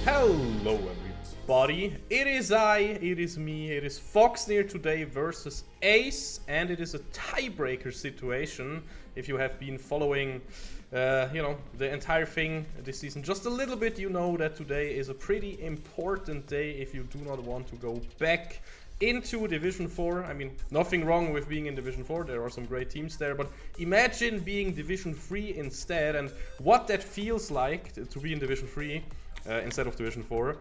Hello everybody, it is me, it is Foxnyr today versus Ace, and it is a tiebreaker situation. If you have been following, the entire thing this season just a little bit, you know that today is a pretty important day if you do not want to go back into Division 4. I mean, nothing wrong with being in Division 4, there are some great teams there, but imagine being Division 3 instead and what that feels like to be in Division 3 instead of Division 4.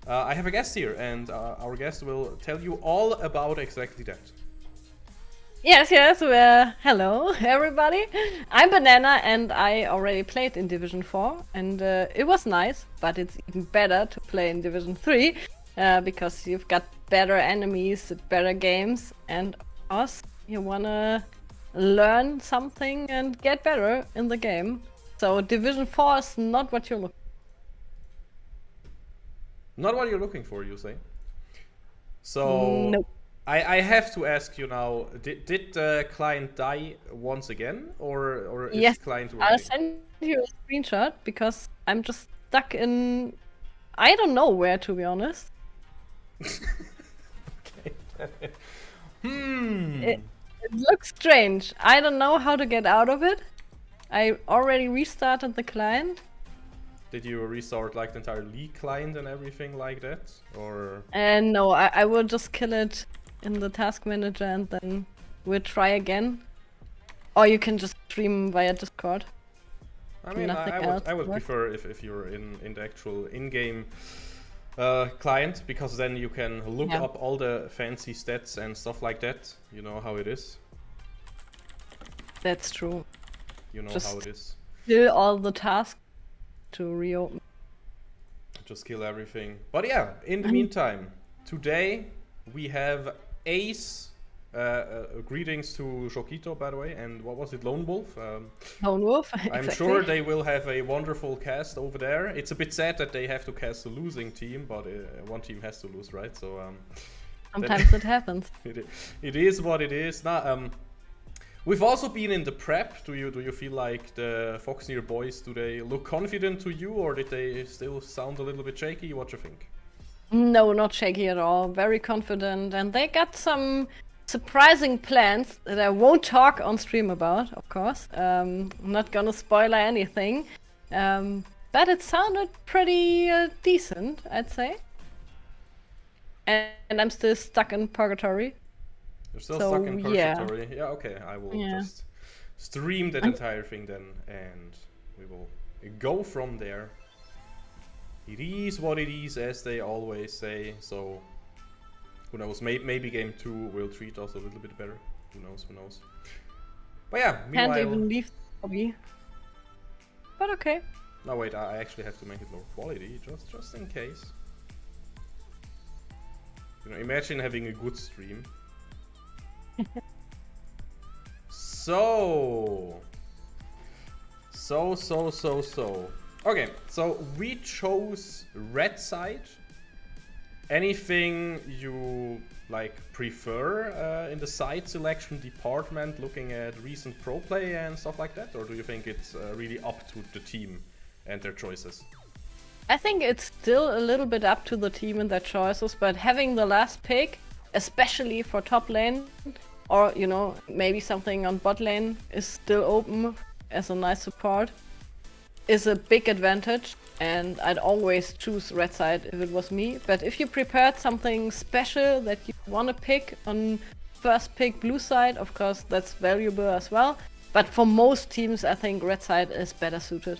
I have a guest here, and our guest will tell you all about exactly that. Yes, hello everybody. I'm Banana and I already played in Division 4 and it was nice, but it's even better to play in Division 3 because you've got better enemies, better games, and us, you wanna learn something and get better in the game. So Division 4 is not what you're looking Not what you're looking for, you say? So, Nope. I have to ask you now, did the client die once again? Or is Yes, client I'll running? send you a screenshot because I'm just stuck in... I don't know where, to be honest. Okay. It looks strange. I don't know how to get out of it. I already restarted the client. Did you restart like the entire League client and everything like that? Or... And no, I will just kill it in the task manager and then we'll try again. Or you can just stream via Discord. I mean, I would prefer if you're in the actual in-game client, because then you can look up all the fancy stats and stuff like that. You know how it is. That's true. You know Just how it is. kill all the tasks to reopen. Just kill everything. But yeah, in the meantime, today we have Ace. Greetings to Shokito, by the way, and what was it, Lone Wolf? Lone Wolf, I'm sure they will have a wonderful cast over there. It's a bit sad that they have to cast a losing team, but one team has to lose, right? So sometimes it happens. It is what it is. Now, we've also been in the prep. Do you feel like the Foxnyr boys, do they look confident to you, or did they still sound a little bit shaky? What do you think? No, not shaky at all. Very confident, and they got some surprising plans that I won't talk on stream about, of course. I'm not gonna spoiler anything, but it sounded pretty decent, I'd say. And I'm still stuck in purgatory. You're still stuck in purgatory. Yeah, okay. I will just stream that entire thing then, and we will go from there. It is what it is, as they always say. So who knows? Maybe game 2 will treat us a little bit better. Who knows? Who knows? But yeah, meanwhile... Can't even leave the hobby. But okay. No, wait. I actually have to make it low quality, just in case. You know, imagine having a good stream. So. Okay, so we chose red side. Anything you like prefer in the side selection department, looking at recent pro play and stuff like that, or do you think it's really up to the team and their choices? I think it's still a little bit up to the team and their choices, but having the last pick, especially for top lane, or you know, maybe something on bot lane is still open as a nice support, is a big advantage, and I'd always choose red side if it was me. But if you prepared something special that you want to pick on first pick blue side, of course that's valuable as well. But for most teams, I think red side is better suited.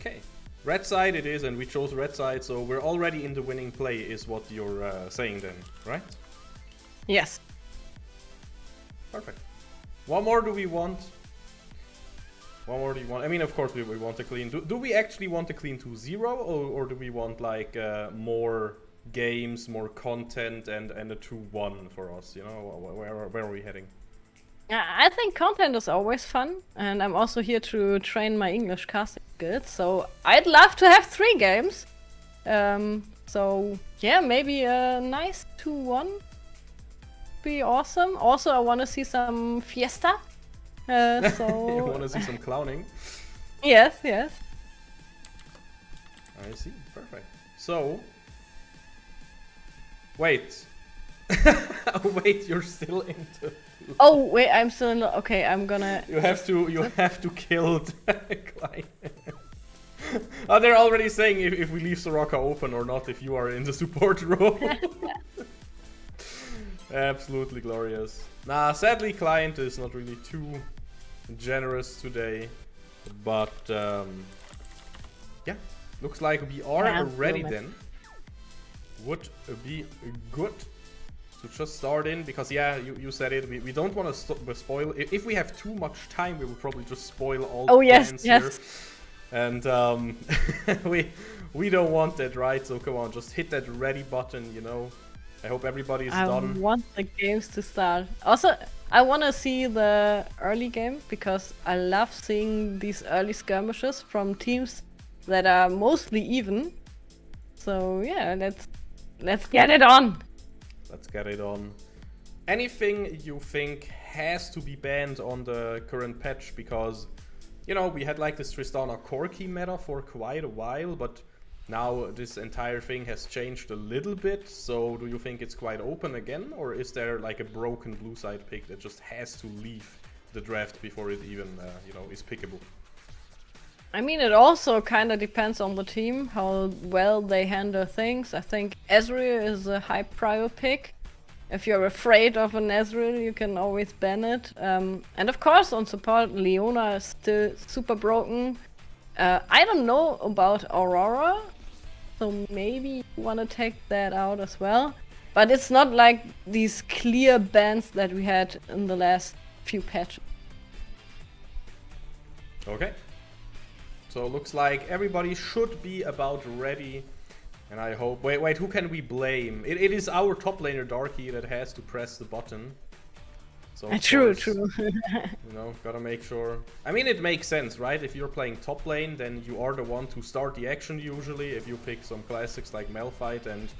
Okay, red side it is, and we chose red side, so we're already in the winning play, is what you're saying then, right? Yes. Perfect. What more do we want? What more do you want? I mean, of course we want to clean. Do we actually want to clean to 0, or do we want like more games, more content, and a 2-1 for us? You know, where are we heading? I think content is always fun, and I'm also here to train my English casting skills, so I'd love to have 3 games. So yeah, maybe a nice 2-1 be awesome. Also, I want to see some fiesta. So you want to see some clowning? Yes. I see. Perfect. So, wait. Wait, you're still into. Oh wait, I'm still in. Okay, I'm gonna. You have to kill the client. Oh, they're already saying if we leave Soraka open or not if you are in the support role. Absolutely glorious. Nah, sadly client is not really too generous today, but yeah, looks like we are ready then. Would be good to just start in, because yeah, you said it, we don't want to spoil. If we have too much time, we will probably just spoil all the plans here. And we don't want that, right? So come on, just hit that ready button, you know. I hope everybody is I done. want the games to start. Also, I want to see the early game because I love seeing these early skirmishes from teams that are mostly even. So yeah, let's get it on. Let's get it on. Anything you think has to be banned on the current patch? Because, you know, we had like this Tristana Corki meta for quite a while, but now this entire thing has changed a little bit. So do you think it's quite open again? Or is there like a broken blue side pick that just has to leave the draft before it even, you know, is pickable? I mean, it also kind of depends on the team, how well they handle things. I think Ezreal is a high prio pick. If you're afraid of an Ezreal, you can always ban it. And of course, on support, Leona is still super broken. I don't know about Aurora, so maybe you want to take that out as well. But it's not like these clear bans that we had in the last few patches. Okay. So it looks like everybody should be about ready. And I hope... Wait, who can we blame? It is our top laner Darky that has to press the button. So True. you know, gotta make sure... I mean, it makes sense, right? If you're playing top lane, then you are the one to start the action usually. If you pick some classics like Malphite and...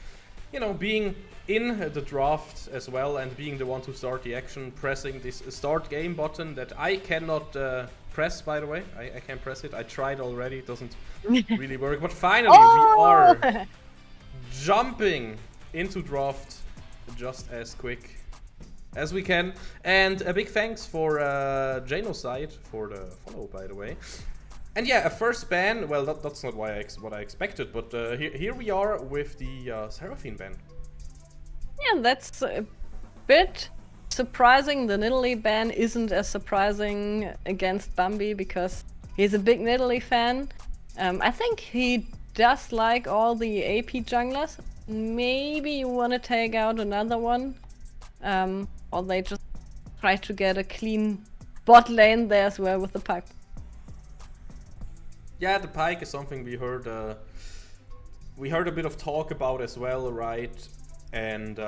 You know, being in the draft as well and being the one to start the action, pressing this start game button that I cannot press, by the way. I can't press it. I tried already. It doesn't really work. But finally, we are jumping into draft just as quick as we can. And a big thanks for Genocide for the follow, by the way. And yeah, a first ban, well, that's not what I expected, but here we are with the Seraphine ban. Yeah, that's a bit surprising. The Nidalee ban isn't as surprising against Bambi because he's a big Nidalee fan. I think he does like all the AP junglers. Maybe you want to take out another one, or they just try to get a clean bot lane there as well with the pipe. Yeah, the pike is something we heard. We heard a bit of talk about as well, right? And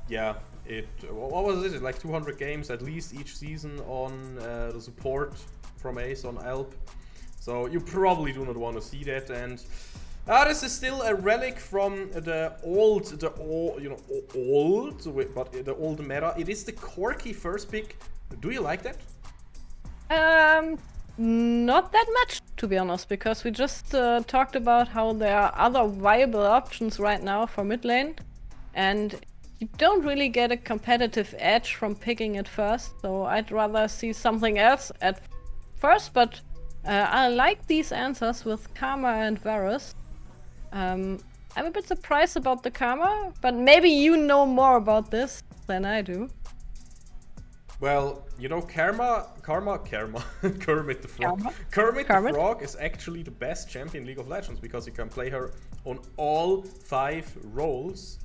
yeah, what was it? Like 200 games at least each season on the support from Ace on Alp. So you probably do not want to see that. And this is still a relic from the old meta. It is the Corki first pick. Do you like that? Not that much, to be honest, because we just talked about how there are other viable options right now for mid lane, and you don't really get a competitive edge from picking it first, so I'd rather see something else at first, but I like these answers with Karma and Varus. I'm a bit surprised about the Karma, but maybe you know more about this than I do. Well, you know, Kermit the Frog. Kermit the Frog is actually the best champion in League of Legends because you can play her on all 5 roles.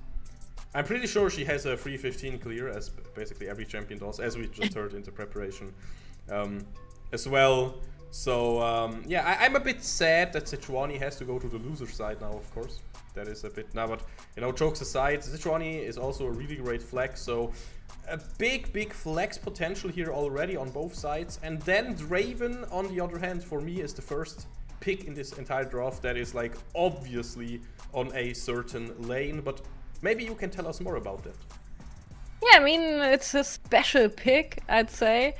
I'm pretty sure she has a 315 clear, as basically every champion does, as we just heard in the preparation as well. So, yeah, I'm a bit sad that Sejuani has to go to the loser side now, of course. That is a bit... Now, but, you know, jokes aside, Sejuani is also a really great flex, so... A big flex potential here already on both sides. And then Draven, on the other hand, for me is the first pick in this entire draft that is like obviously on a certain lane. But maybe you can tell us more about that. Yeah, I mean, it's a special pick, I'd say.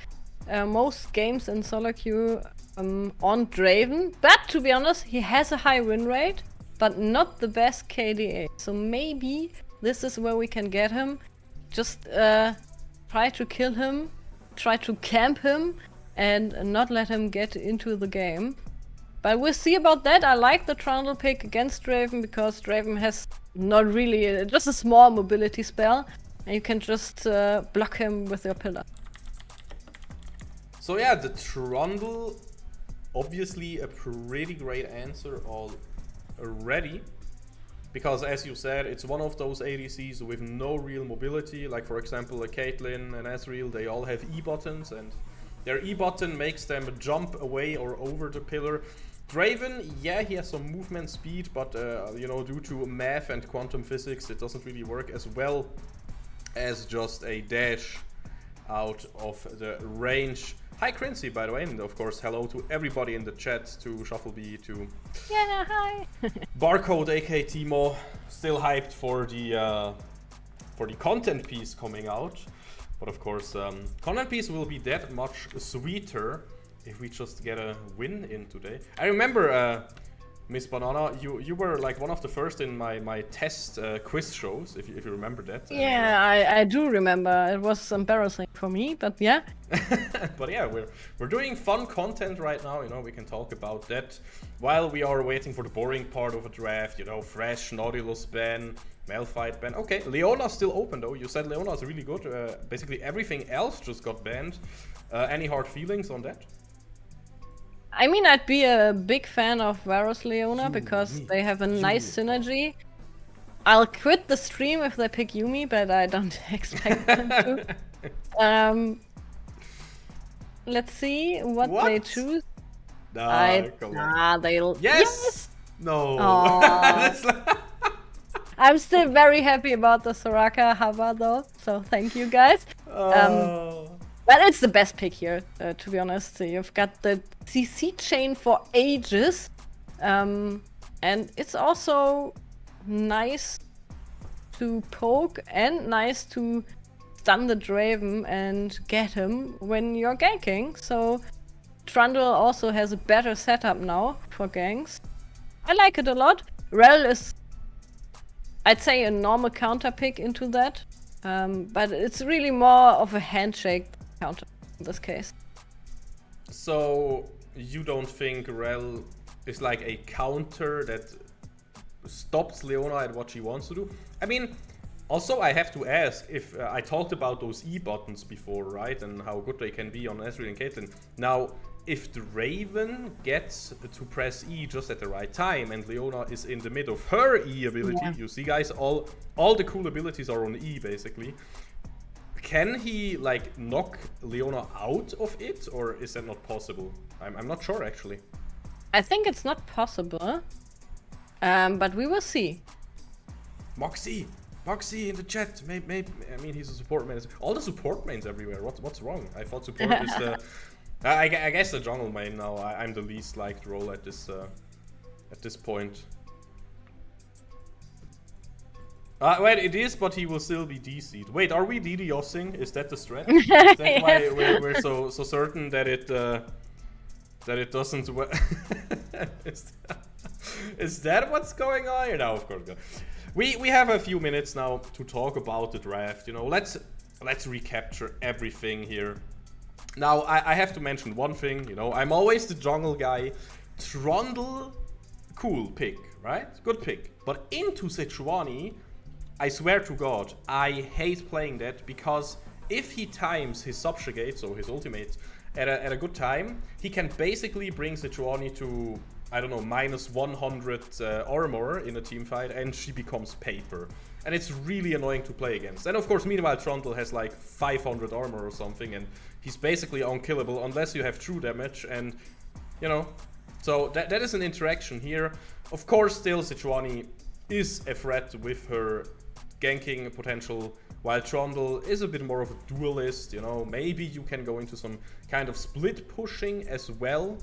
Most games in solo queue on Draven. But to be honest, he has a high win rate, but not the best KDA. So maybe this is where we can get him. Just try to kill him, try to camp him, and not let him get into the game. But we'll see about that. I like the Trundle pick against Draven because Draven has not really, just a small mobility spell, and you can just block him with your pillar. So yeah, the Trundle, obviously a pretty great answer already. Because as you said, it's one of those ADCs with no real mobility. Like for example, a Caitlyn and Ezreal, they all have E buttons, and their E button makes them jump away or over the pillar. Draven, yeah, he has some movement speed, but you know, due to math and quantum physics, it doesn't really work as well as just a dash out of the range. Hi Crincy, by the way, and of course hello to everybody in the chat, to Shufflebee, to Yeah, hi. Barcode, aka Timo, still hyped for the content piece coming out. But of course, content piece will be that much sweeter if we just get a win in today. I remember, Miss Banana, you were like one of the first in my test quiz shows, if you remember that. Yeah, I do remember. It was embarrassing for me, but yeah. But yeah, we're doing fun content right now, you know, we can talk about that while we are waiting for the boring part of a draft, you know, fresh Nautilus ban, Malphite ban. Okay, Leona's still open though. You said Leona's really good. Basically everything else just got banned. Any hard feelings on that? I mean, I'd be a big fan of Varus Leona because they have a nice synergy. I'll quit the stream if they pick Yumi, but I don't expect them to. Let's see what they choose. They'll... Yes! No. I'm still very happy about the Soraka Hava though, so thank you guys. But it's the best pick here, to be honest. You've got the CC chain for ages, and it's also nice to poke and nice to stun the Draven and get him when you're ganking. So Trundle also has a better setup now for ganks. I like it a lot. Rel is, I'd say, a normal counter pick into that, but it's really more of a handshake counter in this case. So you don't think Rel is like a counter that stops Leona at what she wants to do? I mean, also I have to ask, if I talked about those E buttons before, right, and how good they can be on Ezreal and Caitlyn. Now, if the Raven gets to press E just at the right time and Leona is in the mid of her E ability, you see guys, all the cool abilities are on E basically. Can he like knock Leona out of it, or is that not possible? I'm not sure actually. I think it's not possible, but we will see. Moxie in the chat. Maybe I mean, he's a support main. All the support mains everywhere. What's wrong? I thought support is the. I guess the jungle main now. I'm the least liked role at this point. Wait, it is, but he will still be DC'd. Wait, are we DDoSing? Is that the strat? Is that Yes. why we're so certain that it doesn't? Is that what's going on here? No, of course not. We have a few minutes now to talk about the draft. You know, let's recapture everything here. Now, I have to mention one thing. You know, I'm always the jungle guy. Trundle, cool pick, right? Good pick. But into Sejuani, I swear to God, I hate playing that, because if he times his subjugate, so his ultimate, at a good time, he can basically bring Sejuani to, I don't know, minus 100 armor in a team fight, and she becomes paper. And it's really annoying to play against. And of course, meanwhile, Trundle has like 500 armor or something, and he's basically unkillable unless you have true damage, and, you know, so that is an interaction here. Of course, still, Sejuani is a threat with her ganking potential, while Trundle is a bit more of a duelist, you know, maybe you can go into some kind of split pushing as well.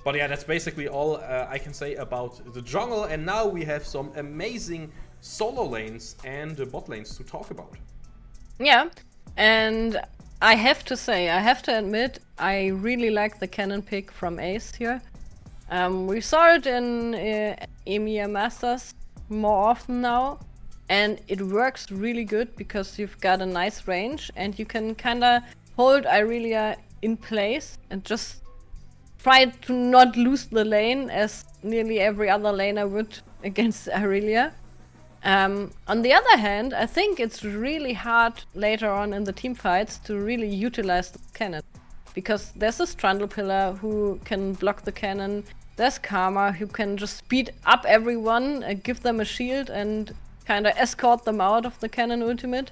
But yeah, that's basically all I can say about the jungle, and now we have some amazing solo lanes and bot lanes to talk about. Yeah, and I have to say, I have to admit, I really like the cannon pick from Ace here. We saw it in EMEA Masters more often now, and it works really good because you've got a nice range and you can kind of hold Irelia in place and just try to not lose the lane as nearly every other laner would against Irelia. On the other hand, I think it's really hard later on in the team fights to really utilize the cannon, because there's this Trundle pillar who can block the cannon, there's Karma who can just speed up everyone, give them a shield and kind of escort them out of the cannon ultimate.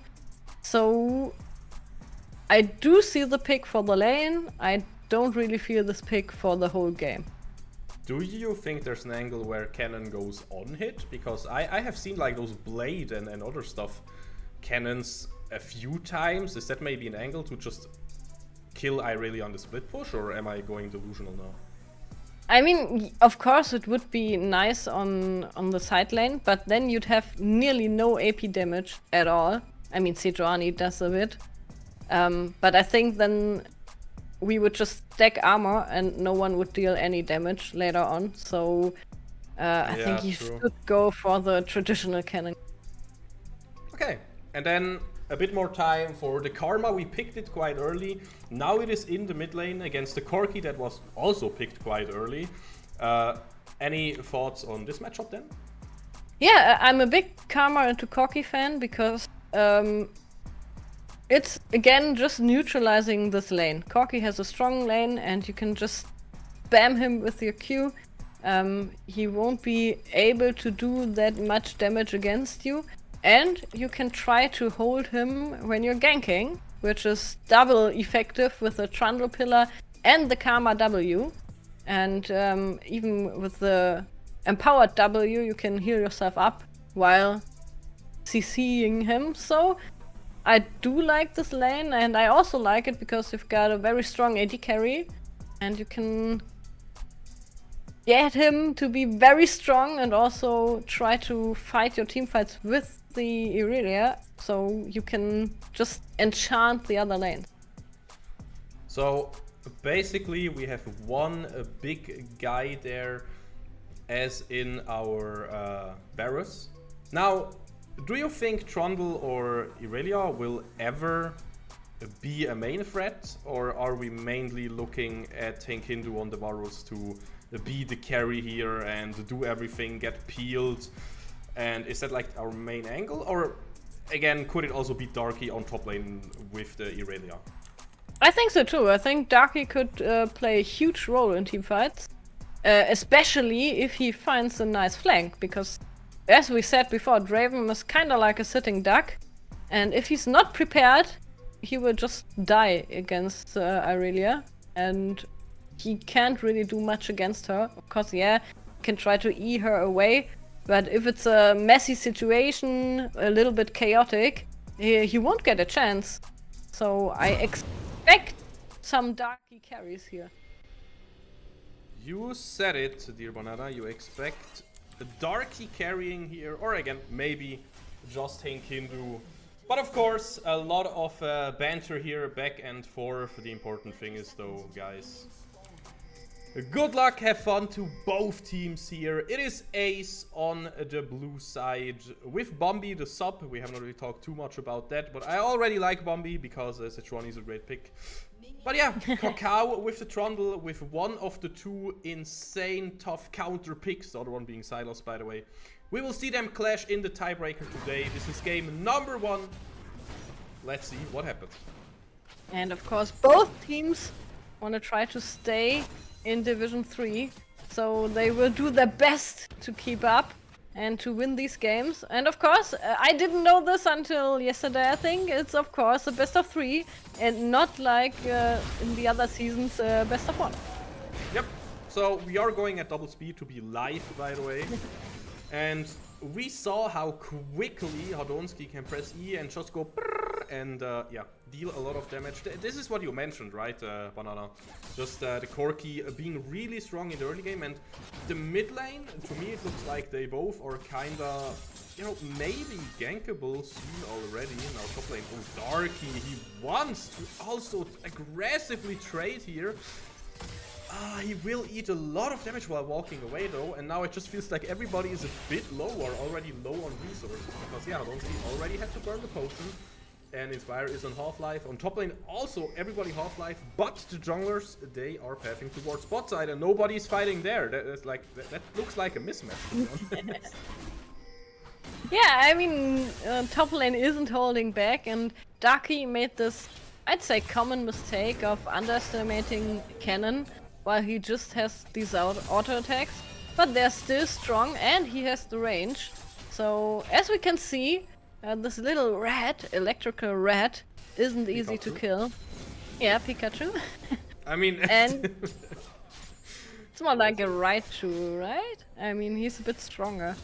So I do see the pick for the lane, I don't really feel this pick for the whole game. Do you think there's an angle where cannon goes on hit? Because I have seen like those blade and other stuff cannons a few times. Is that maybe an angle to just kill Irelia on the split push, or am I going delusional now? I mean, of course it would be nice on the side lane, but then you'd have nearly no AP damage at all. I mean, Sejuani does a bit. But I think then we would just stack armor and no one would deal any damage later on. So I think you should go for the traditional cannon. Okay, and then a bit more time for the Karma. We picked it quite early. Now it is in the mid lane against the Corki that was also picked quite early. Any thoughts on this matchup then? Yeah, I'm a big Karma into Corki fan because it's again just neutralizing this lane. Corki has a strong lane and you can just spam him with your Q. He won't be able to do that much damage against you. And you can try to hold him when you're ganking, which is double effective with the Trundle Pillar and the Karma W. And even with the Empowered W, you can heal yourself up while CCing him. So I do like this lane, and I also like it because you've got a very strong AD carry, and you can get him to be very strong and also try to fight your team fights with the Irelia, so you can just enchant the other lane. So basically we have one big guy there as in our Varus. Now, do you think Trundle or Irelia will ever be a main threat, or are we mainly looking at Hank Hindu on the Varus to be the carry here and do everything, get peeled? And is that like our main angle, or again could it also be Darky on top lane with the Irelia? I think so too. I think Darky could play a huge role in teamfights, especially if he finds a nice flank, because as we said before, Draven is kind of like a sitting duck, and if he's not prepared, he will just die against Irelia, and he can't really do much against her. Of course, yeah, he can try to E her away, but if it's a messy situation, a little bit chaotic, he won't get a chance. So I expect some Darky carries here. You said it, dear Banana, you expect a Darky carrying here, or again, maybe just Hank Hindu. But of course, a lot of banter here, back and forth. The important thing is though, guys, good luck, have fun to both teams here. It is Ace on the blue side with Bombi the sub. We have not really talked too much about that, but I already like Bombi because Sejuani is a great pick. But yeah, Kakao with the Trundle with one of the two insane tough counter picks, the other one being Silos, by the way. We will see them clash in the tiebreaker today. This is game number 1. Let's see what happens. And of course, both teams want to try to stay in Division 3, so they will do their best to keep up and to win these games. And of course, I didn't know this until yesterday, I think. It's of course a best of 3 and not like in the other seasons best of 1. Yep, so we are going at double speed to be live, by the way. And we saw how quickly Hadonski can press E and just go and yeah, deal a lot of damage. This is what you mentioned, right, Banana? Just the Corki being really strong in the early game, and the mid lane, to me it looks like they both are kinda, you know, maybe gankable soon already. Now top lane, oh, Darky, he wants to also aggressively trade here. He will eat a lot of damage while walking away though, and now it just feels like everybody is a bit low or already low on resources, because yeah, Hadonski already had to burn the potion, and Inspire is on half-life. On top lane also everybody half-life, but the junglers, they are pathing towards bot side and nobody's fighting there. That looks like a mismatch, to be honest. Yeah, I mean, top lane isn't holding back, and Darky made this, I'd say, common mistake of underestimating Cannon, while he just has these auto attacks, but they're still strong and he has the range. So as we can see, this little rat, electrical rat, isn't Pikachu. Easy to kill. Yeah, Pikachu. I mean, and It's more like a Raichu, right? I mean, he's a bit stronger.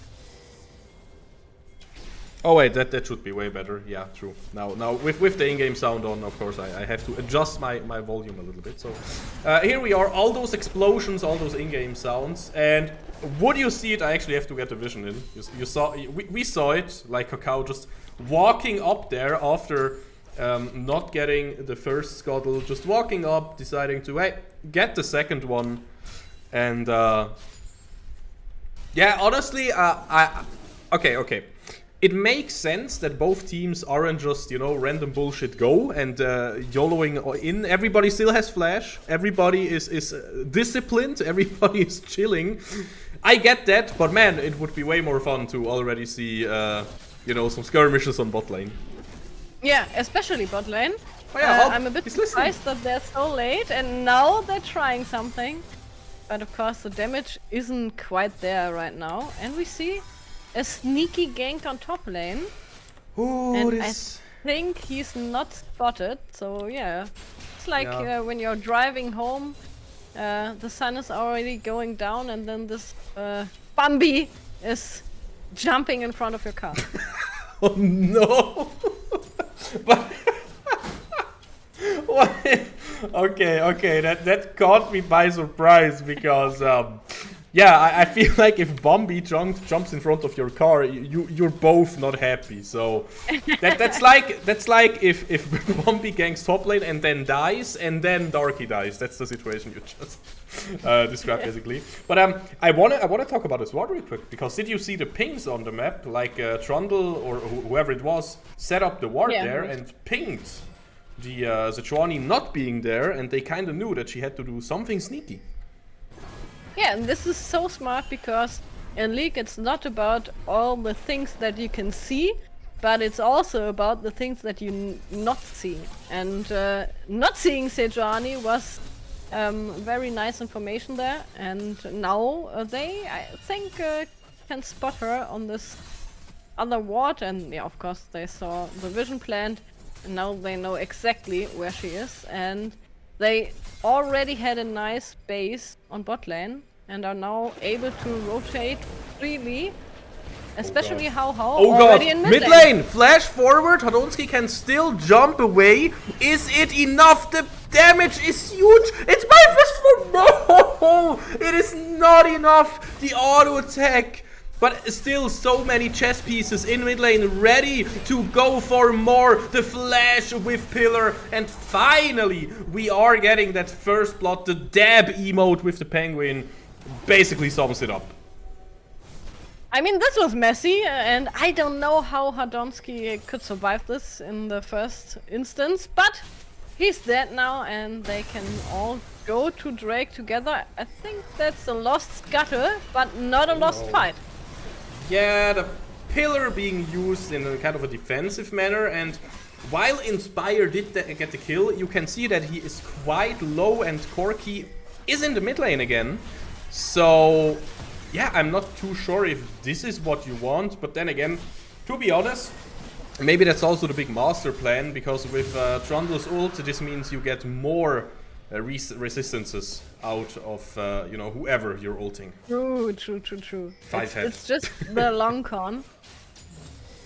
Oh wait, that should be way better. Yeah, true. Now with the in-game sound on, of course, I have to adjust my volume a little bit. So here we are, all those explosions, all those in-game sounds, and would you see it? I actually have to get the vision in. You saw, we saw it, like Kakao just walking up there after not getting the first scuttle, just walking up, deciding to get the second one, and yeah, honestly, okay. It makes sense that both teams aren't just, you know, random bullshit go and YOLOing in. Everybody still has flash. Everybody is disciplined. Everybody is chilling. I get that, but man, it would be way more fun to already see, you know, some skirmishes on bot lane. Yeah, especially bot lane. Oh yeah, I'm a bit surprised that they're so late, and now they're trying something. But of course, the damage isn't quite there right now, and we see a sneaky gank on top lane. Ooh, And I think he's not spotted, so yeah. It's like when you're driving home, the sun is already going down, and then this Bambi is jumping in front of your car. Oh no! But what? Okay, that caught me by surprise because yeah, I feel like if Bombi jumps in front of your car, you're both not happy. So that's like if Bombi ganks top lane and then dies, and then Darky dies. That's the situation you just described basically. But I wanna talk about this ward real quick, because did you see the pings on the map? Like Trundle or whoever it was set up the ward there and pinged the Sejuani not being there, and they kind of knew that she had to do something sneaky. Yeah, and this is so smart, because in League it's not about all the things that you can see, but it's also about the things that you not see. And not seeing Sejuani was very nice information there, and now they, I think, can spot her on this other ward, and yeah, of course they saw the vision plant, and now they know exactly where she is, and they already had a nice base on bot lane and are now able to rotate freely, especially How already in mid lane. Flash forward, Hadonsky can still jump away. Is it enough? The damage is huge. It's my first no! It is not enough. The auto attack. But still so many chess pieces in mid lane ready to go for more. The flash with Pillar. And finally, we are getting that first blood. The dab emote with the penguin basically sums it up. I mean, this was messy, and I don't know how Hadonsky could survive this in the first instance. But he's dead now, and they can all go to Drake together. I think that's a lost scuttle, but not a lost fight. Yeah, the Pillar being used in a kind of a defensive manner, and while Inspire did get the kill, you can see that he is quite low, and Corki is in the mid lane again. So yeah, I'm not too sure if this is what you want, but then again, to be honest, maybe that's also the big master plan, because with Trundle's ult, this means you get more resistances out of, you know, whoever you're ulting. True. It's just the long con.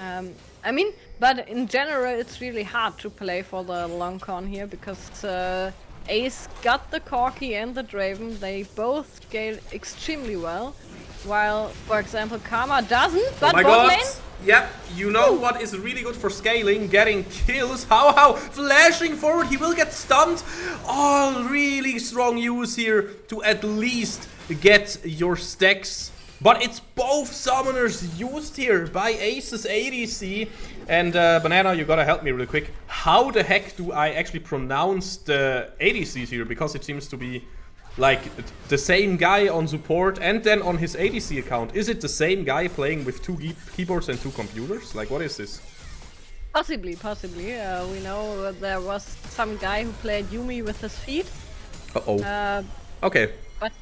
I mean, but in general, it's really hard to play for the long con here, because Ace got the Corki and the Draven. They both scale extremely well, while, for example, Karma doesn't, but bot lane... Yep, you know what is really good for scaling? Getting kills. How flashing forward, he will get stunned. Oh, really strong use here to at least get your stacks. But it's both summoners used here by Ace's ADC. And Banana, you gotta help me really quick. How the heck do I actually pronounce the ADCs here? Because it seems to be like the same guy on support and then on his ADC account. Is it the same guy playing with two keyboards and two computers? Like, what is this? Possibly. We know there was some guy who played Yumi with his feet. Okay. But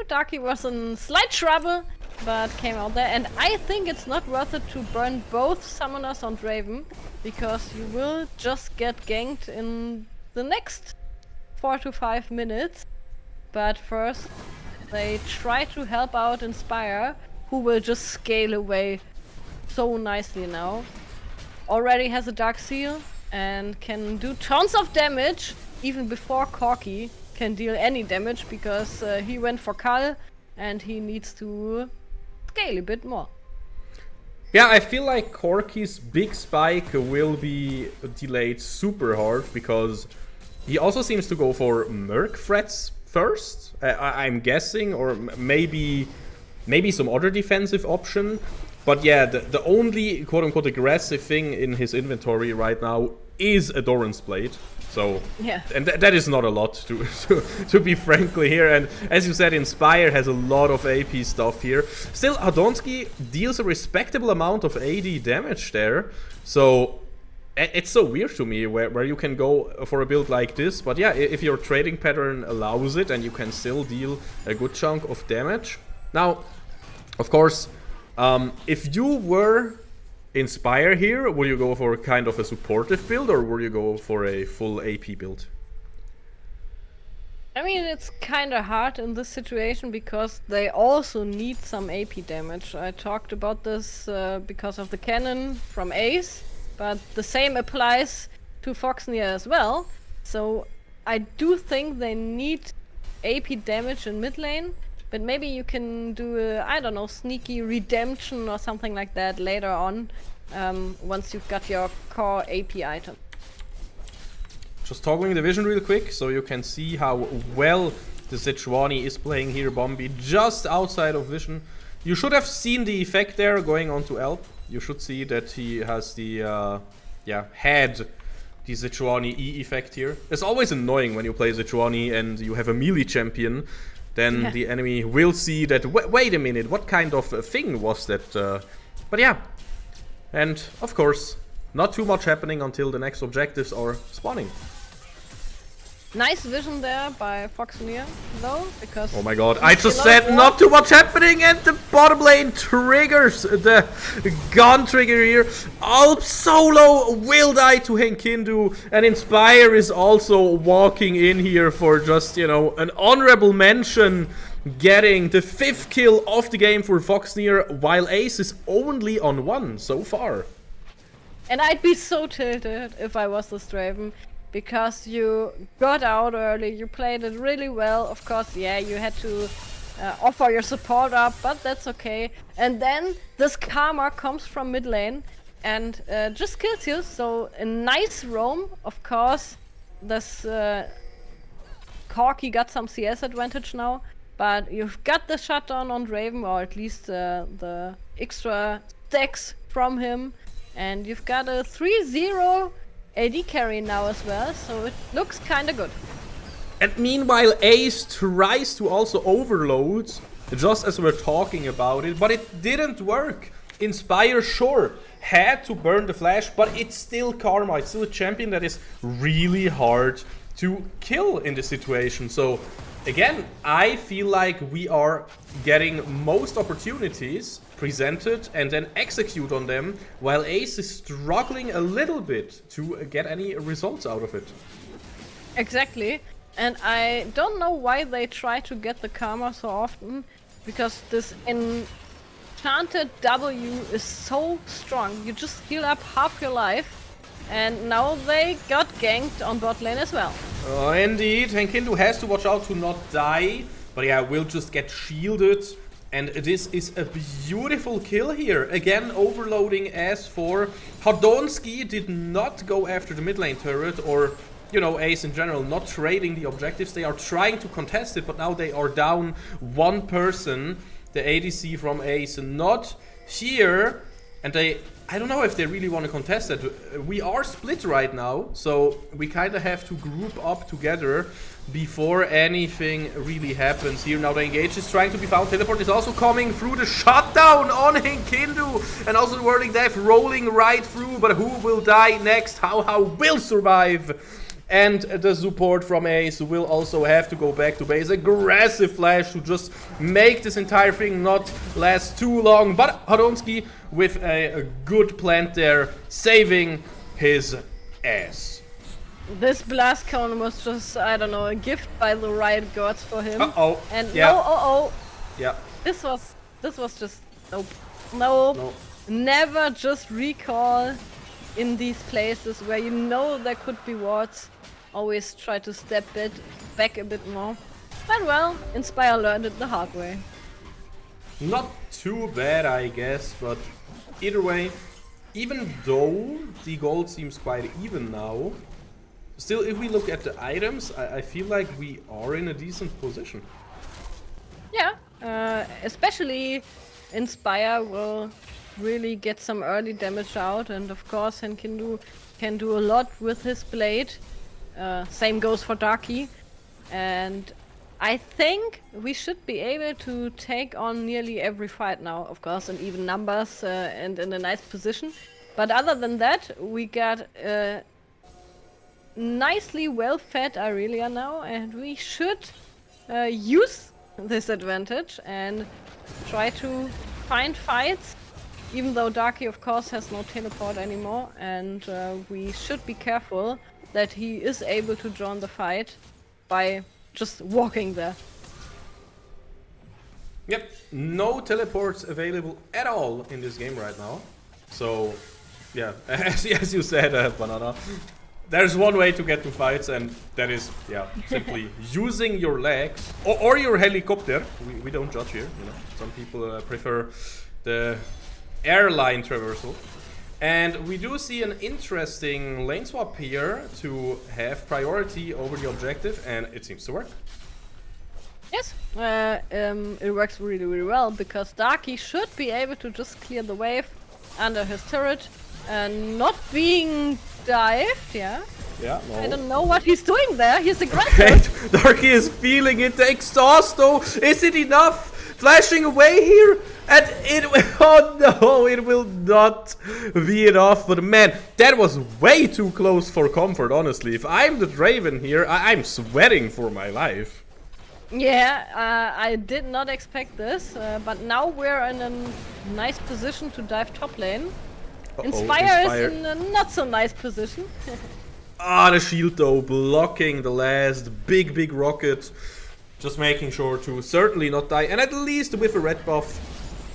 Darky was in slight trouble, but came out there. And I think it's not worth it to burn both summoners on Draven, because you will just get ganked in the next 4 to 5 minutes. But first, they try to help out Inspire, who will just scale away so nicely now. Already has a Dark Seal and can do tons of damage even before Corki can deal any damage, because he went for Kal and he needs to scale a bit more. Yeah, I feel like Corki's big spike will be delayed super hard, because he also seems to go for Merc threats first, I'm guessing, or maybe some other defensive option. But yeah, the only quote-unquote aggressive thing in his inventory right now is a Doran's Blade. So, yeah. And that is not a lot, to be frankly here. And as you said, Inspire has a lot of AP stuff here. Still, Hadonsky deals a respectable amount of AD damage there. So, it's so weird to me where you can go for a build like this. But yeah, if your trading pattern allows it, and you can still deal a good chunk of damage. Now, of course, if you were Inspire here, would you go for kind of a supportive build, or would you go for a full AP build? I mean, it's kind of hard in this situation because they also need some AP damage. I talked about this because of the cannon from Ace, but the same applies to Foxnyr as well. So I do think they need AP damage in mid lane, but maybe you can do a, I don't know, sneaky redemption or something like that later on, once you've got your core AP item. Just toggling the vision real quick so you can see how well the Sejuani is playing here. Bombi just outside of vision. You should have seen the effect there going on to Alp. You should see that he has the, had the Sejuani E effect here. It's always annoying when you play Sejuani and you have a melee champion. Then the enemy will see that, wait a minute, what kind of thing was that? But yeah. And, of course, not too much happening until the next objectives are spawning. Nice vision there by Foxnyr, though, because... Oh my god, I just said not too much happening, and the bottom lane triggers the gun trigger here. Alp solo will die to Henkindu, and Inspire is also walking in here for just, you know, an honorable mention, getting the 5th kill of the game for Foxnyr, while Ace is only on 1 so far. And I'd be so tilted if I was the Straven, because you got out early, you played it really well. Of course, yeah, you had to offer your support up, but that's okay. And then this Karma comes from mid lane and just kills you. So a nice roam. Of course, this Corki got some CS advantage now, but you've got the shutdown on Draven, or at least the extra stacks from him. And you've got a 3-0 AD carry now as well, so it looks kinda good. And meanwhile, Ace tries to also overload, just as we're talking about it, but it didn't work. Inspire, sure, had to burn the flash, but it's still Karma. It's still a champion that is really hard to kill in this situation. So, again, I feel like we are getting most opportunities presented and then execute on them, while Ace is struggling a little bit to get any results out of it. Exactly. And I don't know why they try to get the Karma so often, because this enchanted W is so strong. You just heal up half your life. And now they got ganked on bot lane as well. Indeed, Henkindu has to watch out to not die, but yeah, will just get shielded. And this is a beautiful kill here. Again, overloading as for Hadonsky did not go after the mid lane turret, or, you know, Ace in general, not trading the objectives. They are trying to contest it, but now they are down one person. The ADC from Ace not here, and I don't know if they really want to contest it. We are split right now, so we kind of have to group up together before anything really happens here. Now the engage is trying to be found. Teleport is also coming through. The shutdown on Henkindu, and also the Whirling Death rolling right through. But who will die next? How will survive? And the support from Ace will also have to go back to base. Aggressive flash to just make this entire thing not last too long. But Hadonsky with a good plant there, saving his ass. This blast cone was just, I don't know, a gift by the right gods for him. Uh-oh. And Yeah. no, Yeah. this was just, nope. No. Never just recall in these places where you know there could be wards. Always try to step it back a bit more. But well, Inspire learned it the hard way. Not too bad, I guess, but either way, even though the gold seems quite even now, still, if we look at the items, I feel like we are in a decent position. Yeah, especially Inspire will really get some early damage out, and of course Henkindu can do a lot with his blade. Same goes for Darky, and I think we should be able to take on nearly every fight now, of course, in even numbers and in a nice position. But other than that, we got nicely well-fed Aurelia now, and we should use this advantage and try to find fights, even though Darky of course has no teleport anymore, and we should be careful that he is able to join the fight by just walking there. Yep, no teleports available at all in this game right now. So, yeah, as you said, Banana, there's one way to get to fights, and that is, yeah, simply using your legs or your helicopter. We don't judge here, you know. Some people prefer the airline traversal. And we do see an interesting lane swap here to have priority over the objective, and it seems to work. Yes, it works really, really well, because Darky should be able to just clear the wave under his turret and not being dived, yeah? Yeah, no. I don't know what he's doing there, he's aggressive. Okay, Darky is feeling it, the exhaust though, is it enough? Flashing away here, and it will, oh no, it will not be enough, but man, that was way too close for comfort, honestly. If I'm the Draven here, I'm sweating for my life. Yeah, I did not expect this, but now we're in a nice position to dive top lane. Inspire is in a not so nice position. The shield though, blocking the last big rocket. Just making sure to certainly not die, and at least with a red buff,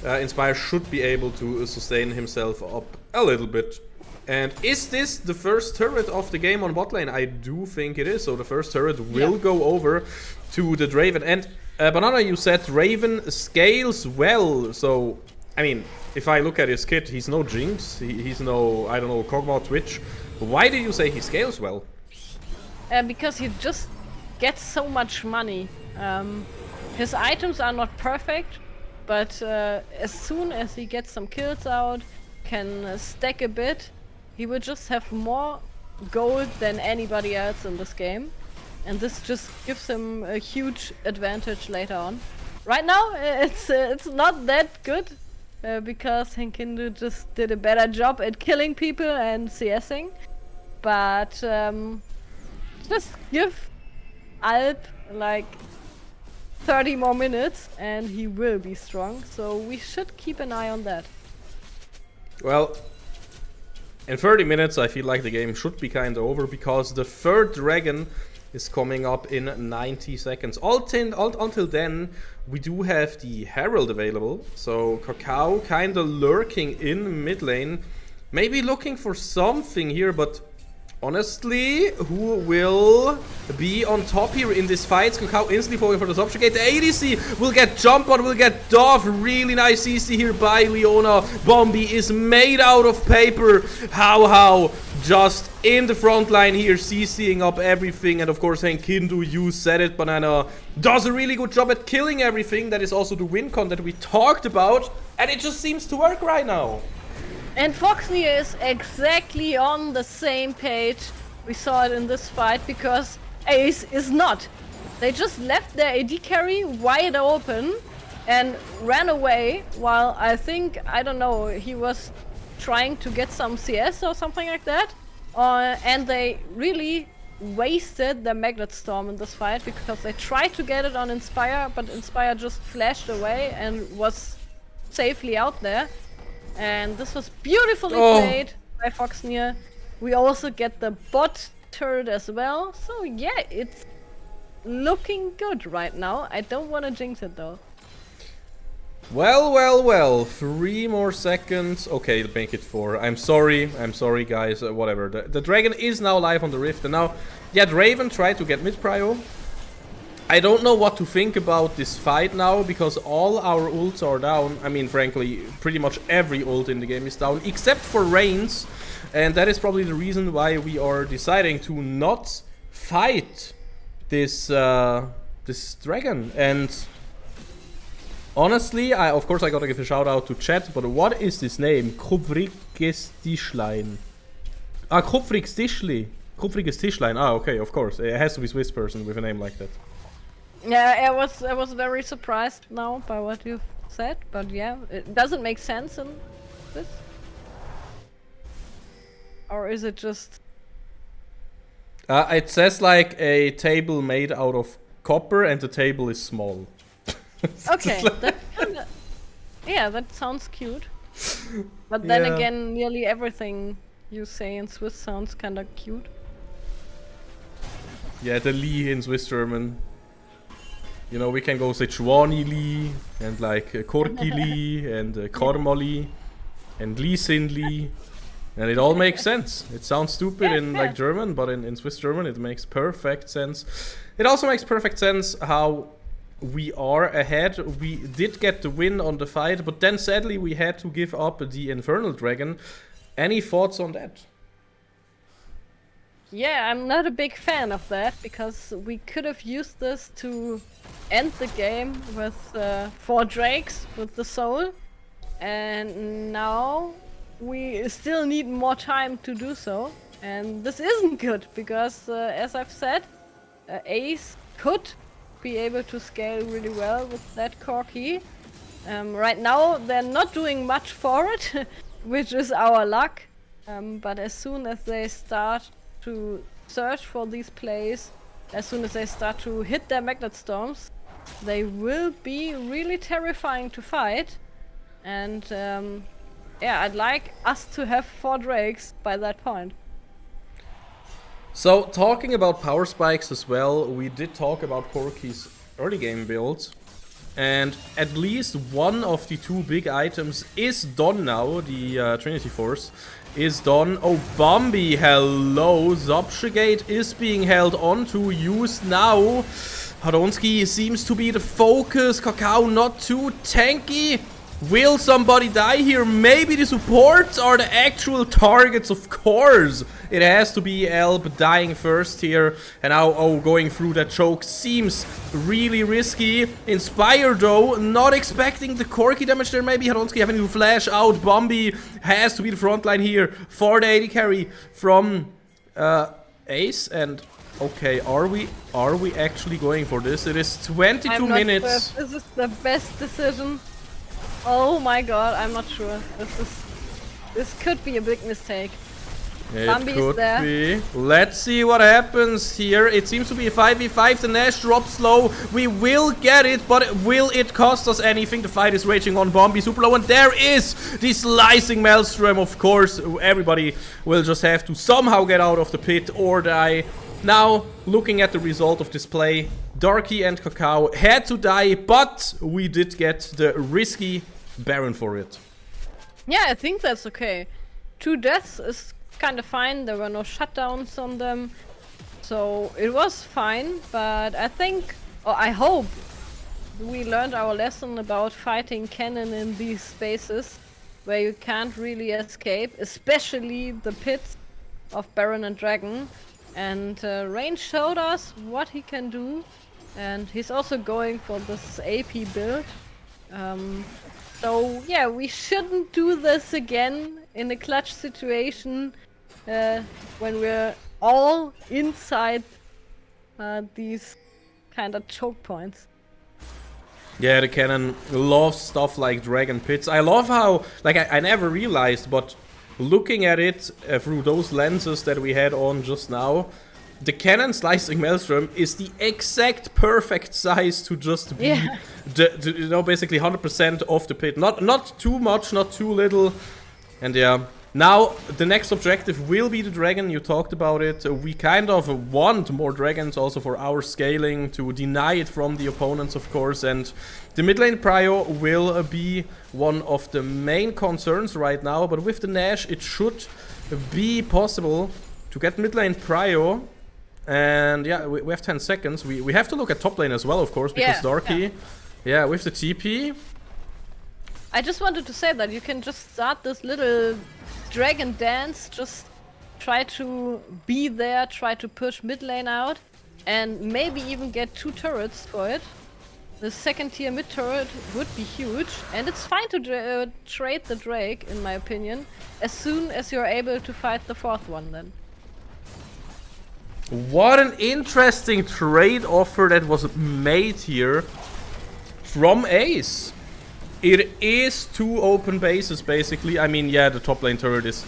Inspire should be able to sustain himself up a little bit. And is this the first turret of the game on bot lane? I do think it is, so the first turret will go over to the Draven. And Banana, you said Draven scales well, so I mean, if I look at his kit, he's no Jinx, he's no, I don't know, Kog'Maw Twitch. Why did you say he scales well? Because he just gets so much money. His items are not perfect, but as soon as he gets some kills out, can stack a bit, he will just have more gold than anybody else in this game. And this just gives him a huge advantage later on. Right now, it's not that good, because Henkindu just did a better job at killing people and CSing. But just give Alp like 30 more minutes and he will be strong, so we should keep an eye on that. Well, in 30 minutes I feel like the game should be kinda over, because the third dragon is coming up in 90 seconds. Until then, we do have the Herald available, so Kakao kinda lurking in mid lane, maybe looking for something here, but honestly, who will be on top here in this fight? Kakao instantly falling for the subjugate. The ADC will get jump on, will get Dove. Really nice CC here by Leona. Bombi is made out of paper. How? Just in the front line here, CCing up everything. And of course, Henkindu, you said it, Banana, does a really good job at killing everything. That is also the win con that we talked about. And it just seems to work right now. And Foxnyr is exactly on the same page. We saw it in this fight, because Ace is not. They just left their AD carry wide open and ran away, while I think, I don't know, he was trying to get some CS or something like that. And they really wasted their Magnet Storm in this fight, because they tried to get it on Inspire, but Inspire just flashed away and was safely out there. And this was beautifully played by Foxnyr. We also get the bot turret as well. So yeah, it's looking good right now. I don't want to jinx it though. Well. 3 more seconds. Okay, make it 4. I'm sorry, guys. Whatever. The dragon is now live on the rift, and now, yeah, Draven tried to get mid prio. I don't know what to think about this fight now, because all our ults are down. I mean, frankly, pretty much every ult in the game is down, except for Reigns. And that is probably the reason why we are deciding to not fight this this dragon. And honestly, of course I gotta give a shout out to chat, but what is this name? Kupfriges Tischlein. Ah, Kupfriges Tischlein. Ah, okay, of course. It has to be a Swiss person with a name like that. Yeah, I was very surprised now by what you've said, but yeah, it doesn't make sense in this. Or is it just... It says like a table made out of copper, and the table is small. Okay, that kinda... Yeah, that sounds cute. But then again, nearly everything you say in Swiss sounds kinda cute. Yeah, the Lee in Swiss German. You know, we can go Sechuani Lee, and like Korki Lee, and Kormoli, and Lee Sin Lee. And it all makes sense. It sounds stupid in like German, but in Swiss German it makes perfect sense. It also makes perfect sense how we are ahead. We did get the win on the fight, but then sadly we had to give up the Infernal Dragon. Any thoughts on that? Yeah, I'm not a big fan of that, because we could have used this to end the game with 4 drakes with the soul. And now we still need more time to do so. And this isn't good, because as I've said, Ace could be able to scale really well with that core key. Right now they're not doing much for it, which is our luck. But as soon as they start to search for these plays, as soon as they start to hit their magnet storms, they will be really terrifying to fight. And yeah, I'd like us to have 4 drakes by that point. So, talking about power spikes as well, we did talk about Corki's early game builds. And at least one of the 2 big items is done now. The Trinity Force is done. Oh, Bombi, hello. Zobshigate is being held on to, used now. Hadonsky seems to be the focus. Kakao not too tanky. Will somebody die here? Maybe the supports are the actual targets, of course. It has to be Elb dying first here. And now, going through that choke seems really risky. Inspire though, not expecting the Corki damage there. Maybe Hadonsky having to flash out. Bombi has to be the front line here for the AD carry from Ace. And okay, are we actually going for this? It is 22 minutes. Sure if this is the best decision. Oh my god, I'm not sure. This could be a big mistake. It could be. Let's see what happens here. It seems to be a 5v5. The Nash drops low. We will get it, but will it cost us anything? The fight is raging on. Bombi super low, and there is the slicing Maelstrom. Of course, everybody will just have to somehow get out of the pit or die. Now, looking at the result of this play, Darky and Kakao had to die, but we did get the risky Baron for it. Yeah, I think that's okay. 2 deaths is kind of fine. There were no shutdowns on them, so it was fine. But I think, or I hope, we learned our lesson about fighting cannon in these spaces where you can't really escape, especially the pits of Baron and Dragon. And Rain showed us what he can do, and he's also going for this AP build. So yeah, we shouldn't do this again in a clutch situation when we're all inside these kind of choke points. Yeah, the cannon loves stuff like Dragon Pits. I love how, like, I never realized, but looking at it through those lenses that we had on just now, the cannon slicing Maelstrom is the exact perfect size to just be, basically 100% of the pit. Not too much, not too little. And yeah, Now, the next objective will be the dragon, you talked about it. We kind of want more dragons also for our scaling, to deny it from the opponents, of course. And the mid lane prio will be one of the main concerns right now. But with the Nash, it should be possible to get mid lane prio. And yeah, we have 10 seconds. We have to look at top lane as well, of course, because Darky, yeah, with the TP. I just wanted to say that you can just start this little dragon dance, just try to be there, try to push mid lane out, and maybe even get 2 turrets for it. The second tier mid turret would be huge, and it's fine to trade the Drake, in my opinion, as soon as you're able to fight the 4th one then. What an interesting trade offer that was made here from Ace. It is 2 open bases, basically. I mean, yeah, the top lane turret is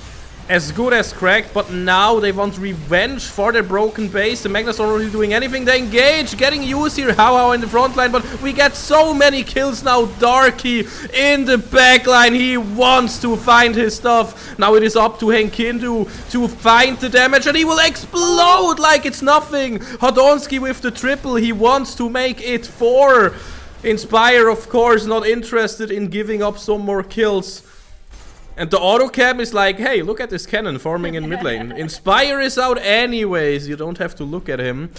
as good as cracked, but now they want revenge for their broken base. The Magnus not really doing anything. They engage, getting used here, How in the front line, but we get so many kills now. Darky in the back line. He wants to find his stuff. Now it is up to Henkindu to find the damage, and he will explode like it's nothing. Hodonski with the triple. He wants to make it 4. Inspire, of course, not interested in giving up some more kills. And the autocam is like, hey, look at this cannon forming in mid lane. Inspire is out anyways, you don't have to look at him.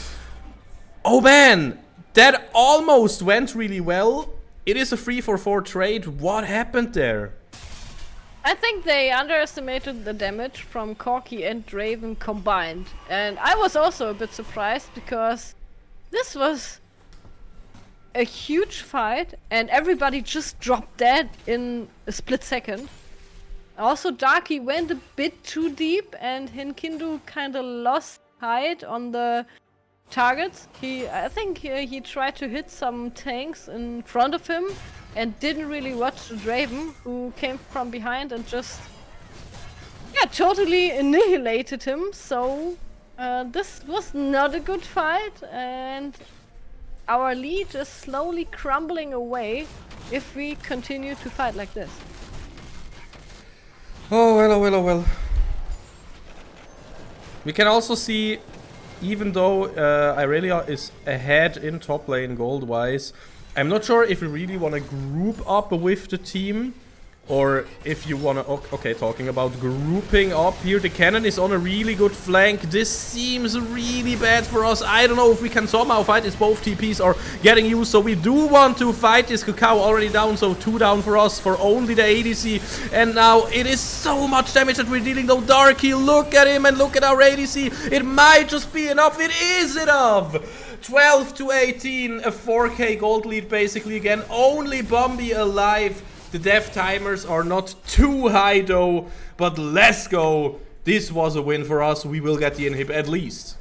Oh man, that almost went really well. It is a 3-for-4 trade. What happened there? I think they underestimated the damage from Corki and Draven combined. And I was also a bit surprised, because this was a huge fight and everybody just dropped dead in a split second. Also, Darky went a bit too deep and Henkindu kind of lost height on the targets. I think he tried to hit some tanks in front of him and didn't really watch the Draven, who came from behind and just totally annihilated him. So this was not a good fight, and our lead is slowly crumbling away if we continue to fight like this. Oh well, oh well, oh well. We can also see, even though Irelia is ahead in top lane gold-wise, I'm not sure if we really want to group up with the team, or if you want to... Okay, talking about grouping up here, the cannon is on a really good flank. This seems really bad for us. I don't know if we can somehow fight this. Both TPs are getting used, so we do want to fight this. Kakao already down, so 2 down for us for only the ADC. And now it is so much damage that we're dealing, though. Darky, look at him and look at our ADC. It might just be enough. It is enough! 12 to 18, a 4k gold lead basically again. Only Bombi alive. The death timers are not too high though, but let's go. This was a win for us. We will get the inhib at least.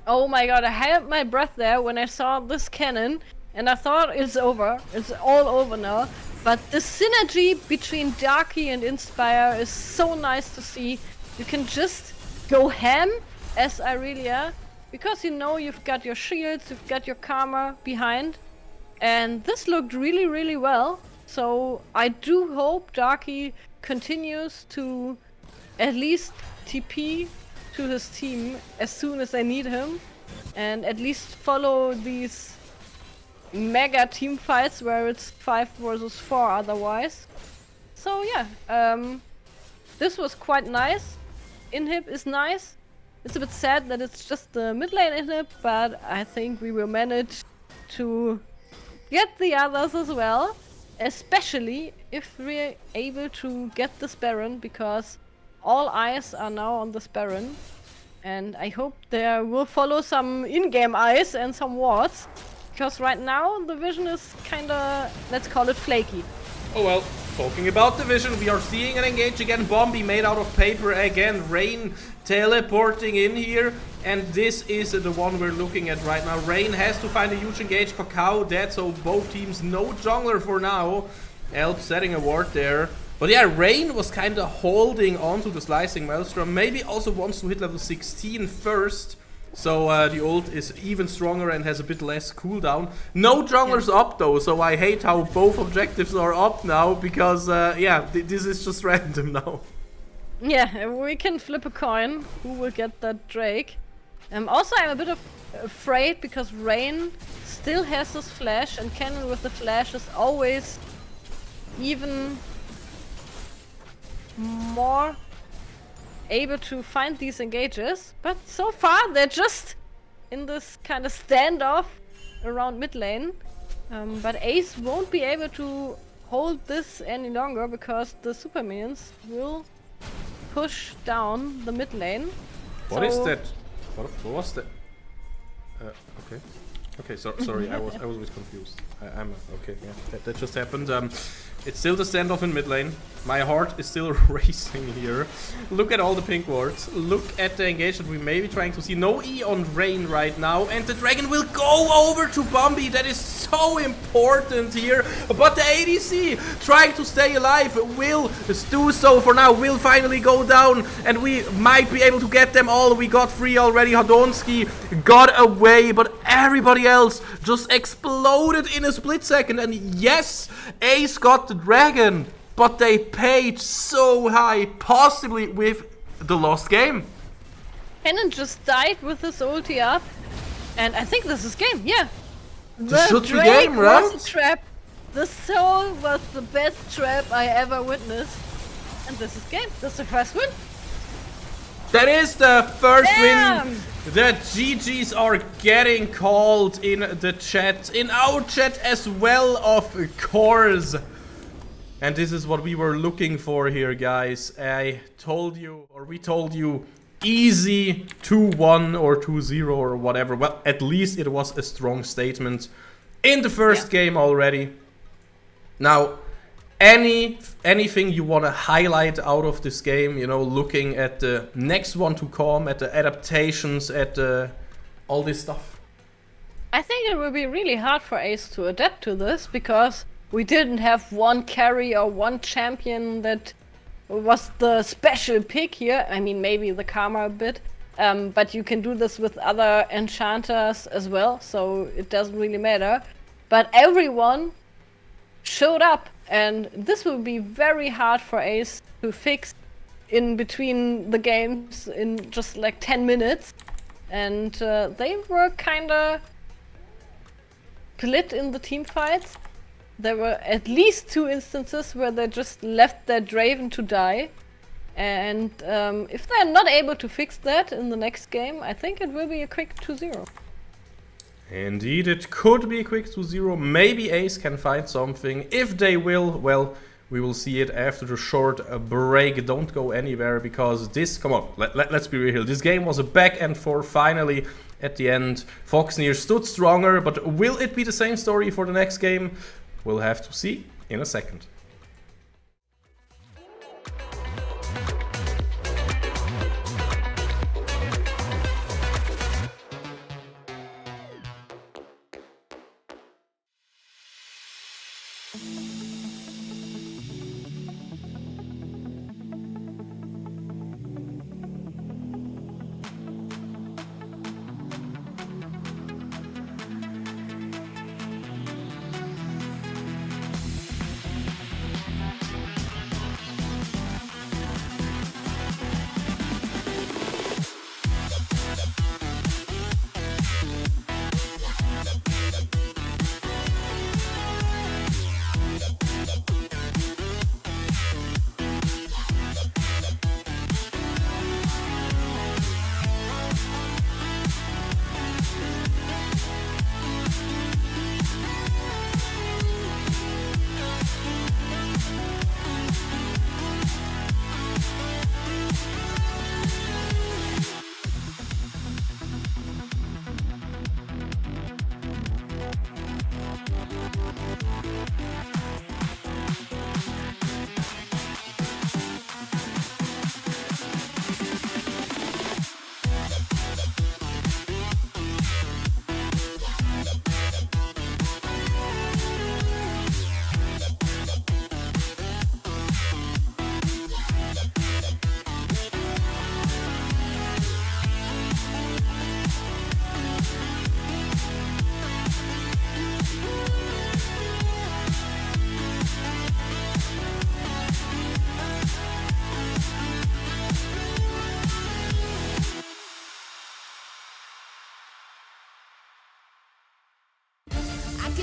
Oh my god, I held my breath there when I saw this cannon, and I thought it's over. It's all over now. But the synergy between Darky and Inspire is so nice to see. You can just go ham as Irelia, because you know you've got your shields, you've got your karma behind. And this looked really, really well. So I do hope Darky continues to at least TP to his team as soon as they need him, and at least follow these mega team fights where it's 5 versus 4 otherwise. So yeah, this was quite nice. Inhib is nice. It's a bit sad that it's just the mid lane inhib, but I think we will manage to get the others as well. Especially if we're able to get this Baron, because all eyes are now on this Baron. And I hope there will follow some in-game eyes and some wards. Because right now the vision is kinda, let's call it flaky. Oh well, talking about the vision, we are seeing an engage again. Bombi made out of paper again. Rain teleporting in here. And this is the one we're looking at right now. Rain has to find a huge engage. Kakao dead, so both teams no jungler for now. Elp setting a ward there. But yeah, Rain was kind of holding on to the slicing maelstrom. Maybe also wants to hit level 16 first. So the ult is even stronger and has a bit less cooldown. No junglers up though, so I hate how both objectives are up now. Because yeah, this is just random now. Yeah, we can flip a coin. Who will get that Drake? Also, I'm a bit afraid because Rain still has his flash, and Cannon with the flash is always even more able to find these engages. But so far, they're just in this kind of standoff around mid lane. But Ace won't be able to hold this any longer because the super minions will push down the mid lane. What is that? What was that? Okay. Okay, sorry, I was a bit confused. I'm okay. Yeah, that just happened. It's still the standoff in mid lane. My heart is still racing here. Look at all the pink wards. Look at the engagement we may be trying to see. No E on Rain right now, and the dragon will go over to Bumby. That is so important here. But the ADC, trying to stay alive, will do so for now. Will finally go down, and we might be able to get them all. We got free already. Hadonski got away, but everybody else just exploded in a split second. And yes, Ace got the dragon, but they paid so high, possibly with the lost game. Cannon just died with his ulti up, and I think this is game, yeah. This should be Drake game, right? was a trap. The soul was the best trap I ever witnessed. And this is game. This is the first win. That is the first Damn. win. The GGs are getting called in the chat, in our chat as well, of course. And this is what we were looking for here, guys. I told you, or we told you, easy 2-1 or 2-0 or whatever. Well, at least it was a strong statement in the first game already. Now, anything you want to highlight out of this game, you know, looking at the next one to come, at the adaptations, at all this stuff? I think it will be really hard for Ace to adapt to this because we didn't have one carry or one champion that was the special pick here. I mean, maybe the Karma a bit, but you can do this with other enchanters as well, so it doesn't really matter. But everyone showed up, and this will be very hard for Ace to fix in between the games in just like 10 minutes. And they were kinda split in the team fights. There were at least 2 instances where they just left their Draven to die. And if they're not able to fix that in the next game, I think it will be a quick 2-0. Indeed, it could be a quick 2-0. Maybe Ace can find something. If they will, well, we will see it after the short break. Don't go anywhere, because this, come on, let's be real. This game was a back and forth. Finally, at the end, Foxnyr stood stronger, but will it be the same story for the next game? We'll have to see in a second.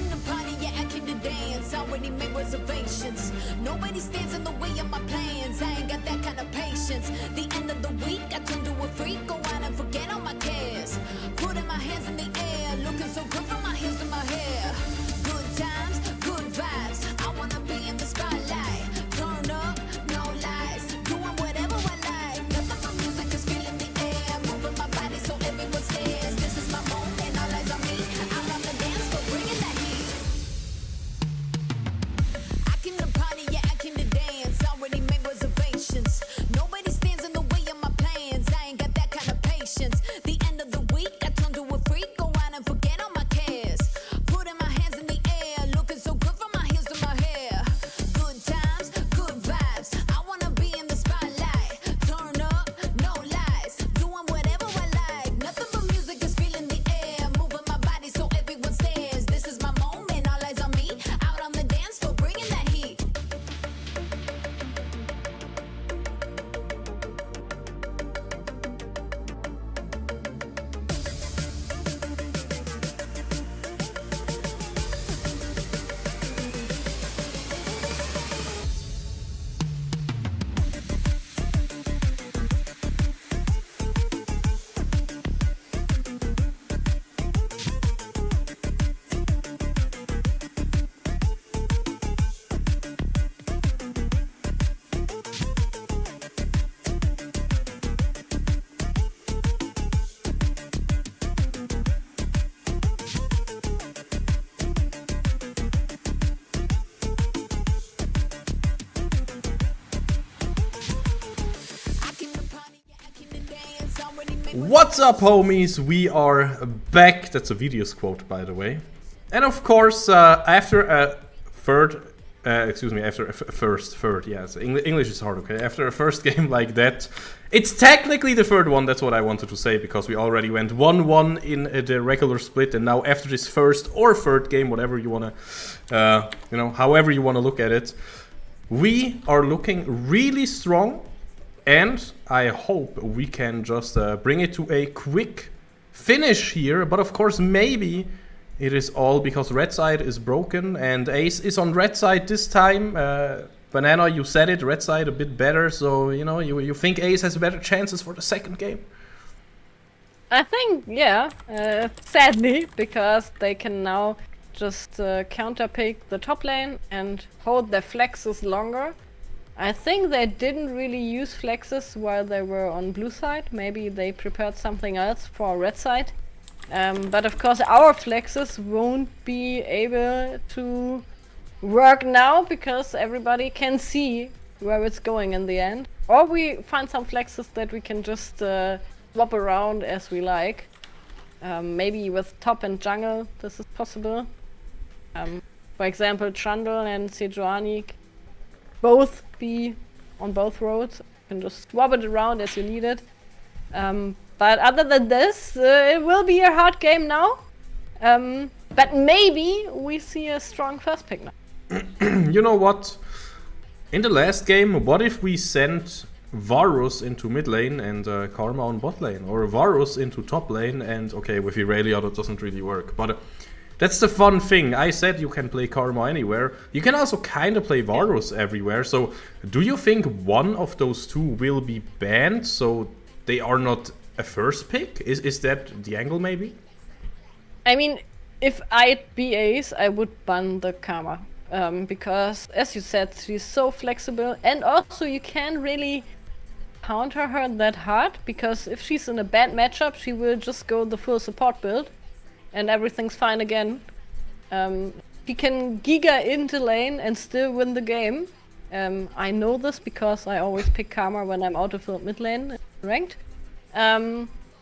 came to party, yeah, I came to dance. Already made reservations. Nobody stands in the way of my plans. I ain't got that kind of patience. The end of the week, I turn to a freak. Go out and forget all my cares. Putting my hands in the air, looking so good from my hands to my hair. Good times, good vibes. I wanna be in the spotlight. Turn up, no lies. Doing whatever I like. Nothing but music is filling the air. Moving my body so everyone stares. This is my moment, all eyes on me. Out on the dance floor, bringing that heat. I came to party, yeah, I came to dance. Already made reservations. Nobody stands in the way of my plans. I ain't got that kind of patience. The end of the week, I turn to a freak. Go out and forget all my cares. Putting my hands in the air, looking so good from my heels to my hair. Good times, good vibes. I wanna be in the spotlight. Turn up, no lies. Doing whatever I like. Nothing but music is filling the air. Moving my body so everyone stares. This is my moment, all eyes on me. Out on the dance floor, bringing that heat. I came to party, yeah, I came to dance. Already made What's up, homies? We are back. That's a videos quote, by the way. And of course, after a third, yes, English is hard, okay? After a first game like that, it's technically the third one, that's what I wanted to say, because we already went 1-1 in the regular split, and now after this first or third game, whatever you wanna, however you wanna look at it, we are looking really strong. And I hope we can just bring it to a quick finish here. But of course, maybe it is all because red side is broken and Ace is on red side this time. Banana, you said it, red side a bit better. So, you think Ace has better chances for the second game? I think, yeah, sadly, because they can now just counterpick the top lane and hold their flexes longer. I think they didn't really use flexes while they were on blue side. Maybe they prepared something else for red side. But of course our flexes won't be able to work now because everybody can see where it's going in the end. Or we find some flexes that we can just swap around as we like. Maybe with top and jungle this is possible. For example, Trundle and Sejuani both be on both roads. You can just swap it around as you need it. But other than this, it will be a hard game now. But maybe we see a strong first pick now. You know what? In the last game, what if we sent Varus into mid lane and Karma on bot lane? Or Varus into top lane and, okay, with Irelia that doesn't really work. But that's the fun thing. I said you can play Karma anywhere. You can also kind of play Varus everywhere. So do you think one of those two will be banned so they are not a first pick? Is that the angle maybe? I mean, if I'd be Ace, I would ban the Karma. Because, as you said, she's so flexible. And also you can't really counter her that hard. Because if she's in a bad matchup, she will just go the full support build. And everything's fine again. He can Giga into lane and still win the game. I know this because I always pick Karma when I'm out of the mid lane ranked.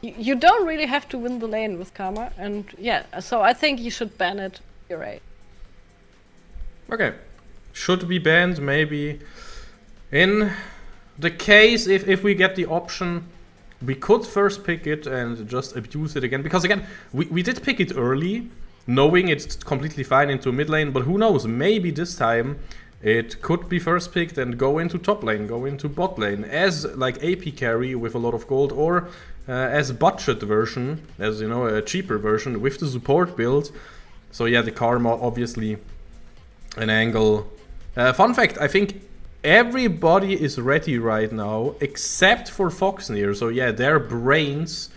You don't really have to win the lane with Karma, and yeah, so I think you should ban it. You're right. Okay, should be banned maybe. In the case if we get the option, we could first pick it and just abuse it again. Because again, we did pick it early, knowing it's completely fine into mid lane. But who knows, maybe this time it could be first picked and go into top lane, go into bot lane. As like AP carry with a lot of gold, or as budget version, as you know, a cheaper version with the support build. So yeah, the karma obviously an angle. Fun fact, I think everybody is ready right now except for Foxnyr. So yeah, their brains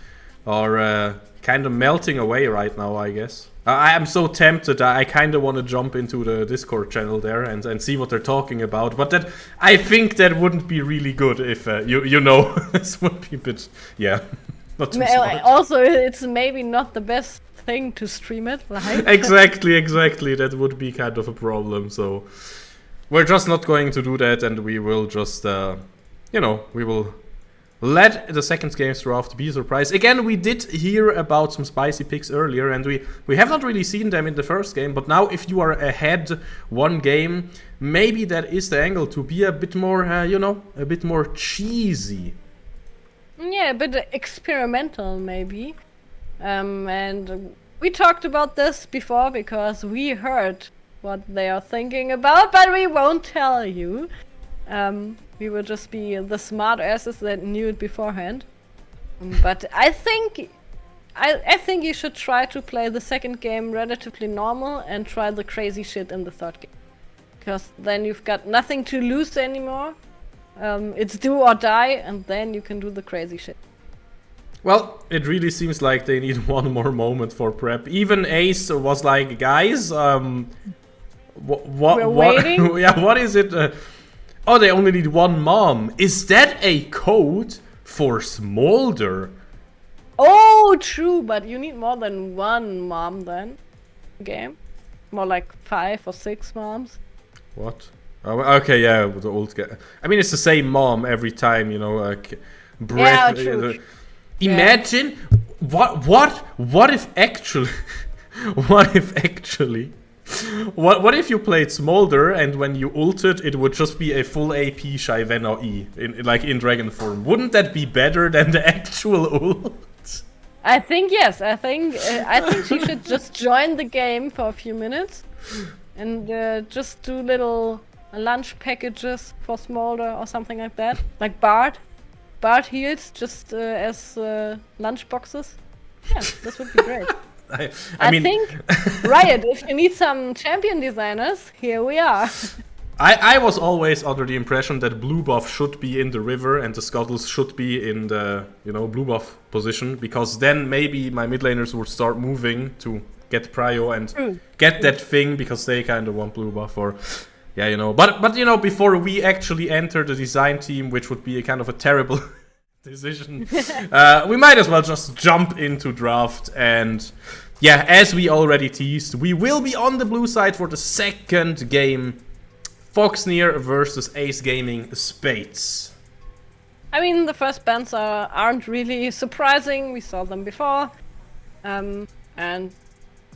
are kind of melting away right now, I guess. I am so tempted. I kind of want to jump into the Discord channel there and see what they're talking about. But that I think that wouldn't be really good if you know this would be a bit not too smart. Also, it's maybe not the best thing to stream it live. Exactly. That would be kind of a problem. So we're just not going to do that, and we will just we will let the second game's draft be a surprise. Again, we did hear about some spicy picks earlier, and we have not really seen them in the first game, but now if you are ahead one game, maybe that is the angle to be a bit more, a bit more cheesy. Yeah, a bit experimental maybe. And we talked about this before because we heard what they are thinking about, but we won't tell you. We will just be the smart asses that knew it beforehand. But I think you should try to play the second game relatively normal and try the crazy shit in the third game. Because then you've got nothing to lose anymore. It's do or die, and then you can do the crazy shit. Well, it really seems like they need one more moment for prep. Even Ace was like, guys, We're waiting? Yeah, what is it? Oh, they only need one mom. Is that a code for Smolder? Oh, true, but you need more than one mom then. Game? More like 5 or 6 moms. What? Oh, okay, yeah, the old guy. I mean, it's the same mom every time, like breath. Yeah, true. Imagine what if actually what if you played Smolder and when you ulted it would just be a full AP Shyvana E in dragon form? Wouldn't that be better than the actual ult? I think yes. I think she should just join the game for a few minutes and just do little lunch packages for Smolder or something like that, like Bard heals just as lunch boxes. Yeah, this would be great. I mean, think Riot, if you need some champion designers, here we are. I was always under the impression that blue buff should be in the river and the scuttles should be in the blue buff position, because then maybe my mid laners would start moving to get prio and get that thing because they kind of want blue buff or but before we actually enter the design team, which would be a kind of a terrible decision, we might as well just jump into draft. And yeah, as we already teased, we will be on the blue side for the second game. Foxnyr versus AceGaming Spades. I mean, the first bans aren't really surprising. We saw them before. And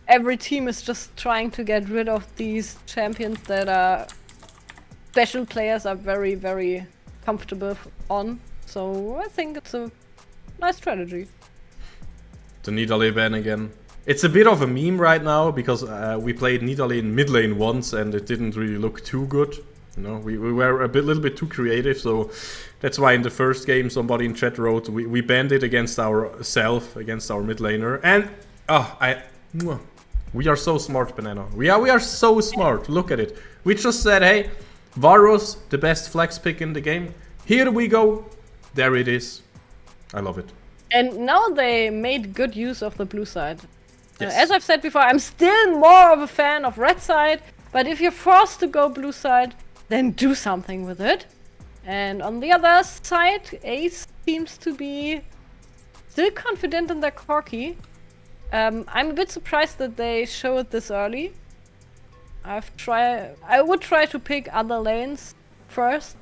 every team is just trying to get rid of these champions that are special players are very, very comfortable on. So I think it's a nice strategy. The Nidalee ban again. It's a bit of a meme right now because we played Nidalee in mid lane once and it didn't really look too good. We were a little bit too creative, so that's why in the first game somebody in chat wrote we banned it against ourselves, against our mid laner. And we are so smart, Banana. We are so smart. Look at it. We just said, hey, Varus, the best flex pick in the game. Here we go. There it is. I love it. And now they made good use of the blue side. Yes. As I've said before, I'm still more of a fan of red side, but if you're forced to go blue side, then do something with it. And on the other side, Ace seems to be still confident in their Corki. I'm a bit surprised that they show it this early. I would try to pick other lanes first,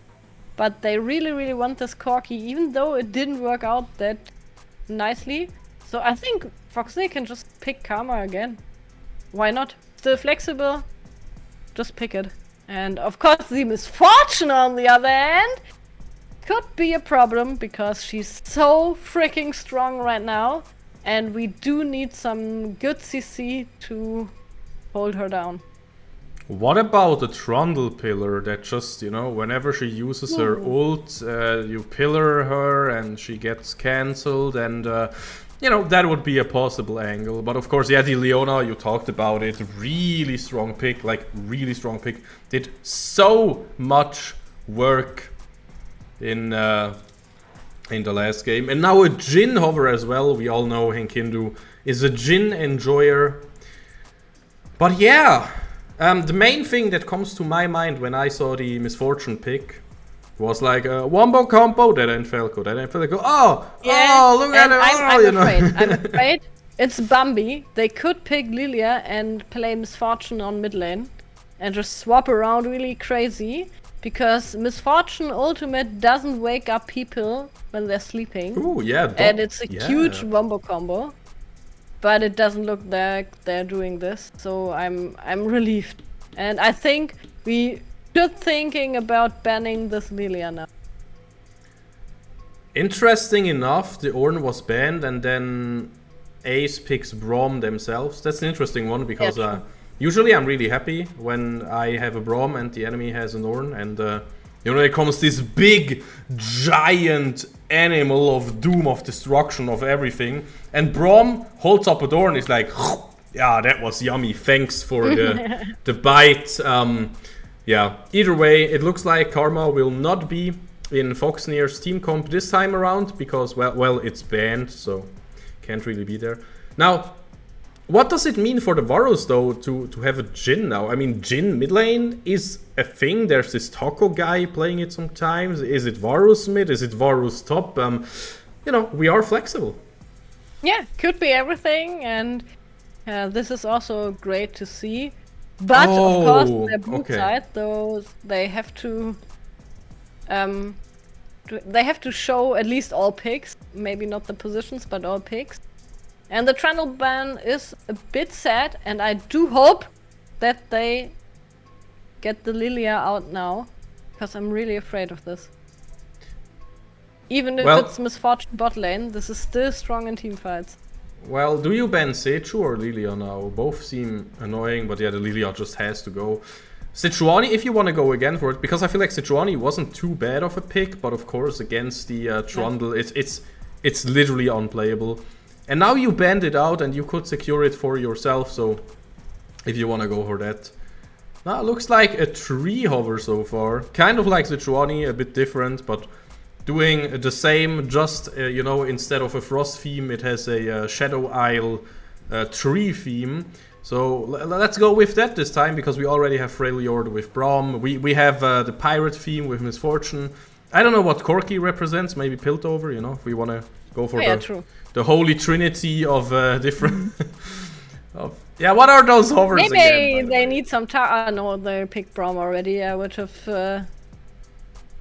but they really, really want this Corki, even though it didn't work out that nicely. So I think Foxnyr can just pick Karma again. Why not? Still flexible, just pick it. And of course the Misfortune on the other end could be a problem because she's so freaking strong right now. And we do need some good CC to hold her down. What about the Trundle pillar that just, you know, whenever she uses her ult, you pillar her and she gets cancelled, and, you know, that would be a possible angle. But of course, yeah, the Leona, you talked about it, really strong pick, like, really strong pick. Did so much work in the last game. And now a Jhin hover as well. We all know Henkindu is a Jhin enjoyer. But yeah... the main thing that comes to my mind when I saw the Misfortune pick was like a wombo combo, dead end Falco, dead end Falco. Oh, Yeah, oh, look at it! I'm afraid it's Bambi. They could pick Lilia and play Misfortune on mid lane and just swap around really crazy, because Misfortune ultimate doesn't wake up people when they're sleeping. Ooh, yeah, And it's a huge wombo combo. But it doesn't look like they're doing this, so I'm relieved. And I think we should thinking about banning this Lilia now. Interesting enough, the Ornn was banned, and then Ace picks Braum themselves. That's an interesting one, because usually I'm really happy when I have a Braum and the enemy has an Ornn, and you know, there comes this big, giant animal of doom, of destruction, of everything. And Braum holds up a door and is like, yeah, that was yummy. Thanks for the bite. Yeah, either way, it looks like Karma will not be in Foxnyr's team comp this time around, because, well, it's banned, so can't really be there. Now, what does it mean for the Varus, though, to have a Jhin now? I mean, Jhin mid lane is a thing. There's this Taco guy playing it sometimes. Is it Varus mid? Is it Varus top? You know, we are flexible. Yeah, could be everything, and this is also great to see. But of course, their blue side, though, they have to show at least all picks, maybe not the positions, but all picks. And the Trundle ban is a bit sad, and I do hope that they get the Lilia out now, because I'm really afraid of this. Even if it's Misfortune bot lane, this is still strong in team fights. Well, do you ban Sechu or Lilia now? Both seem annoying, but yeah, the Lilia just has to go. Sejuani, if you want to go again for it, because I feel like Sejuani wasn't too bad of a pick, but of course against the Trundle, it's literally unplayable. And now you banned it out and you could secure it for yourself, so if you want to go for that. Now it looks like a tree hover so far. Kind of like Sejuani, a bit different, but doing the same, just, you know, instead of a frost theme, it has a Shadow Isle tree theme. So let's go with that this time, because we already have Freljord with Braum. We have the pirate theme with Misfortune. I don't know what Corki represents, maybe Piltover, you know, if we want to go for the holy trinity of different... yeah, what are those hovers maybe again? Maybe they need some no, they picked Braum already. I would have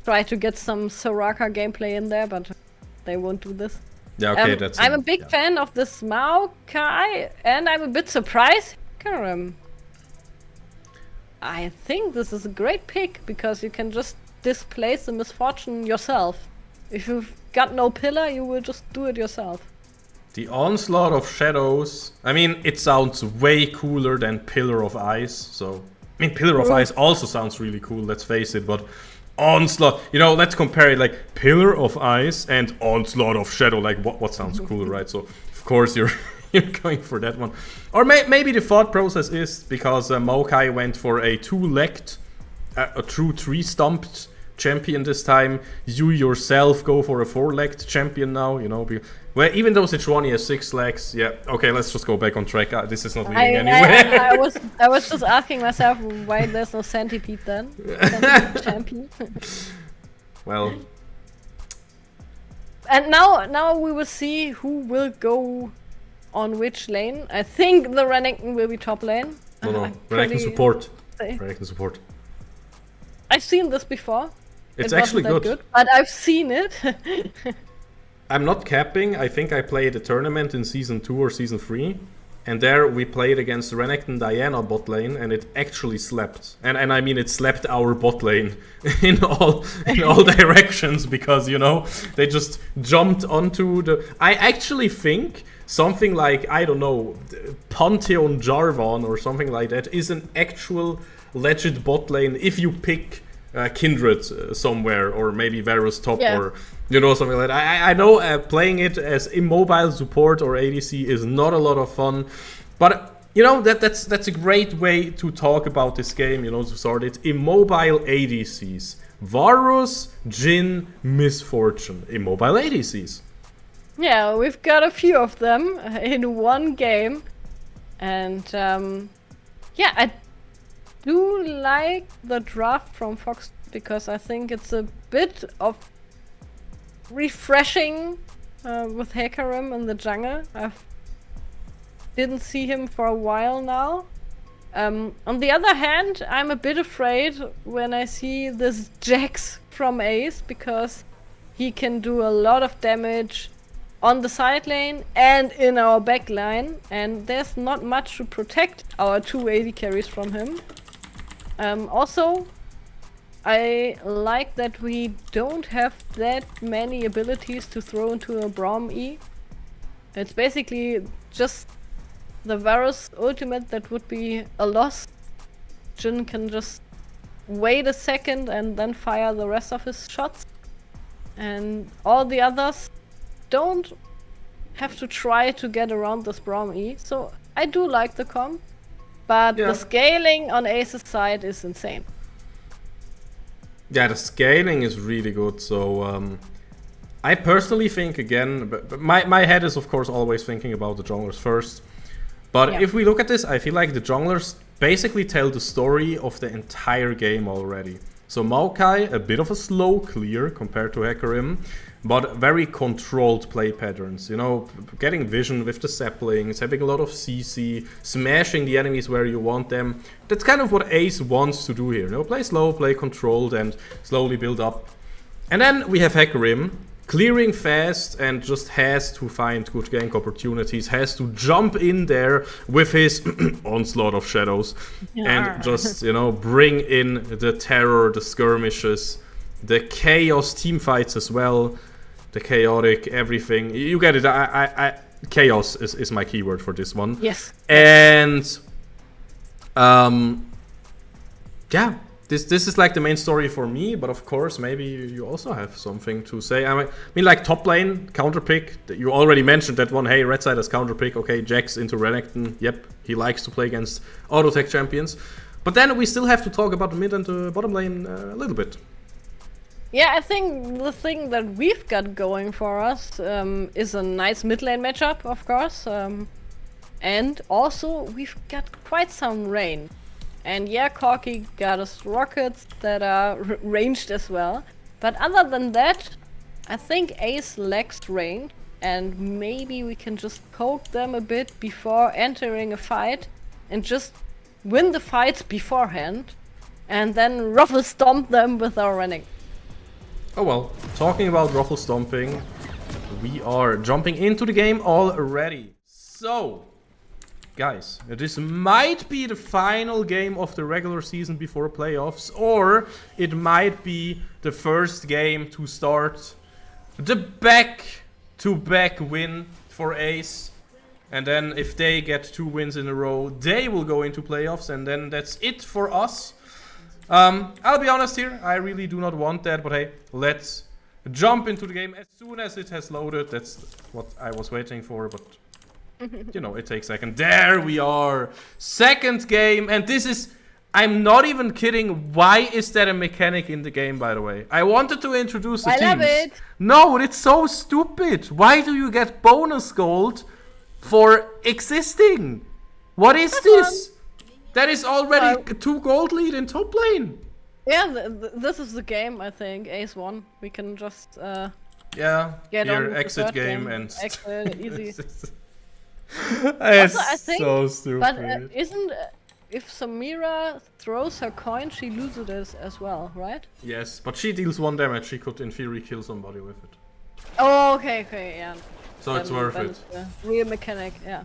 tried to get some Soraka gameplay in there, but they won't do this. Yeah, okay, that's... I'm a big fan of this Maokai, and I'm a bit surprised. I think this is a great pick, because you can just displace the Misfortune yourself. If you've got no pillar, you will just do it yourself. The Onslaught of Shadows. I mean, it sounds way cooler than Pillar of Ice, so... I mean, Pillar of Ice also sounds really cool, let's face it, but... Onslaught, you know, let's compare it, like Pillar of Ice and Onslaught of Shadow. Like, what sounds cooler, right? So, of course, you're going for that one. Or maybe the thought process is because Maokai went for a two-legged, a true three-stumped champion this time. You yourself go for a four-legged champion now, you know. Well, even though Sejuani has 6 legs, yeah. Okay, let's just go back on track. This is not leading anywhere. I was just asking myself why there's no centipede then. Centipede champion. Well. And now we will see who will go on which lane. I think the Renekton will be top lane. No, Renekton support. Renekton support. I've seen this before. It's actually good. But I've seen it. I'm not capping. I think I played a tournament in Season 2 or Season 3. And there we played against Renekton Diana bot lane, and it actually slapped. And I mean, it slapped our bot lane in all directions, because, you know, they just jumped onto the... I actually think something like, I don't know, Pantheon Jarvan or something like that is an actual legit bot lane if you pick Kindred somewhere, or maybe Varus top, or you know, something like that. I know playing it as immobile support or ADC is not a lot of fun, but you know, that's a great way to talk about this game, you know, to start it. Immobile ADCs. Varus, Jhin, Misfortune. Immobile ADCs. Yeah, we've got a few of them in one game. And yeah, I do like the draft from Fox because I think it's a bit of refreshing with Hecarim in the jungle. I didn't see him for a while now. On the other hand, I'm a bit afraid when I see this Jax from Ace because he can do a lot of damage on the side lane and in our back line, and there's not much to protect our 2 AD carries from him. Also, I like that we don't have that many abilities to throw into a Braum E. It's basically just the Varus ultimate that would be a loss. Jhin can just wait a second and then fire the rest of his shots. And all the others don't have to try to get around this Braum E. So I do like the comp, but the scaling on Ace's side is insane. Yeah, the scaling is really good. So I personally think, again, but my head is of course always thinking about the junglers first. But if we look at this, I feel like the junglers basically tell the story of the entire game already. So Maokai, a bit of a slow clear compared to Hecarim, but very controlled play patterns. You know, getting vision with the saplings, having a lot of CC, smashing the enemies where you want them. That's kind of what Ace wants to do here. You know, play slow, play controlled, and slowly build up. And then we have Hecarim, clearing fast and just has to find good gank opportunities, has to jump in there with his onslaught of shadows and just, you know, bring in the terror, the skirmishes, the chaos team fights as well, the chaotic everything. You get it. Chaos is my keyword for this one. Yes. And yeah. This is like the main story for me, but of course maybe you also have something to say. I mean, like top lane, counter pick, you already mentioned that one. Hey, red side has counter pick, okay, Jax into Renekton, yep, he likes to play against auto tech champions. But then we still have to talk about the mid and the bottom lane a little bit. Yeah, I think the thing that we've got going for us is a nice mid lane matchup, of course. And also we've got quite some rain. And yeah, Corki got us rockets that are ranged as well. But other than that, I think Ace lacks range. And maybe we can just poke them a bit before entering a fight. And just win the fights beforehand. And then ruffle stomp them with our running. Oh well, talking about ruffle stomping, we are jumping into the game already. So, guys, this might be the final game of the regular season before playoffs, or it might be the first game to start the back-to-back win for Ace. And then if they get 2 wins in a row, they will go into playoffs, and then that's it for us. I'll be honest here, I really do not want that, but hey, let's jump into the game as soon as it has loaded. That's what I was waiting for, but you know, it takes a second. There we are! Second game, and this is... I'm not even kidding. Why is that a mechanic in the game, by the way? I wanted to introduce the teams. I love it! No, it's so stupid! Why do you get bonus gold for existing? What is this? That is already 2 gold lead in top lane! Yeah, this is the game, I think. Ace won. We can just yeah, get here, on with exit the game game. and... Exit, easy. It's Also, I think, so stupid. But isn't... if Samira throws her coin, she loses it as well, right? Yes, but she deals 1 damage. She could, in theory, kill somebody with it. Oh, okay, yeah. So it's worth it. Real mechanic, yeah.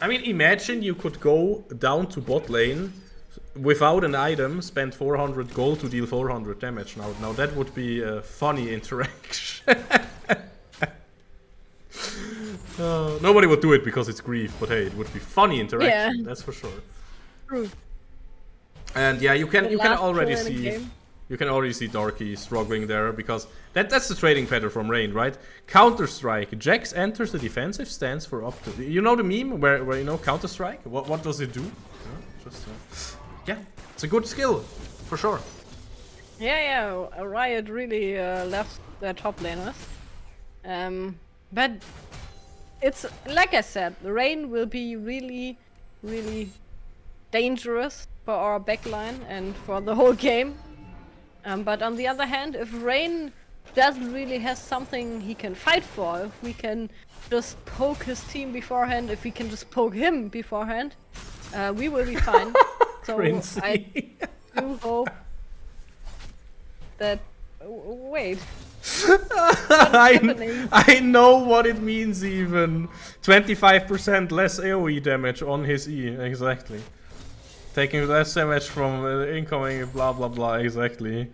I mean, imagine you could go down to bot lane without an item, spend 400 gold to deal 400 damage. Now that would be a funny interaction. Nobody would do it because it's grief, but hey, it would be funny interaction, that's for sure. True. And yeah, you can last already kill in a see game. you can already see Darky struggling there because that's the trading pattern from Rain, right? Counter Strike. Jax enters the defensive stance for up to, you know the meme where you know Counter Strike. What does it do? Yeah, it's a good skill for sure. Yeah, Riot really left their top laners. But it's like I said, the Rain will be really, really dangerous for our backline and for the whole game. But on the other hand, if Rain doesn't really have something he can fight for, if we can just poke his team beforehand, if we can just poke him beforehand, we will be fine. So I do hope that. Wait. I know what it means even. 25% less AoE damage on his E, exactly. Taking less damage from incoming blah blah blah, exactly.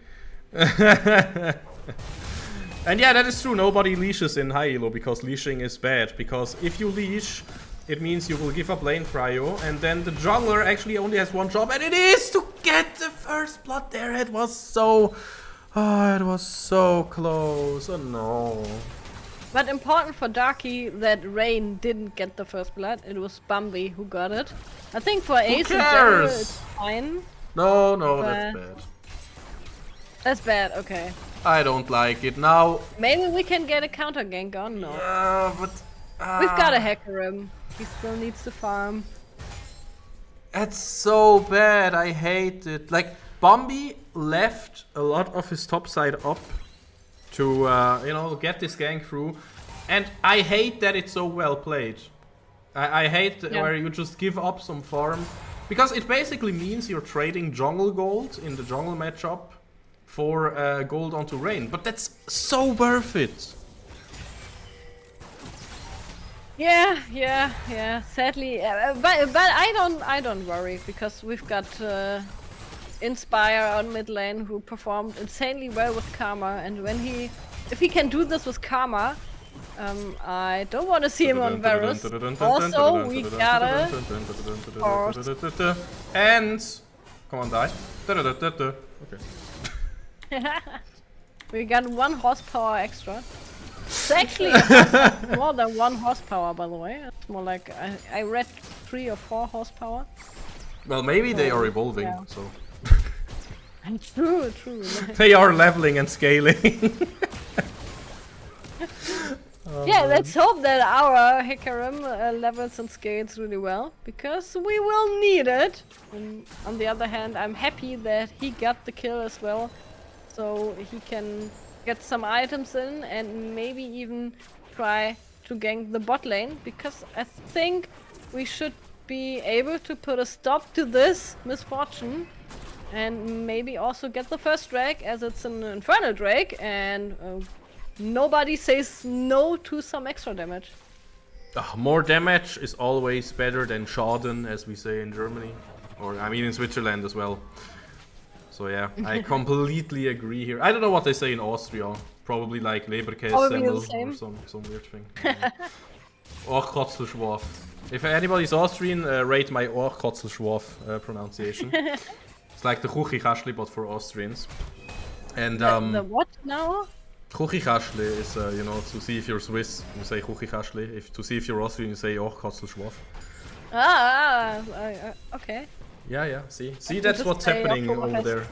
And yeah, that is true, nobody leashes in high elo because leashing is bad. Because if you leash, it means you will give up lane prio, and then the jungler actually only has one job, and it is to get the first blood there. It was so... Oh, it was so close. Oh no. But important for Darky that Rain didn't get the first blood. It was Bambi who got it. I think for Ace in general it's fine. No, that's bad. That's bad, okay. I don't like it now. Maybe we can get a counter gank on, no. But... We've got to hacker him. He still needs to farm. That's so bad, I hate it. Like, Bambi left a lot of his top side up to, you know, get this gank through. And I hate that it's so well played. I hate where you just give up some farm. Because it basically means you're trading jungle gold in the jungle matchup for gold onto Rain. But that's so worth it. Yeah. Sadly, but I don't worry because we've got Inspire on mid lane who performed insanely well with Karma, and if he can do this with Karma, I don't want to see him on Varus. Also, we gotta and come on, die. Okay. We got 1 horsepower extra. It's actually more than 1 horsepower, by the way. It's more like I read 3 or 4 horsepower. Well, maybe they are evolving, so. True. They are leveling and scaling. Yeah, let's hope that our Hikarim levels and scales really well, because we will need it. And on the other hand, I'm happy that he got the kill as well, so he can get some items in and maybe even try to gank the bot lane, because I think we should be able to put a stop to this misfortune and maybe also get the first drake, as it's an infernal drake, and nobody says no to some extra damage. More damage is always better than Schaden, as we say in Germany, or I mean in Switzerland as well. So yeah, I completely agree here. I don't know what they say in Austria. Probably like Leberkässemmel or some weird thing. Ohrkotzelschwaf. If anybody's Austrian, rate my Ohrkotzelschwaf pronunciation. It's like the Kuchichashli, but for Austrians. And the what now? Kuchichashli is, you know, to see if you're Swiss, you say Kuchichashli. To see if you're Austrian, you say Ohrkotzelschwaf. Okay. Yeah. See, that's what's happening over there,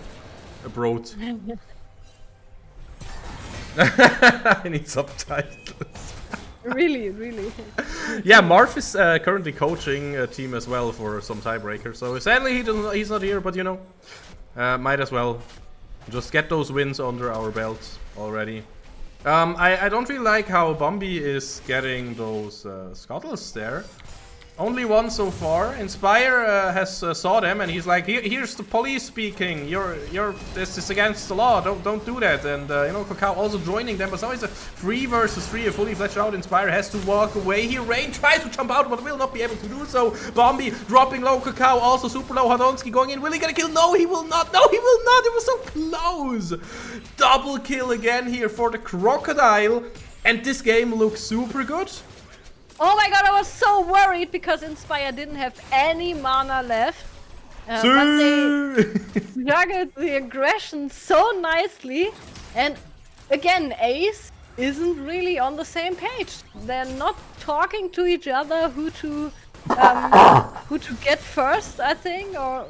abroad. I need subtitles. Really. Yeah, Marv is currently coaching a team as well for some tiebreaker. So sadly he's not here, but you know, might as well just get those wins under our belt already. I don't really like how Bambi is getting those scuttles there. Only 1 so far. Inspire has saw them, and he's like, here's the police speaking. This is against the law. Don't do that. And you know, Kakao also joining them, but now it's a 3 versus 3, a fully fledged out. Inspire has to walk away here. Rain tries to jump out, but will not be able to do so. Bambi dropping low. Kakao also super low. Hadonski going in. Will he get a kill? No, he will not. No, he will not. It was so close. Double kill again here for the Crocodile, and this game looks super good. Oh my god, I was so worried because Inspire didn't have any mana left. But they juggled the aggression so nicely, and again, Ace isn't really on the same page. They're not talking to each other who to get first, I think, or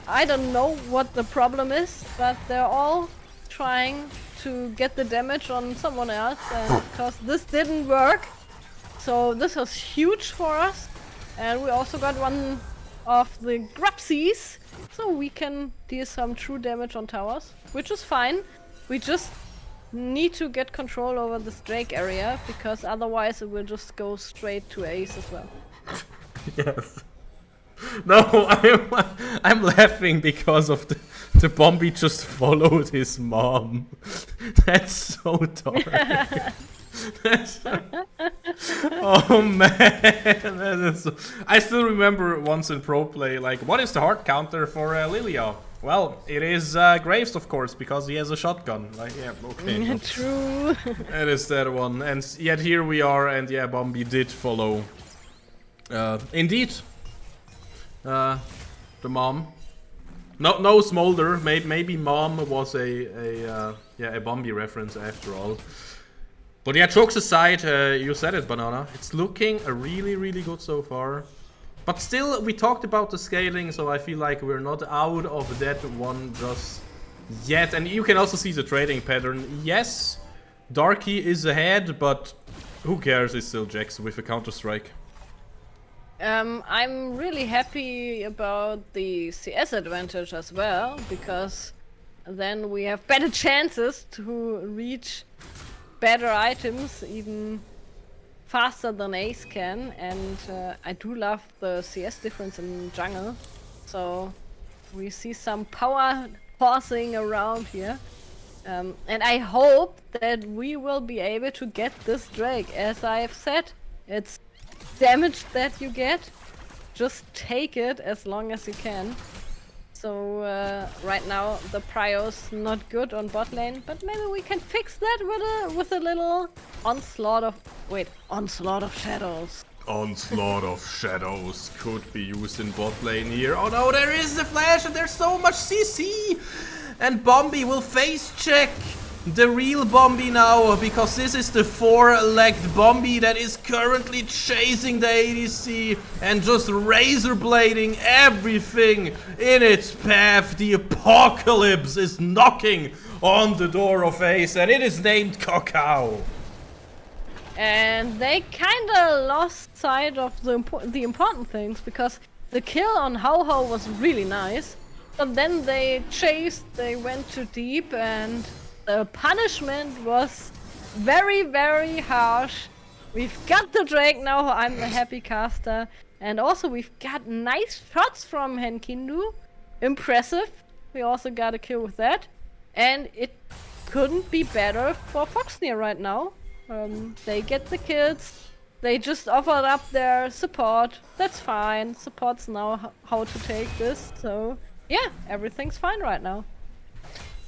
I don't know what the problem is, but they're all trying to get the damage on someone else, and because this didn't work, so this was huge for us, and we also got one of the Grubsies, so we can deal some true damage on towers, which is fine. We just need to get control over this Drake area, because otherwise it will just go straight to Ace as well. Yes. No, I'm laughing because of the Bombi just followed his mom. That's so dark. Oh man, that is so... I still remember once in pro play, like, what is the hard counter for Lilia? Well, it is Graves, of course, because he has a shotgun. Like, yeah, okay. True. That is that one, and yet here we are, and yeah, Bombi did follow. Indeed. The mom. No Smolder. Maybe mom was a Bombi reference after all. But yeah, jokes aside, you said it, Banana. It's looking really, really good so far. But still, we talked about the scaling, so I feel like we're not out of that one just yet. And you can also see the trading pattern. Yes, Darky is ahead, but who cares? It's still Jax with a Counter-Strike. I'm really happy about the CS advantage as well, because then we have better chances to reach better items even faster than Ace can, and I do love the CS difference in jungle, so we see some power passing around here, and I hope that we will be able to get this Drake. As I have said, it's damage that you get, just take it as long as you can. So right now the prio's not good on bot lane, but maybe we can fix that with a little onslaught of shadows. Onslaught of shadows could be used in bot lane here. Oh no, there is the flash and there's so much CC! And Bombi will face check the real Bombi now, because this is the four-legged Bombi that is currently chasing the ADC and just razor blading everything in its path. The apocalypse is knocking on the door of Ace, and it is named Cacao. And they kinda lost sight of the important things, because the kill on How was really nice, but then they chased, they went too deep, and the punishment was very, very harsh. We've got the Drake now, I'm the happy caster. And also we've got nice shots from Henkindu. Impressive. We also got a kill with that. And it couldn't be better for Foxnyr right now. They get the kills. They just offered up their support. That's fine. Supports know how to take this. So yeah, everything's fine right now.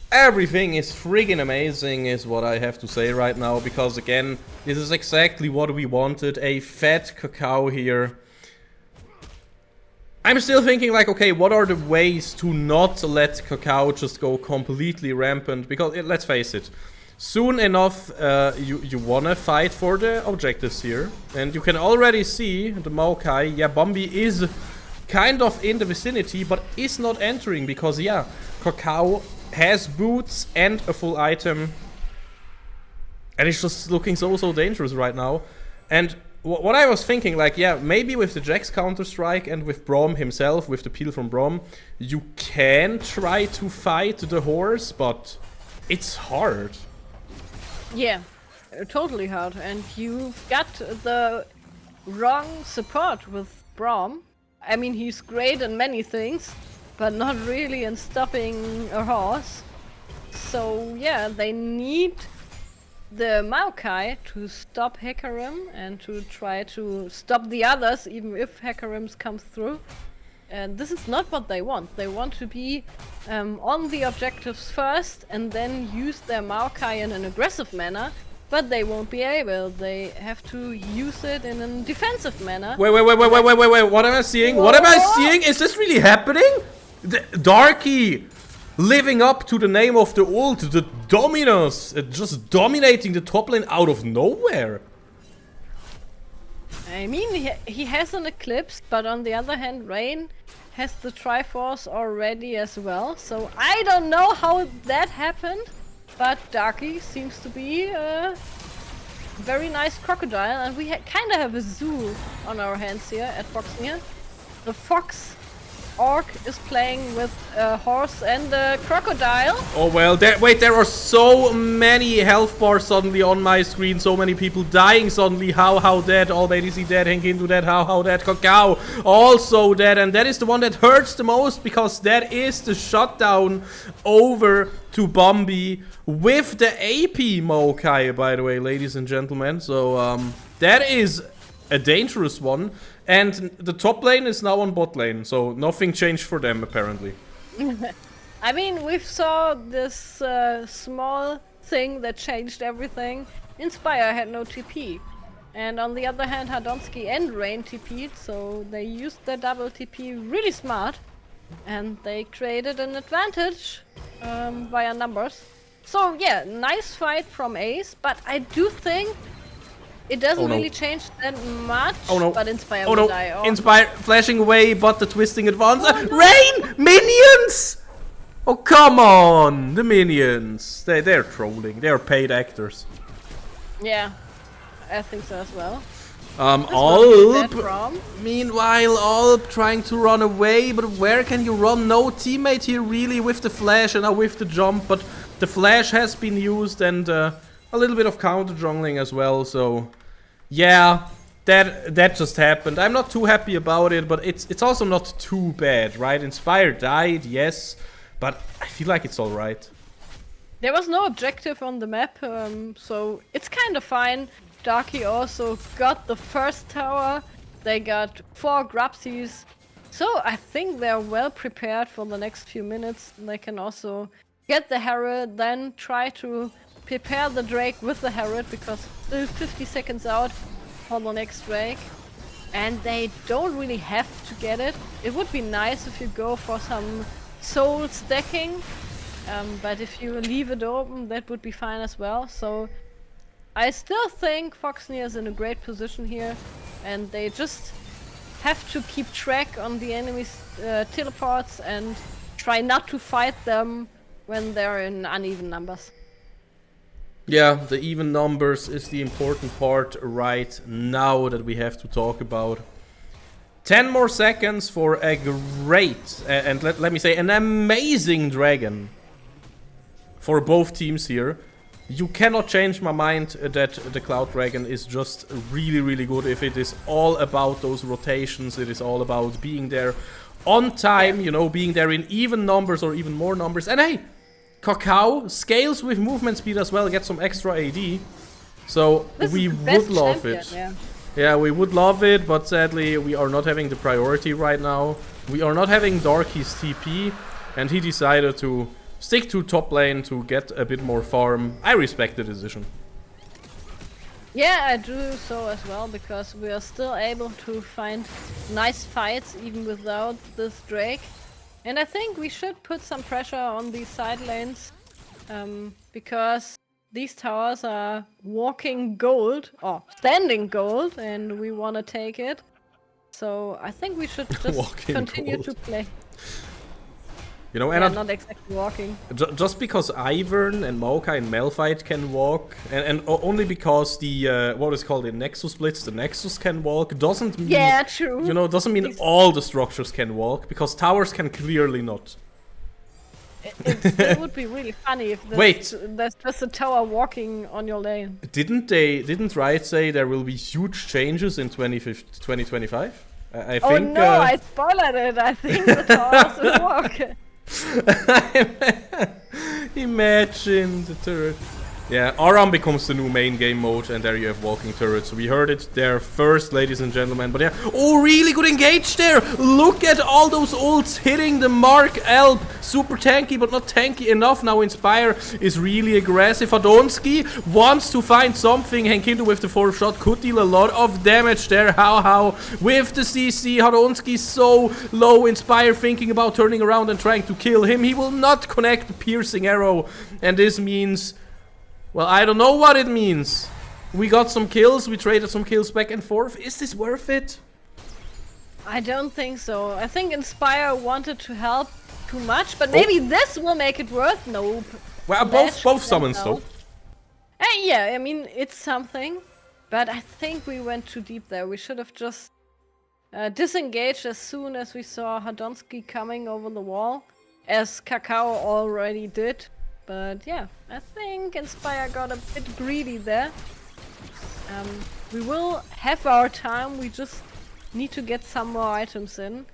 Everything is friggin' amazing is what I have to say right now, because again, this is exactly what we wanted, a fat Cacao here. I'm still thinking like, okay, what are the ways to not let Cacao just go completely rampant, because let's face it, soon enough you wanna fight for the objectives here, and you can already see the Maokai, yeah, Bombi is kind of in the vicinity, but is not entering, because yeah, Cacao has boots and a full item, and it's just looking so dangerous right now. And what I was thinking, like, yeah, maybe with the Jax Counter-Strike and with Braum himself, with the peel from Braum, you can try to fight the horse, but it's hard. Yeah, totally hard, and you've got the wrong support with Braum. I mean, he's great in many things, but not really in stopping a horse. So yeah, they need the Maokai to stop Hecarim and to try to stop the others, even if Hecarim comes through. And this is not what they want. They want to be on the objectives first and then use their Maokai in an aggressive manner but they won't be able. They have to use it in a defensive manner. Wait, what am I seeing? What am I seeing? Is this really happening? Darky living up to the name of the ult, the dominus, just dominating the top lane out of nowhere. I mean, he has an Eclipse, but on the other hand, Rain has the Triforce already as well. So I don't know how that happened, but Darky seems to be a very nice crocodile, and we kind of have a zoo on our hands here at Foxnyr. The Fox Orc is playing with a horse and a crocodile. Oh well, there are so many health bars suddenly on my screen, so many people dying suddenly. How dead? Already see dead, Hank into that, how dead, Cacao also dead, and that is the one that hurts the most because that is the shutdown over to Bombi with the AP Maokai, by the way, ladies and gentlemen. So that is a dangerous one. And the top lane is now on bot lane, so nothing changed for them apparently. I mean, we saw this small thing that changed everything. Inspire had no TP. And on the other hand, Hadonsky and Rain TP'd, so they used their double TP really smart. And they created an advantage via numbers. So yeah, nice fight from Ace, but I do think it doesn't really change that much, but Inspire will die. Oh. Inspire flashing away, but the twisting advance. Rain! Minions! Oh, come on! The minions. They're trolling. They're paid actors. Yeah, I think so as well. Alp. Meanwhile, Alp trying to run away, but where can you run? No teammate here really with the flash and now with the jump, but the flash has been used and a little bit of counter jungling as well, so yeah, that just happened. I'm not too happy about it, but it's also not too bad, right? Inspire died, yes, but I feel like it's alright. There was no objective on the map, so it's kind of fine. Darky also got the first tower, they got 4 Grubsies, so I think they're well prepared for the next few minutes. They can also get the Herald, then try to prepare the Drake with the Herald, because still 50 seconds out for the next Drake. And they don't really have to get it. It would be nice if you go for some soul stacking, but if you leave it open, that would be fine as well. So I still think Foxnyr is in a great position here, and they just have to keep track on the enemy's teleports and try not to fight them when they're in uneven numbers. Yeah, the even numbers is the important part right now that we have to talk about. 10 more seconds for a great, and let me say, an amazing dragon for both teams here. You cannot change my mind that the Cloud Dragon is just really, really good. If it is all about those rotations, it is all about being there on time, you know, being there in even numbers or even more numbers. And hey, Cacao scales with movement speed as well, get some extra AD. So we would love it. Yeah, we would love it, but sadly we are not having the priority right now. We are not having Darky's TP, and he decided to stick to top lane to get a bit more farm. I respect the decision. Yeah, I do so as well, because we are still able to find nice fights even without this Drake. And I think we should put some pressure on these side lanes, because these towers are walking gold, or standing gold, and we want to take it. So I think we should just continue to play. You know, and and not exactly walking. Just because Ivern and Maokai and Malphite can walk, and only because the what is called the Nexus Blitz, the Nexus can walk, doesn't mean, yeah, true. You know, doesn't mean all the structures can walk, because towers can clearly not. It would be really funny if there's just a tower walking on your lane. Didn't Riot say there will be huge changes in 2025? I think. Oh no, I spoiled it. I think the towers will walk. Imagine the turret. Yeah, Aram becomes the new main game mode, and there you have walking turrets. We heard it there first, ladies and gentlemen. But yeah, oh, really good engage there. Look at all those ults hitting the mark. Alp, super tanky, but not tanky enough. Now Inspire is really aggressive. Hadonski wants to find something. Henkindo with the 4th shot could deal a lot of damage there. How with the CC. Hadonski so low. Inspire thinking about turning around and trying to kill him. He will not connect the piercing arrow, and this means... well, I don't know what it means. We got some kills, we traded some kills back and forth. Is this worth it? I don't think so. I think Inspire wanted to help too much, but maybe this will make it worth. Nope. Well, both summons though. Yeah, I mean, it's something. But I think we went too deep there. We should have just disengaged as soon as we saw Hadonski coming over the wall, as Kakao already did. But yeah, I think Inspire got a bit greedy there. We will have our time, we just need to get some more items in.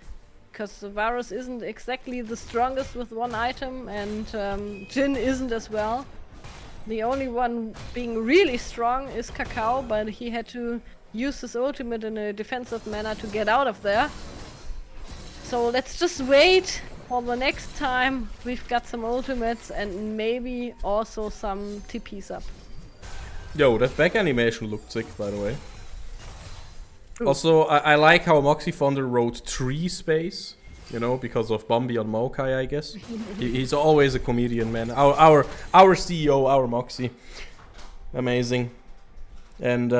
Because the Varus isn't exactly the strongest with one item, and Jin isn't as well. The only one being really strong is Kakao, but he had to use his ultimate in a defensive manner to get out of there. So let's just wait for the next time we've got some ultimates and maybe also some TPs up. Yo, that back animation looked sick, by the way. Ooh. Also, I like how Moxie Thunder wrote 3 space, you know, because of Bambi on Maokai, I guess. He's always a comedian, man. Our CEO, our Moxie. Amazing. And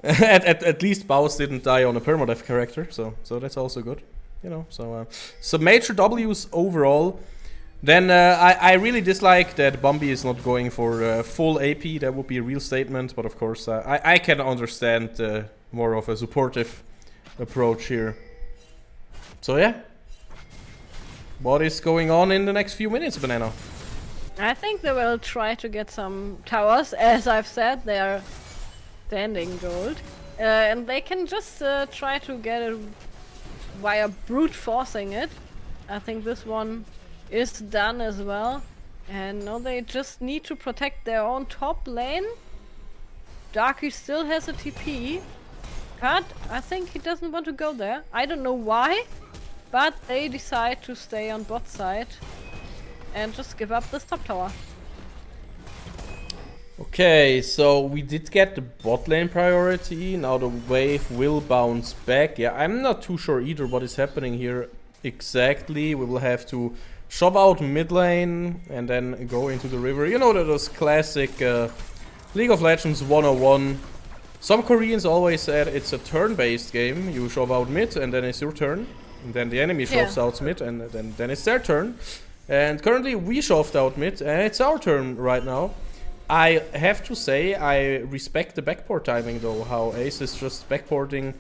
at least Baus didn't die on a permadeath character, so that's also good. You know, so some major W's overall. Then I really dislike that Bambi is not going for full AP. That would be a real statement, but of course I can understand more of a supportive approach here. So yeah, what is going on in the next few minutes, Banana? I think they will try to get some towers. As I've said, they are standing gold, and they can just try to get it via brute forcing it. I think this one is done as well. And now they just need to protect their own top lane. Darky still has a TP, but I think he doesn't want to go there. I don't know why, but they decide to stay on bot side and just give up this top tower. Okay, so we did get the bot lane priority. Now the wave will bounce back. Yeah, I'm not too sure either what is happening here exactly. We will have to shove out mid lane and then go into the river. You know, that was classic League of Legends 101. Some Koreans always said it's a turn-based game. You shove out mid and then it's your turn. And then the enemy shoves out mid and then it's their turn. And currently we shoved out mid and it's our turn right now. I have to say, I respect the backport timing though, how Ace is just backporting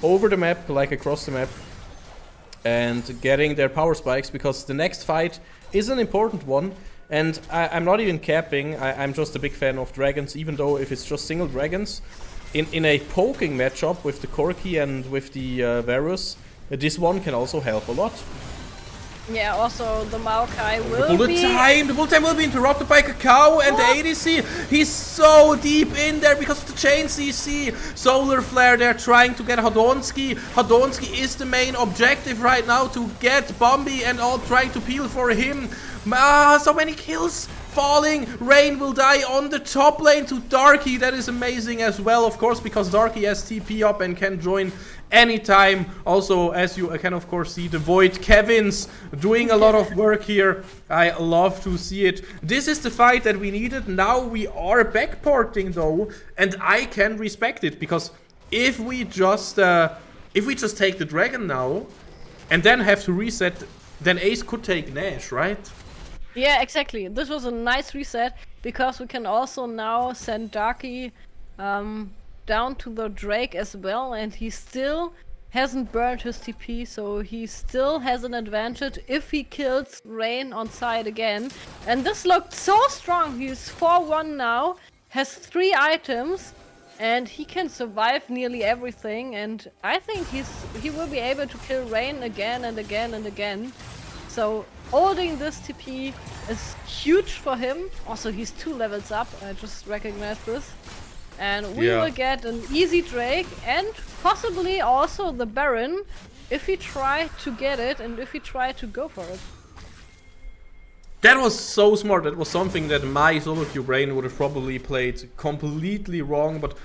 over the map, like across the map, and getting their power spikes, because the next fight is an important one, and I'm not even capping, I'm just a big fan of dragons, even though if it's just single dragons, in a poking matchup with the Corki and with the Varus, this one can also help a lot. Yeah, also the Maokai will the bullet time will be interrupted by Kakao and the ADC. He's so deep in there because of the chain CC. Solar Flare, they're trying to get Hadonski. Hadonski is the main objective right now, to get Bambi and all trying to peel for him. So many kills falling. Rain will die on the top lane to Darky. That is amazing as well, of course, because Darky has TP up and can join anytime. Also, as you can of course see, the Void Kevin's doing a lot of work here. I love to see it. This is the fight that we needed. Now we are backporting though, and I can respect it, because if we just take the dragon now and then have to reset, then Ace could take Nash, right? Yeah, exactly. This was a nice reset, because we can also now send Darky down to the Drake as well, and he still hasn't burned his TP, so he still has an advantage if he kills Rain on side again. And this looked so strong. He's 4-1 now, has 3 items, and he can survive nearly everything, and I think he will be able to kill Rain again and again and again. So holding this TP is huge for him. Also, he's 2 levels up. I just recognized this. And we will get an easy Drake and possibly also the Baron if he try to get it and if he try to go for it. That was so smart. That was something that my solo queue brain would have probably played completely wrong. But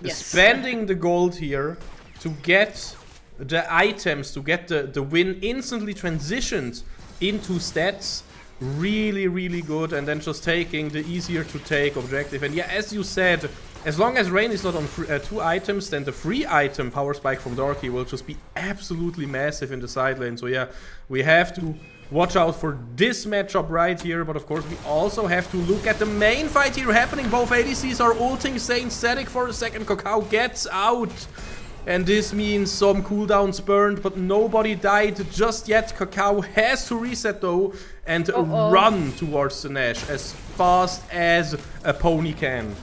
spending the gold here to get the items, to get the win instantly transitioned into stats, really, really good. And then just taking the easier to take objective. And yeah, as you said, as long as Rain is not on 2 items, then the free item Power Spike from Darky will just be absolutely massive in the side lane. So yeah, we have to watch out for this matchup right here. But of course, we also have to look at the main fight here happening. Both ADCs are ulting, staying static for a second. Kakao gets out. And this means some cooldowns burned, but nobody died just yet. Kakao has to reset though and run towards the Nash as fast as a pony can.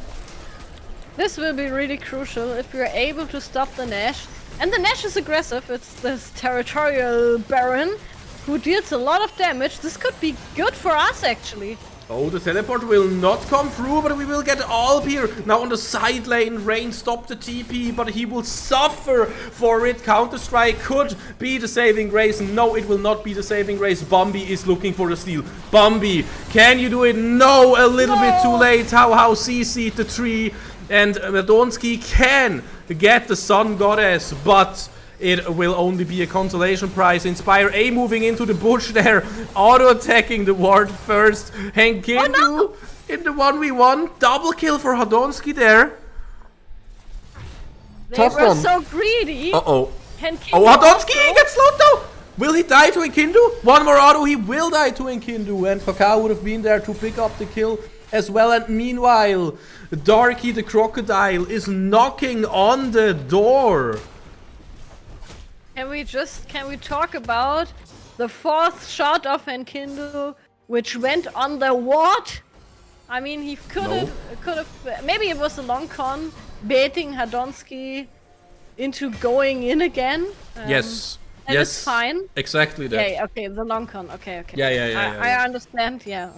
This will be really crucial if we are able to stop the Nash. And the Nash is aggressive. It's this territorial Baron who deals a lot of damage. This could be good for us actually. Oh, the teleport will not come through, but we will get Alp here. Now on the side lane, Rain stopped the TP, but he will suffer for it. Counter-Strike could be the saving grace. No, it will not be the saving grace. Bambi is looking for the steal. Bambi, can you do it? No, a little bit too late. How CC'd the tree. And Radonsky can get the Sun Goddess, but it will only be a consolation prize. Inspire A moving into the bush there, auto-attacking the ward first. Henkindu in the 1v1, double kill for Radonsky there. They were so greedy. Uh-oh. Henkindu Radonsky gets slowed down. Will he die to Henkindu? One more auto, he will die to Henkindu. And Kakao would have been there to pick up the kill as well. And meanwhile, Darky the Crocodile is knocking on the door. Can we talk about the 4th shot of Henkindu, which went on the ward? I mean, he could have, maybe it was a long con, baiting Radonsky into going in again. Yes. That is fine. Exactly that. Yeah, okay, the long con, okay. Yeah. I understand, yeah.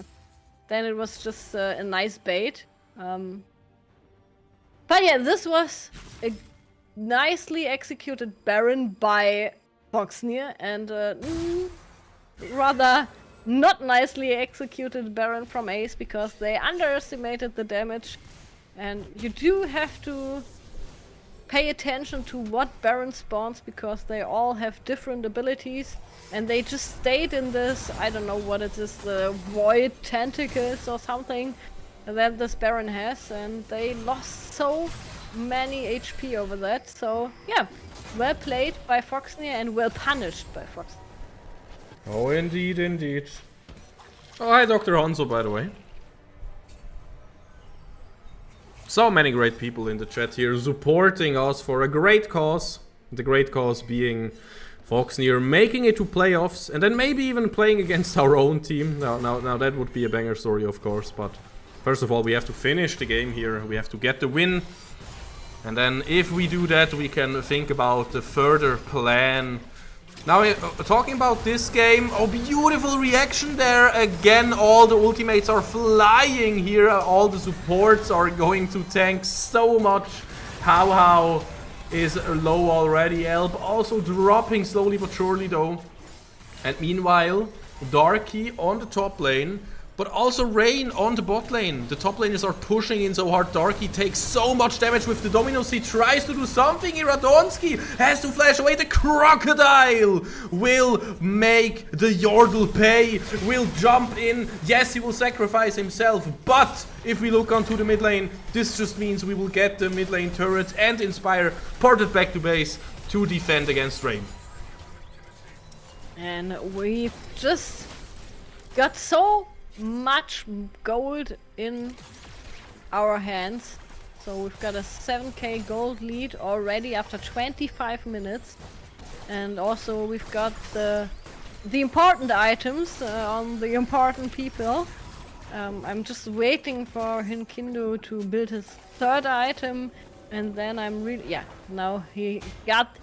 Then it was just a nice bait. But yeah, this was a nicely executed Baron by Foxnyr and rather not nicely executed Baron from Ace because they underestimated the damage. And you do have to pay attention to what Baron spawns because they all have different abilities and they just stayed in this, I don't know what it is, the void tentacles or something that this Baron has, and they lost so many HP over that. So yeah, well played by Foxnyr and well punished by Foxnyr. Oh, indeed. Oh, hi Dr. Hanzo, by the way. So many great people in the chat here supporting us for a great cause. The great cause being Foxnyr making it to playoffs and then maybe even playing against our own team. Now that would be a banger story, of course, but first of all, we have to finish the game here. We have to get the win. And then if we do that, we can think about the further plan. Now, talking about this game, oh, beautiful reaction there. Again, all the ultimates are flying here. All the supports are going to tank so much. How is low already. Elb also dropping slowly but surely though. And meanwhile, Darky on the top lane, but also Rain on the bot lane. The top laners are pushing in so hard. Darky takes so much damage with the Dominos. He tries to do something. Radonsky has to flash away. The Crocodile will make the Yordle pay. Will jump in. Yes, he will sacrifice himself. But if we look onto the mid lane, this just means we will get the mid lane turret and Inspire ported back to base to defend against Rain. And we've just got so much gold in our hands. So we've got a 7k gold lead already after 25 minutes. And also we've got the important items on the important people. I'm just waiting for Henkindu to build his 3rd item, and then I'm really, yeah, now he got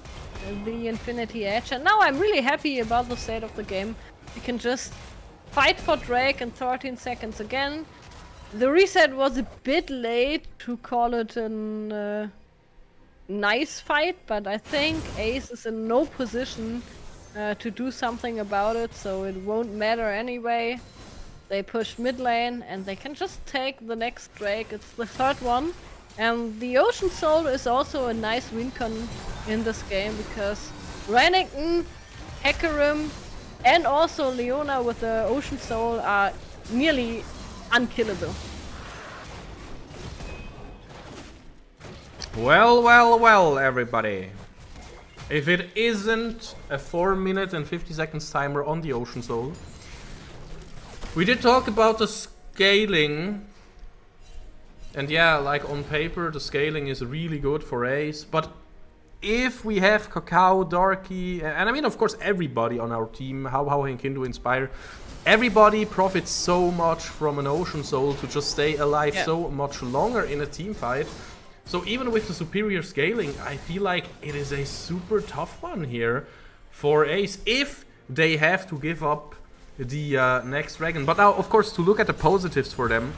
the Infinity Edge, and now I'm really happy about the state of the game. You can just fight for Drake in 13 seconds again. The reset was a bit late to call it a nice fight, but I think Ace is in no position to do something about it, so it won't matter anyway. They push mid lane and they can just take the next Drake. It's the third one. And the Ocean Soul is also a nice win con in this game because Renekton, Hecarim, and also Leona with the Ocean Soul are nearly unkillable. Well, everybody. If it isn't a 4 minute and 50 seconds timer on the Ocean Soul. We did talk about the scaling. And yeah, like on paper, the scaling is really good for Ace. But if we have Kakao, Darky, and I mean, of course, everybody on our team, how and Kindu Inspire, everybody profits so much from an Ocean Soul to just stay alive so much longer in a team fight. So even with the superior scaling, I feel like it is a super tough one here for Ace if they have to give up the next dragon. But now, of course, to look at the positives for them,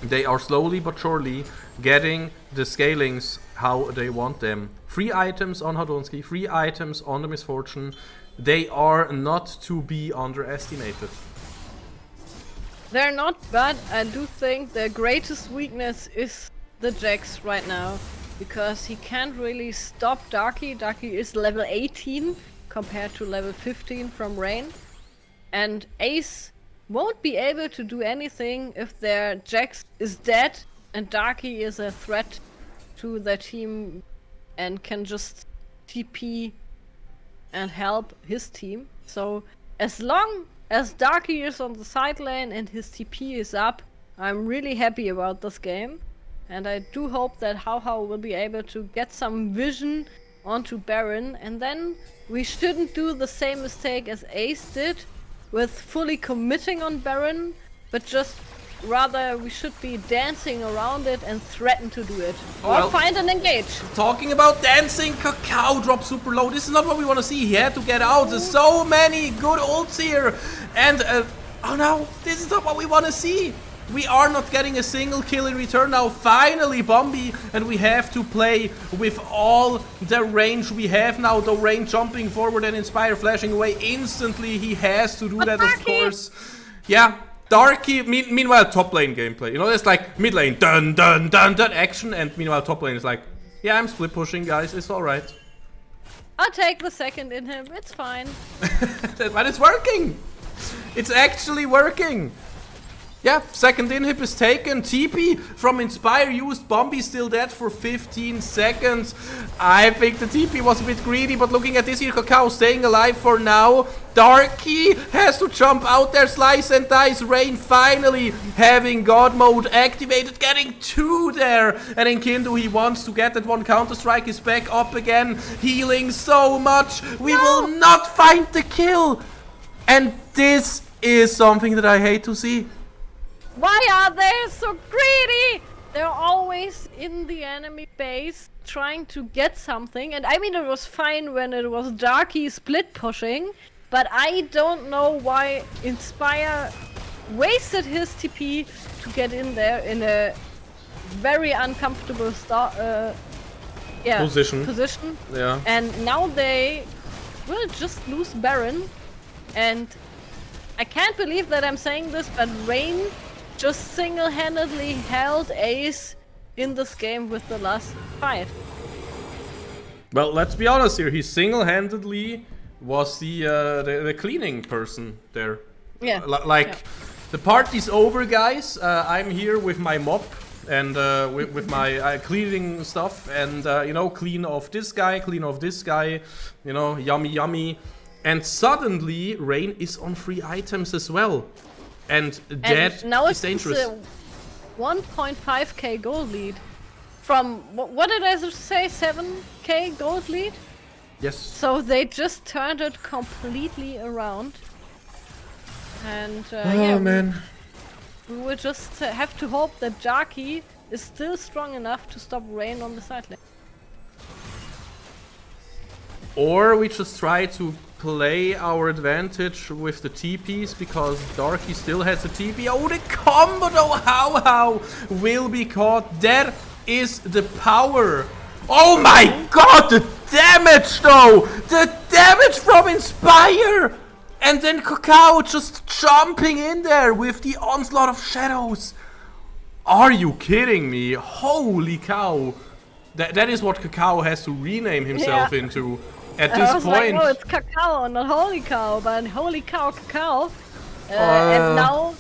they are slowly but surely getting the scalings how they want them. Free items on Hadonsky, free items on the Misfortune. They are not to be underestimated. They're not, but I do think their greatest weakness is the Jax right now, because he can't really stop Darky. Darky is level 18 compared to level 15 from Rain. And Ace won't be able to do anything if their Jax is dead and Darky is a threat to their team and can just TP and help his team. So as long as Darky is on the side lane and his TP is up, I'm really happy about this game. And I do hope that Hao will be able to get some vision onto Baron, and then we shouldn't do the same mistake as Ace did with fully committing on Baron, but just rather we should be dancing around it and threaten to do it. Or find and engage. Talking about dancing, Kakao dropped super low. This is not what we want to see. He had to get out. There's so many good ults here. And, oh no, this is not what we want to see. We are not getting a single kill in return now. Finally, Bombi, and we have to play with all the range we have now. The Rain jumping forward and Inspire flashing away instantly. He has to do that, of course. Yeah, Darky, meanwhile, top lane gameplay. You know, it's like mid lane, dun, dun, dun, dun, action, and meanwhile, top lane is like, yeah, I'm split pushing, guys, it's alright. I'll take the second in him, it's fine. But it's working! It's actually working! Yeah, second inhib is taken. TP from Inspire used. Bombi still dead for 15 seconds. I think the TP was a bit greedy, but looking at this here, Kakao staying alive for now. Darky has to jump out there, slice and dice. Rain finally having God mode activated, getting 2 there. And in Kindu, he wants to get that one counter-strike. Is back up again, healing so much. We will not find the kill. And this is something that I hate to see. Why are they so greedy? They're always in the enemy base trying to get something. And I mean, it was fine when it was Darky split pushing, but I don't know why Inspire wasted his TP to get in there in a very uncomfortable position. Yeah. And now they will just lose Baron. And I can't believe that I'm saying this, but Rain just single-handedly held Ace in this game with the last fight. Well, let's be honest here. He single-handedly was the cleaning person there. Yeah. The party's over, guys. I'm here with my mop and with my cleaning stuff, and you know, clean off this guy, clean off this guy. You know, yummy, yummy. And suddenly, Rain is on free items as well. And that now is dangerous. It's a 1.5k gold lead. From, what did I say, 7k gold lead? Yes. So they just turned it completely around. And man. We will just have to hope that Darky is still strong enough to stop Rain on the side lane. Or we just try to play our advantage with the TPs because Darky still has a TP. Oh, the combo though, how will be caught. That is the power. Oh my god, the damage though! The damage from Inspire! And then Kakao just jumping in there with the onslaught of shadows. Are you kidding me? Holy cow. That is what Kakao has to rename himself into at this I was point. like, oh, it's Cacao, not Holy Cow, but Holy Cow, Cacao. And now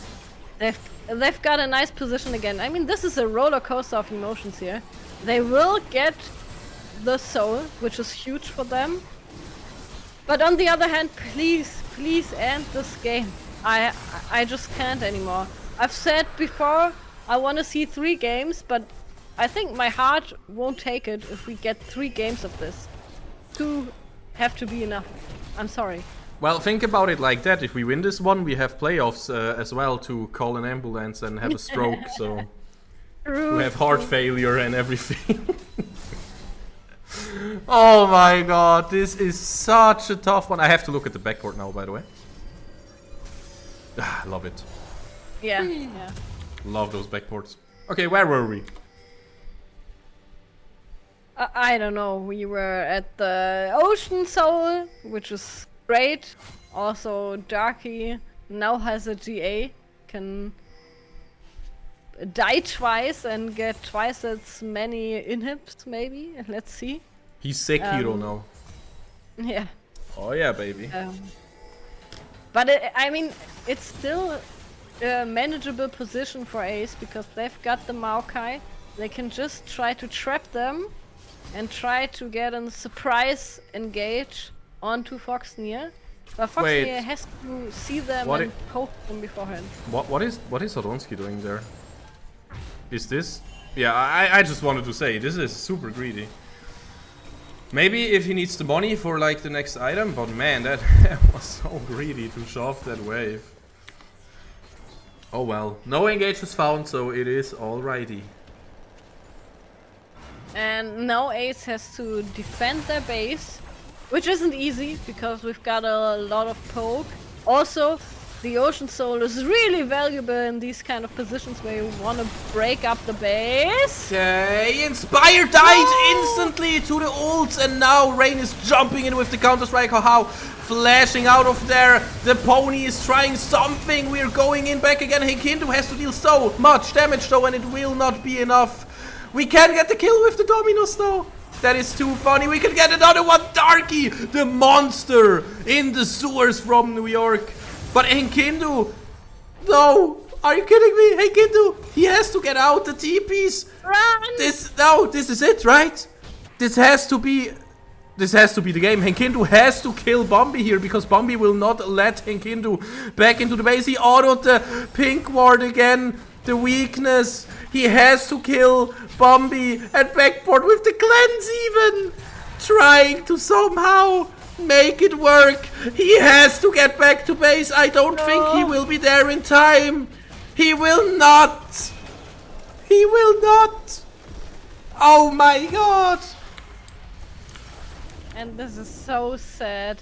they've got a nice position again. I mean, this is a roller coaster of emotions here. They will get the soul, which is huge for them. But on the other hand, please end this game. I just can't anymore. I've said before, I want to see 3 games, but I think my heart won't take it if we get 3 games of this. 2 have to be enough. I'm sorry. Well, think about it like that. If we win this one, we have playoffs as well to call an ambulance and have a stroke. So we have heart failure and everything. Oh my god, this is such a tough one. I have to look at the backcourt now, by the way. Love it. Yeah. Love those backcourts. Okay, where were we? I don't know. We were at the Ocean Soul, which is great. Also, Darky now has a GA. Can die twice and get twice as many inhibs, maybe. Let's see. He's Sekiro now. Yeah. Oh yeah, baby. But I mean, it's still a manageable position for Ace because they've got the Maokai. They can just try to trap them and try to get a surprise engage onto Foxnyr. But Foxnyr has to see them and poke them beforehand. What is Odonski doing there? Is this? Yeah, I just wanted to say this is super greedy. Maybe if he needs the money for like the next item, but man, that was so greedy to shove that wave. Oh well, no engage was found, so it is alrighty. And now Ace has to defend their base, which isn't easy because we've got a lot of poke. Also, the Ocean Soul is really valuable in these kind of positions where you want to break up the base. Okay, Inspire died instantly to the ults, and now Rain is jumping in with the Counter-Strike. How flashing out of there. The pony is trying something. We're going in back again. Hindu has to deal so much damage though, and it will not be enough. We can get the kill with the Dominos though. That is too funny. We can get another one. Darky, the monster in the sewers from New York. But Hindu, no. Are you kidding me? Hindu, he has to get out the TPs. Run! This is it, right? This has to be the game. Hindu has to kill Bombi here because Bombi will not let Hindu back into the base. He autoed the pink ward again. The weakness. He has to kill Bombi and backboard with the cleanse even. Trying to somehow make it work. He has to get back to base. I don't think he will be there in time. He will not. He will not. Oh my god. And this is so sad.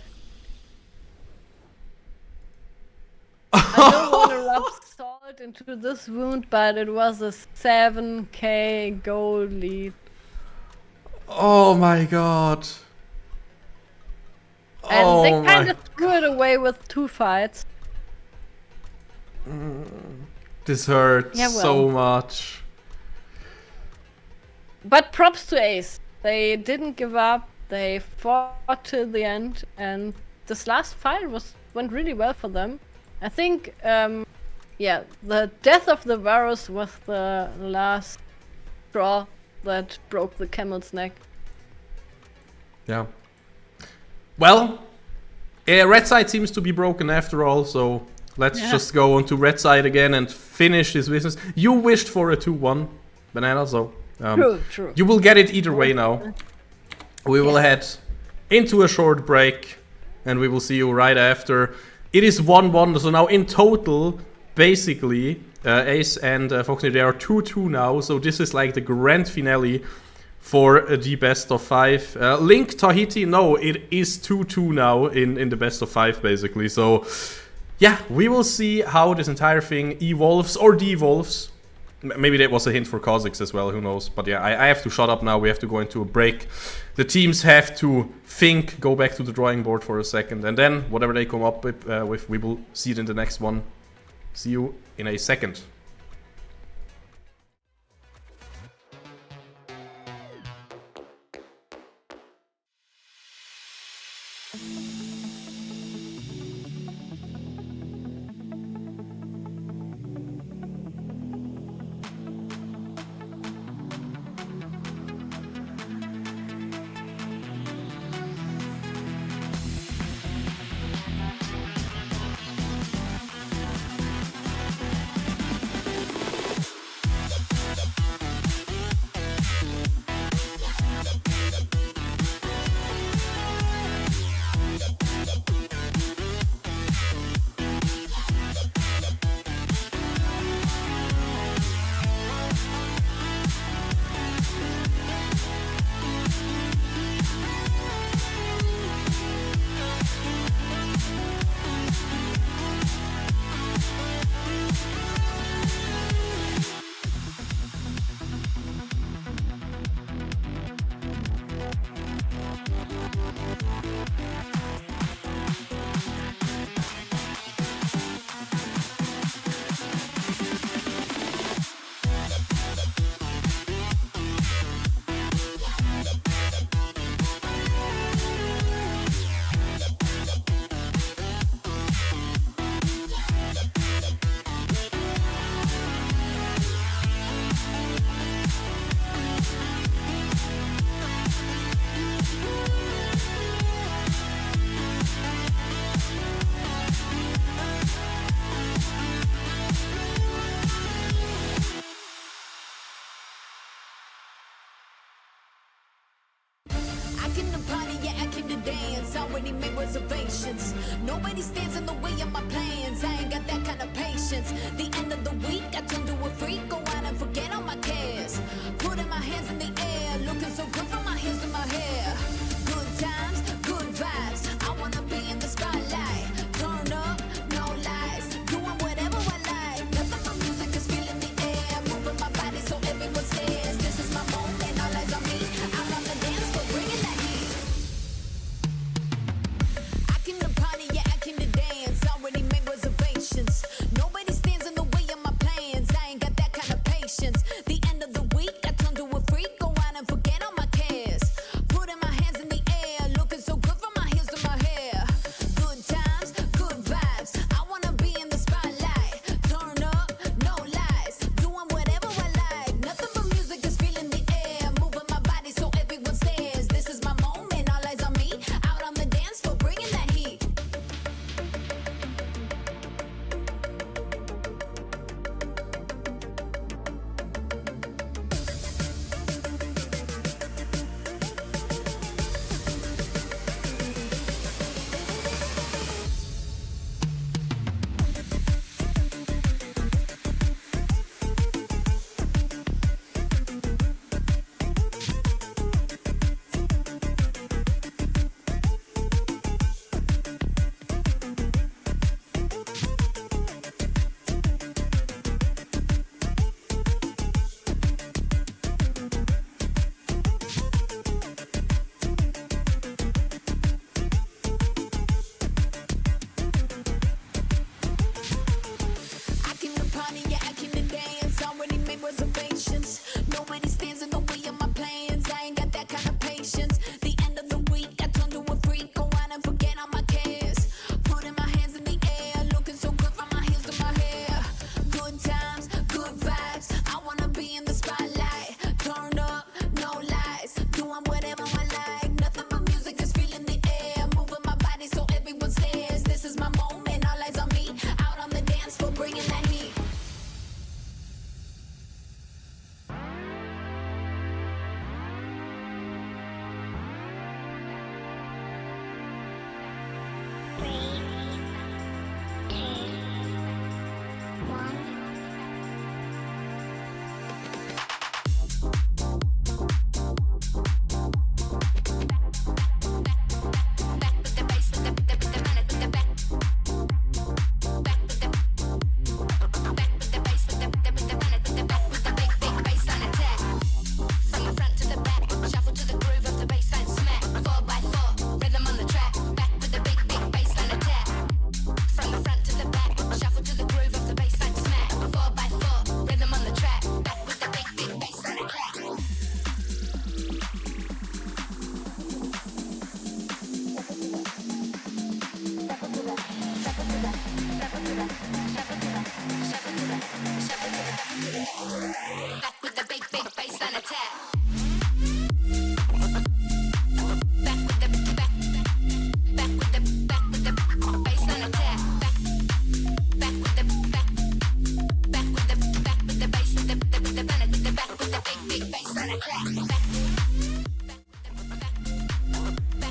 I don't want to rub salt into this wound, but it was a 7k goal lead. Oh my god. And they kind of threw it away with 2 fights. This hurts so much. But props to Ace. They didn't give up. They fought till the end, and this last fight went really well for them. I think, yeah, the death of the Varus was the last straw that broke the camel's neck. Yeah. Well, red side seems to be broken after all, so let's just go on to red side again and finish this business. You wished for a 2-1 banana, so True. you will get it either way now. We will head into a short break, and we will see you right after. It is 1-1, so now in total, basically, Ace and Foxnyr, they are 2-2 now, so this is like the grand finale for the best of 5. Link Tahiti, no, it is 2-2 now in the best of 5 basically. So yeah, we will see how this entire thing evolves or devolves. Maybe that was a hint for Kha'Zix as well, who knows. But yeah, I have to shut up now. We have to go into a break. The teams have to think, go back to the drawing board for a second. And then whatever they come up with, we will see it in the next one. See you in a second. I came to party, yeah, I came to dance. Already made reservations. Nobody stands in the way of my plans. I ain't got that kind of patience. The end of the week, I turn to a freak. Go out and forget all my cares. Putting my hands in the air. Looking so good from my hands to my hair. Good times, good vibes. I wanna be in the spotlight. Turn up, no lies. Doing whatever I like. Nothing but music is feeling the air. Moving my body so everyone stares. This is my moment, all eyes on me. I'm on the dance floor, bringing that heat. I came to party, yeah, I came to dance. Already made reservations. Nobody stands in the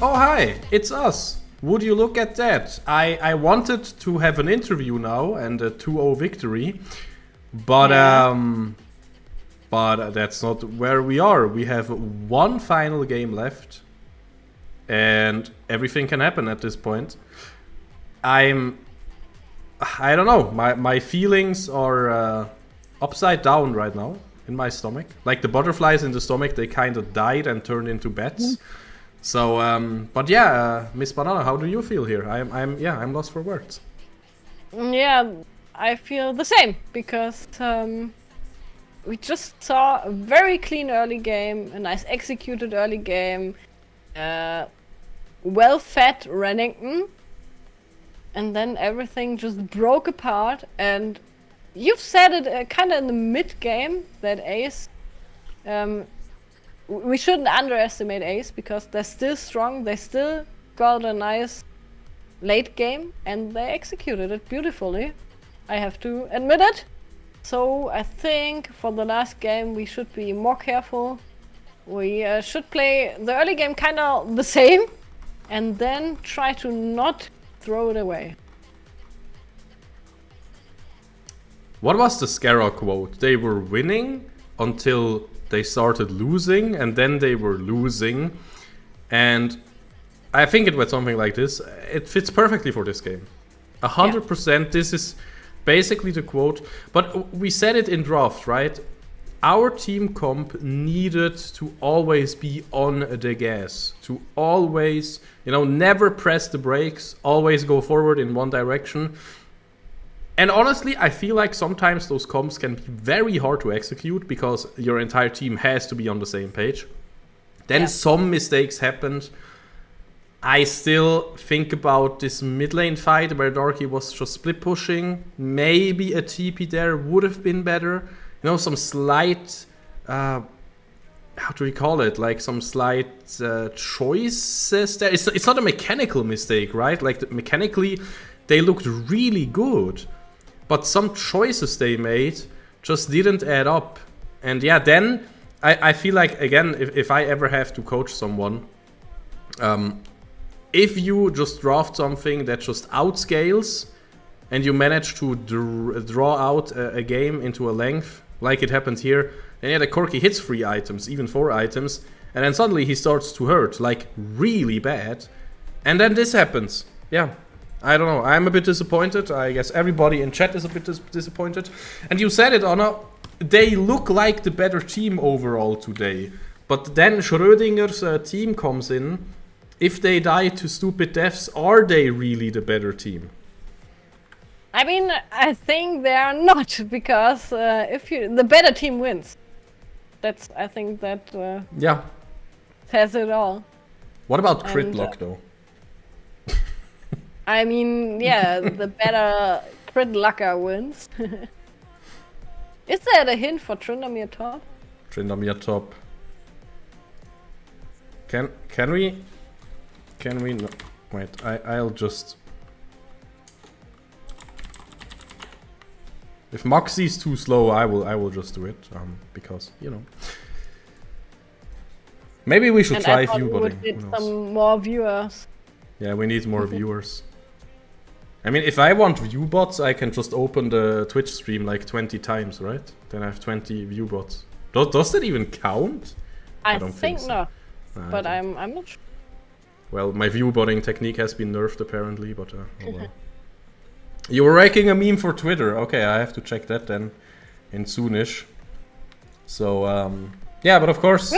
Oh hi, it's us. Would you look at that? I wanted to have an interview now and a 2-0 victory, but that's not where we are. We have one final game left, and everything can happen at this point. I don't know. My feelings are upside down right now in my stomach. Like the butterflies in the stomach, they kind of died and turned into bats. So, but yeah, Miss Banana, how do you feel here? I'm lost for words. Yeah, I feel the same because we just saw a very clean early game, a nice executed early game, well-fed Renington, and then everything just broke apart. And you've said it kind of in the mid-game that Ace. We shouldn't underestimate Ace because they're still strong. They still got a nice late game and they executed it beautifully. I have to admit it. So I think for the last game we should be more careful. We should play the early game kind of the same and then try to not throw it away. What was the Scarra quote? They were winning until they started losing, and then they were losing. And I think it was something like this. It fits perfectly for this game. 100%, this is basically the quote. But we said it in draft, right? Our team comp needed to always be on the gas. To always, never press the brakes. Always go forward in one direction. And honestly, I feel like sometimes those comps can be very hard to execute because your entire team has to be on the same page. Then some mistakes happened. I still think about this mid lane fight where Darky was just split pushing. Maybe a TP there would have been better. Some slight, how do we call it? Like some slight choices there. It's not a mechanical mistake, right? Like mechanically, they looked really good. But some choices they made just didn't add up. And yeah, then I feel like, again, if I ever have to coach someone, if you just draft something that just outscales and you manage to draw out a game into a length, like it happened here, then yeah, the Corki hits 3 items, even 4 items, and then suddenly he starts to hurt, like really bad. And then this happens. Yeah. I don't know, I'm a bit disappointed. I guess everybody in chat is a bit disappointed. And you said it, Anna, they look like the better team overall today. But then Schrödinger's team comes in. If they die to stupid deaths, are they really the better team? I mean, I think they are not, because the better team wins. I think that says it all. What about crit luck though? I mean, yeah, the better crit lucker wins. Is that a hint for Tryndamere top? Tryndamere top. Can we? No, wait. I'll just. If Moxie's too slow, I will just do it. Because maybe we should try view botting. We would get some more viewers. Yeah, we need more viewers. I mean, if I want view bots, I can just open the Twitch stream like 20 times, right? Then I have 20 view bots. Does that even count? I don't think so. No. But I'm not sure. Well, my view botting technique has been nerfed apparently, but oh well. You were making a meme for Twitter. Okay, I have to check that then in soonish. So, yeah, but of course.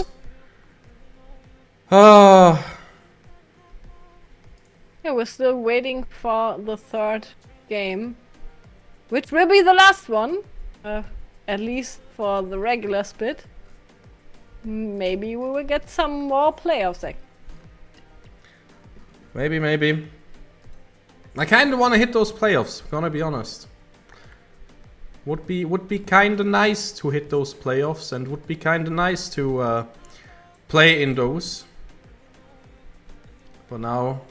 Yeah, we're still waiting for the third game, which will be the last one, at least for the regular split. Maybe we will get some more playoffs. Maybe. I kind of want to hit those playoffs, gonna be honest. Would be kind of nice to hit those playoffs, and would be kind of nice to play in those. For now.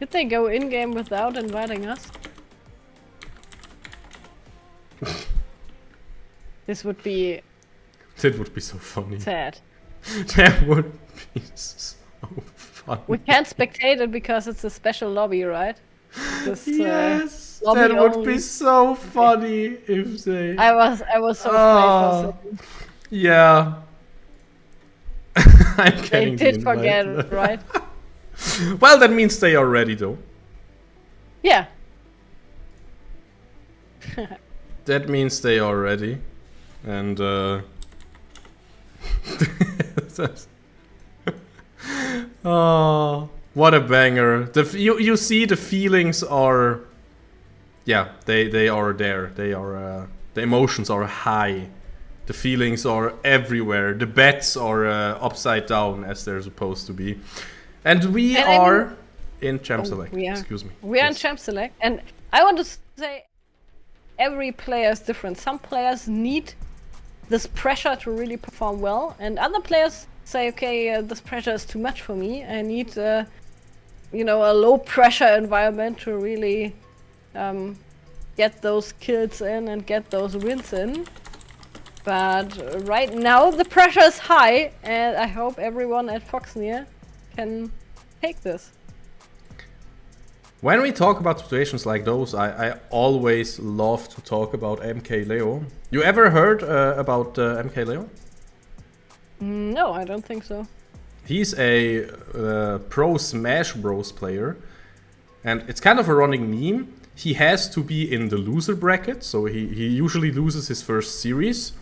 Did they go in-game without inviting us? This would be That would be so funny. Sad. That would be so funny. We can't spectate it because it's a special lobby, right? This, Yes, lobby that would only. be so funny if they. I was so Oh. afraid for a second. Yeah. I'm They getting did the forget, invite. right? Well, that means they are ready, though. Yeah. That means they are ready, and oh, what a banger! You see the feelings are, yeah, they are there. They are the emotions are high, the feelings are everywhere. The bets are upside down as they're supposed to be, and we And I are in Champ Select. we are. Excuse me. We are in Yes. Champ Select, and I want to say every player is different. Some players need this pressure to really perform well, and other players say, okay, this pressure is too much for me. I need, a low pressure environment to really get those kills in and get those wins in. But right now the pressure is high, and I hope everyone at Foxnyr can take this. When we talk about situations like those, I always love to talk about MK Leo. You ever heard about MK Leo? No, I don't think so. He's a pro Smash Bros player, and it's kind of a running meme. He has to be in the loser bracket, so he usually loses his first series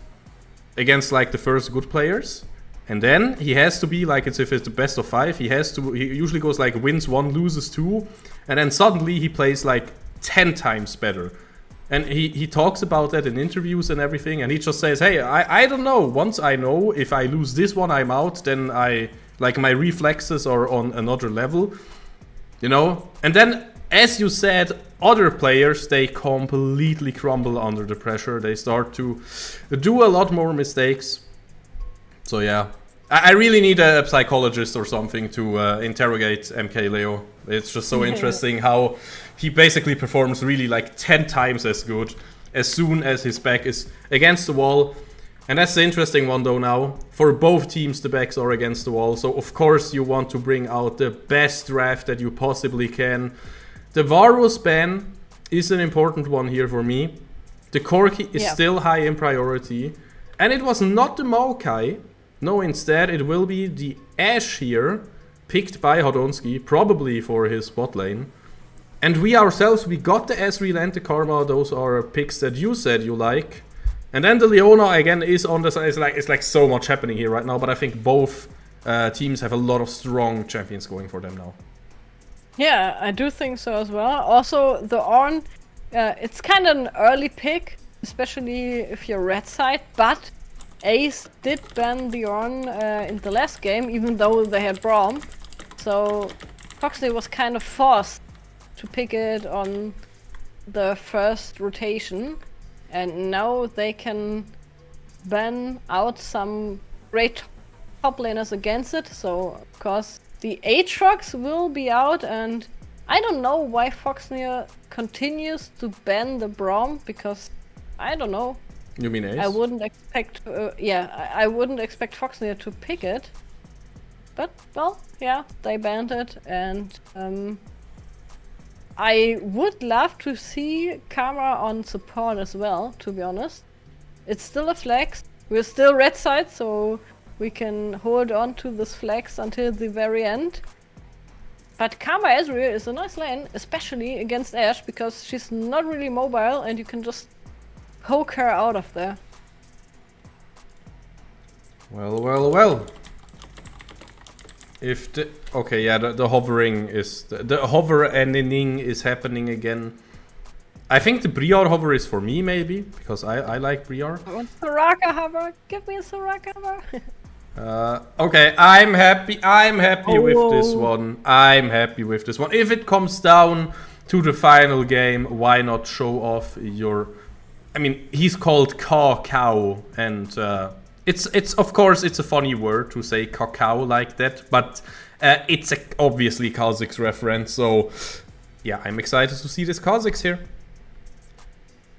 against like the first good players. And then he has to be like, it's if it's the best of 5, he usually goes like wins 1, loses 2, and then suddenly he plays like 10 times better. And he talks about that in interviews and everything, and he just says, hey, I don't know, once I know if I lose this one, I'm out, then my reflexes are on another level, you know? And then, as you said, other players, they completely crumble under the pressure, they start to do a lot more mistakes. So yeah, I really need a psychologist or something to interrogate MK Leo. It's just so interesting how he basically performs really like 10 times as good as soon as his back is against the wall. And that's the interesting one though now. For both teams the backs are against the wall, so of course you want to bring out the best draft that you possibly can. The Varus ban is an important one here for me. The Corki is still high in priority. And it was not the Maokai. No, instead it will be the Ashe here, picked by Hodonski, probably for his bot lane. And we ourselves, we got the Ezreal and the Karma, those are picks that you said you like. And then the Leona again is on the side, it's like so much happening here right now, but I think both teams have a lot of strong champions going for them now. Yeah, I do think so as well. Also, the Ornn, it's kind of an early pick, especially if you're red side, but Ace did ban the Ornn in the last game, even though they had Braum. So Foxnyr was kind of forced to pick it on the first rotation. And now they can ban out some great top laners against it. So, of course, the Aatrox will be out. And I don't know why Foxnyr continues to ban the Braum, because I don't know. You mean Ace? I wouldn't expect, I wouldn't expect Foxnyr to pick it. But, well, yeah, they banned it, and I would love to see Karma on support as well, to be honest. It's still a flex. We're still red side, so we can hold on to this flex until the very end. But Karma Ezreal is a nice lane, especially against Ashe, because she's not really mobile and you can just poke her out of there. Well. If the the hovering is the hover ending is happening again. I think the Briar hover is for me maybe, because I like Briar. I want Soraka hover. Give me a Soraka hover. Okay, I'm happy with this one. I'm happy with this one. If it comes down to the final game, why not show off your... I mean, he's called Cow, and it's of course it's a funny word to say cacao like that, but it's obviously Kha'Zix reference. So yeah, I'm excited to see this Kha'Zix here.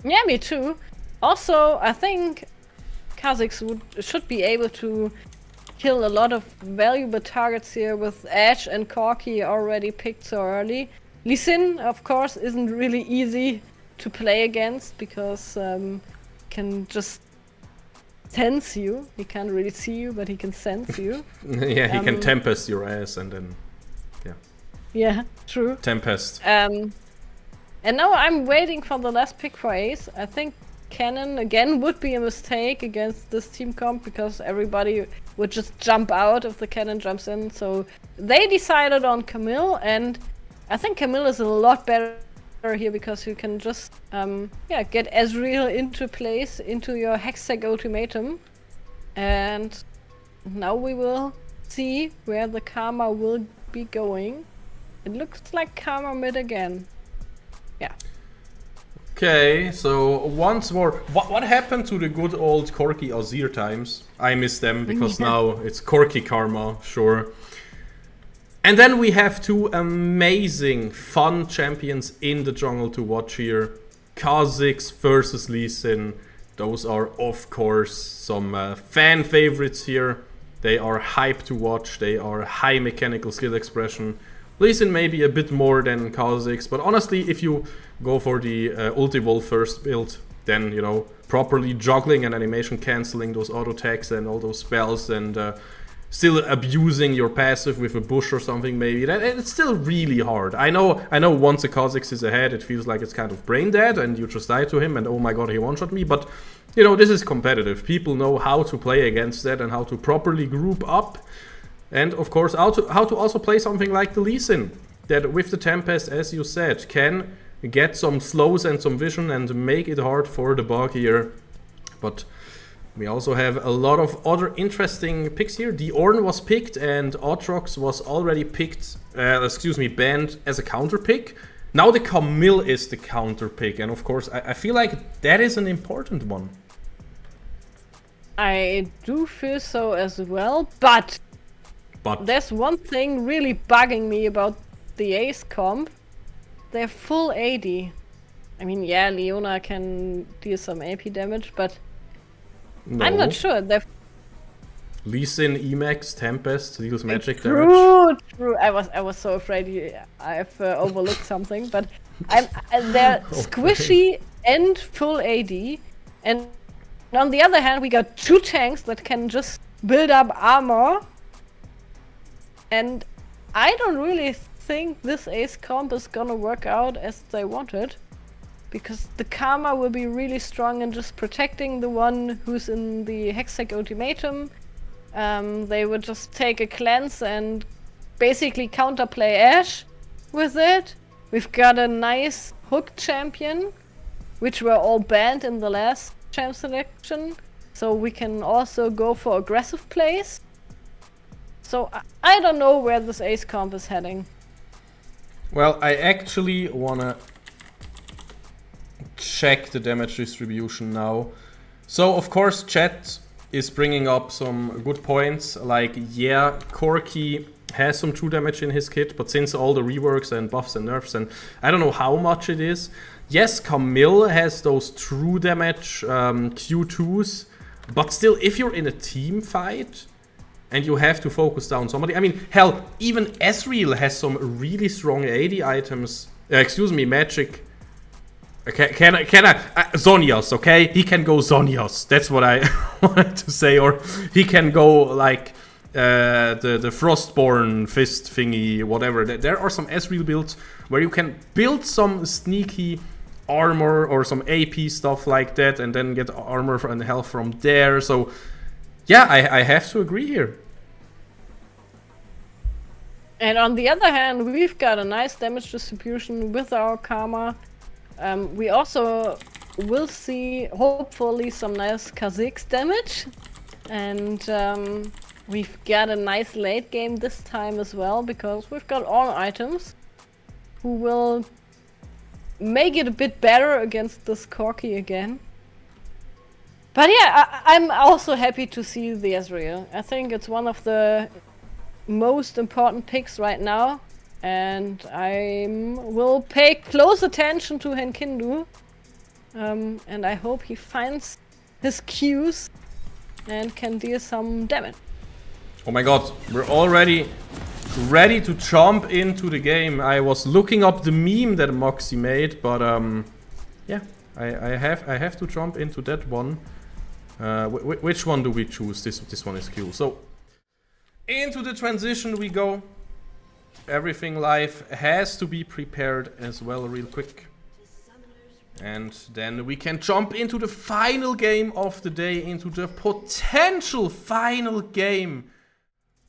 Yeah, me too. Also, I think Kazakhs should be able to kill a lot of valuable targets here with Ash and Corki already picked so early. Lee Sin, of course, isn't really easy to play against because can just sense you. He can't really see you, but he can sense you. Yeah, he can tempest your ass and then, yeah. Yeah, true. Tempest. And now I'm waiting for the last pick for Ace. I think Cannon again would be a mistake against this team comp because everybody would just jump out if the Cannon jumps in. So they decided on Camille, and I think Camille is a lot better here because you can just get Ezreal into place into your Hextech ultimatum. And now we will see where the Karma will be going. It looks like Karma mid again. Yeah. Okay, so once more, what happened to the good old Corki Azir times? I miss them because now it's Corki Karma, sure. And then we have two amazing, fun champions in the jungle to watch here. Kha'Zix versus Lee Sin. Those are, of course, some fan favorites here. They are hype to watch. They are high mechanical skill expression. Lee Sin maybe a bit more than Kha'Zix, but honestly, if you go for the Ultivol first build, then, you know, properly juggling and animation cancelling those auto attacks and all those spells and still abusing your passive with a bush or something maybe, that it's still really hard. I know once a Kha'Zix is ahead, it feels like it's kind of brain dead and you just die to him and oh my god, he one-shot me, but you know, this is competitive. People know how to play against that and how to properly group up. And of course, how to also play something like the Lee Sin, that with the Tempest, as you said, can get some slows and some vision and make it hard for the bug here. But we also have a lot of other interesting picks here. The Ornn was picked and Aatrox was already picked, banned as a counter pick. Now the Camille is the counter pick, and of course I feel like that is an important one. I do feel so as well, but there's one thing really bugging me about the Ace comp. They're full AD. I mean, yeah, Leona can deal some AP damage, but no. I'm not sure. They're Lee Sin, Emax, Tempest deals magic damage. True. I was so afraid I've overlooked something, but they're squishy and full AD. And on the other hand, we got two tanks that can just build up armor. And I don't really think this Ace comp is gonna work out as they wanted. Because the Karma will be really strong in just protecting the one who's in the Hextech ultimatum. They would just take a cleanse and basically counterplay Ash with it. We've got a nice hook champion, which were all banned in the last champ selection. So we can also go for aggressive plays. So I don't know where this Ace comp is heading. Well, I actually wanna check the damage distribution now. So of course chat is bringing up some good points, like yeah, Corki has some true damage in his kit, but since all the reworks and buffs and nerfs, and I don't know how much it is. Yes, Camille has those true damage Q2s, but still, if you're in a team fight and you have to focus down somebody, I mean, hell, even Ezreal has some really strong AD items, magic. Can I Zhonya's, okay? He can go Zhonya's. That's what I wanted to say. Or he can go like the Frostborn fist thingy, whatever. There are some Ezreal builds where you can build some sneaky armor or some AP stuff like that, and then get armor and health from there. So yeah, I have to agree here. And on the other hand, we've got a nice damage distribution with our Karma. We also will see, hopefully, some nice Kha'Zix damage. And we've got a nice late game this time as well, because we've got all items who will make it a bit better against this Corki again. But yeah, I'm also happy to see the Ezreal. I think it's one of the most important picks right now. And I will pay close attention to Henkindu. And I hope he finds his cues and can deal some damage. Oh my god, we're already ready to jump into the game. I was looking up the meme that Moxie made, but yeah, I have to jump into that one. Which one do we choose? This one is cool. So into the transition we go. Everything live has to be prepared as well real quick. And then we can jump into the final game of the day, into the potential final game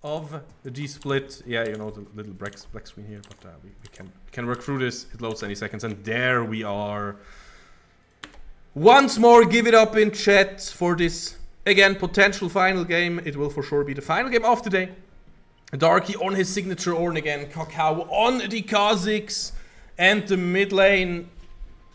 of the split. Yeah, you know, the little black screen here, but we can work through this. It loads any seconds, and there we are. Once more, give it up in chat for this, again, potential final game. It will for sure be the final game of the day. Darky on his signature Ornn again, Kakao on the Kha'Zix, and the mid lane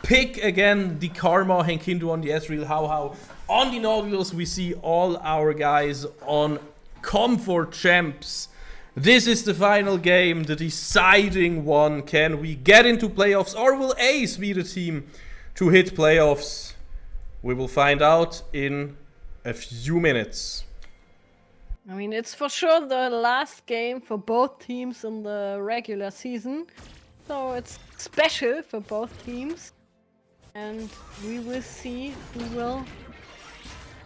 pick again, the Karma, Henkindu on the Ezreal, How. On the Nautilus, we see all our guys on comfort champs. This is the final game, the deciding one. Can we get into playoffs, or will Ace be the team to hit playoffs? We will find out in a few minutes. I mean, it's for sure the last game for both teams in the regular season. So it's special for both teams. And we will see who will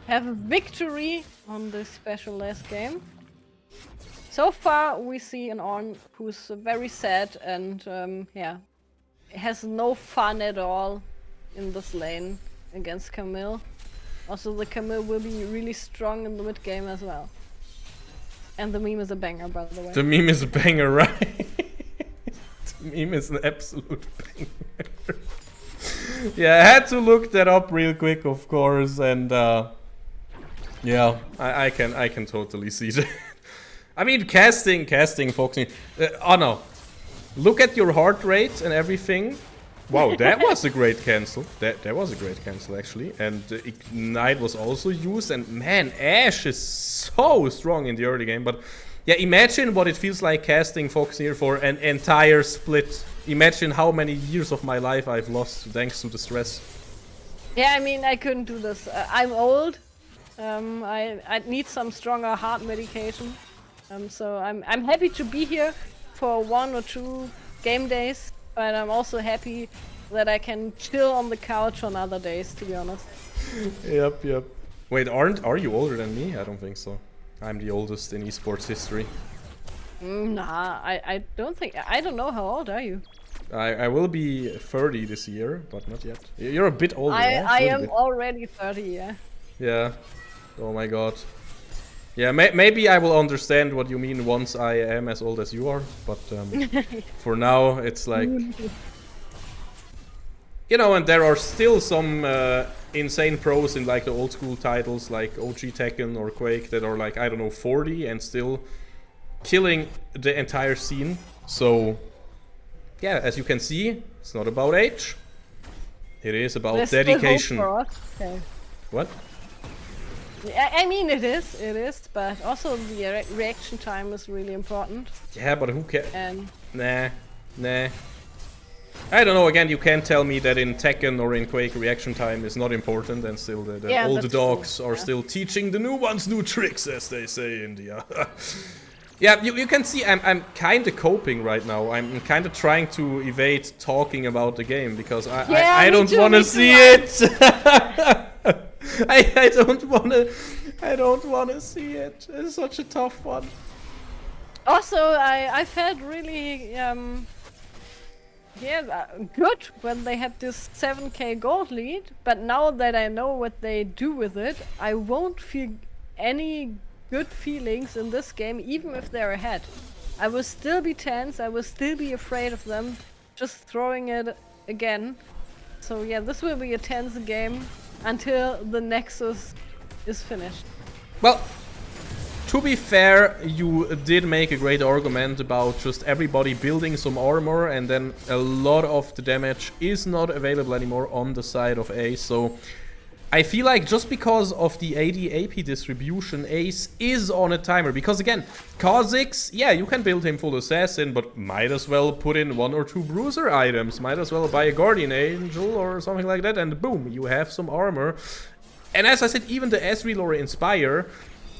have a victory on this special last game. So far, we see an Ornn who's very sad and, yeah, has no fun at all in this lane against Camille. Also, the Camille will be really strong in the mid game as well. And the meme is a banger, by the way. The meme is a banger, right? The meme is an absolute banger. Yeah, I had to look that up real quick, of course, and yeah, I can totally see that. I mean, casting Foxnyr. Oh no, look at your heart rate and everything. Wow, that was a great cancel. That was a great cancel actually, and Ignite was also used. And man, Ashe is so strong in the early game. But yeah, imagine what it feels like casting Foxnyr for an entire split. Imagine how many years of my life I've lost thanks to the stress. Yeah, I mean, I couldn't do this. I'm old. I need some stronger heart medication. So I'm happy to be here for 1 or 2 game days. But I'm also happy that I can chill on the couch on other days, to be honest. Yep. Wait, are you older than me? I don't think so. I'm the oldest in esports history. Nah, I don't think... I don't know, how old are you? I will be 30 this year, but not yet. You're a bit older, I am already 30, yeah. Yeah. Oh my god. Yeah, maybe I will understand what you mean once I am as old as you are, but for now it's like... You know, and there are still some insane pros in like the old school titles like OG Tekken or Quake that are like, I don't know, 40 and still killing the entire scene. So, yeah, as you can see, it's not about age. It is about There's dedication. still hope for us. Okay. What? I mean, it is, but also the reaction time is really important. Yeah, but who cares? And Nah. I don't know, again, you can't tell me that in Tekken or in Quake reaction time is not important and still the Yeah, older that's dogs true. are Yeah. still teaching the new ones new tricks, as they say in the... Yeah, you can see I'm kind of coping right now. I'm kind of trying to evade talking about the game because I don't want to see it. I don't want to see it. It's such a tough one. also, I felt really good when they had this 7k gold lead, but now that I know what they do with it, I won't feel any good feelings in this game, even if they're ahead. I will still be tense, I will still be afraid of them just throwing it again. So yeah, this will be a tense game until the Nexus is finished. Well, to be fair, you did make a great argument about just everybody building some armor, and then a lot of the damage is not available anymore on the side of Ace. So I feel like just because of the AD AP distribution, Ace is on a timer. Because again, Kha'Zix, yeah, you can build him full assassin, but might as well put in 1 or 2 bruiser items. Might as well buy a guardian angel or something like that, and boom, you have some armor. And as I said, even the Ezreal or Inspire,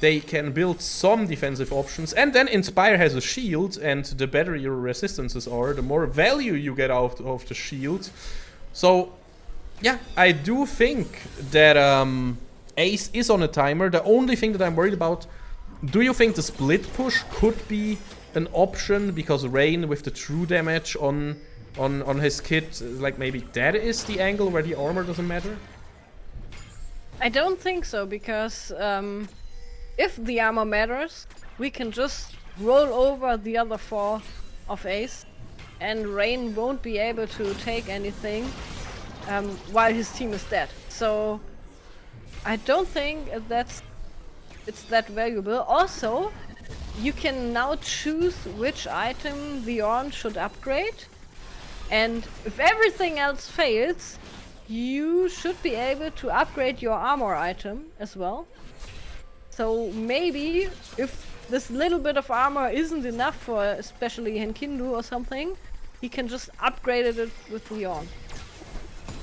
they can build some defensive options. And then Inspire has a shield, and the better your resistances are, the more value you get out of the shield. So, yeah, I do think that Ace is on a timer. The only thing that I'm worried about, do you think the split push could be an option? Because Rain with the true damage on his kit, like maybe that is the angle where the armor doesn't matter? I don't think so, because if the armor matters, we can just roll over the other 4 of Ace, and Rain won't be able to take anything while his team is dead. So I don't think it's that valuable. Also, you can now choose which item the Ornn should upgrade, and if everything else fails, you should be able to upgrade your armor item as well. So maybe if this little bit of armor isn't enough for especially Henkindu or something, he can just upgrade it with Leon.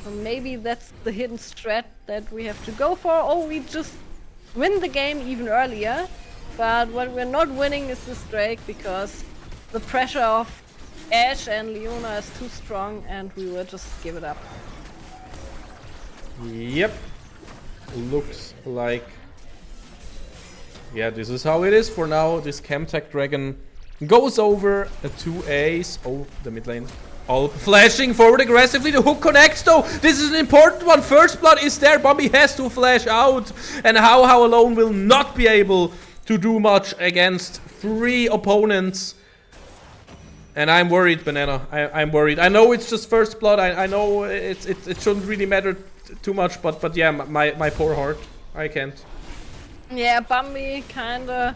So maybe that's the hidden strat that we have to go for, or we just win the game even earlier. But what we're not winning is this Drake, because the pressure of Ashe and Leona is too strong, and we will just give it up. Yep. Looks like... yeah, this is how it is for now. This Chemtech Dragon goes over to Ace. Oh, the mid lane. All flashing forward aggressively. The hook connects though. This is an important one. First blood is there. Bobby has to flash out. And How alone will not be able to do much against 3 opponents. And I'm worried, Banana. I'm worried. I know it's just first blood. I know it shouldn't really matter too much. But yeah, my poor heart. I can't. Yeah, Bambi kinda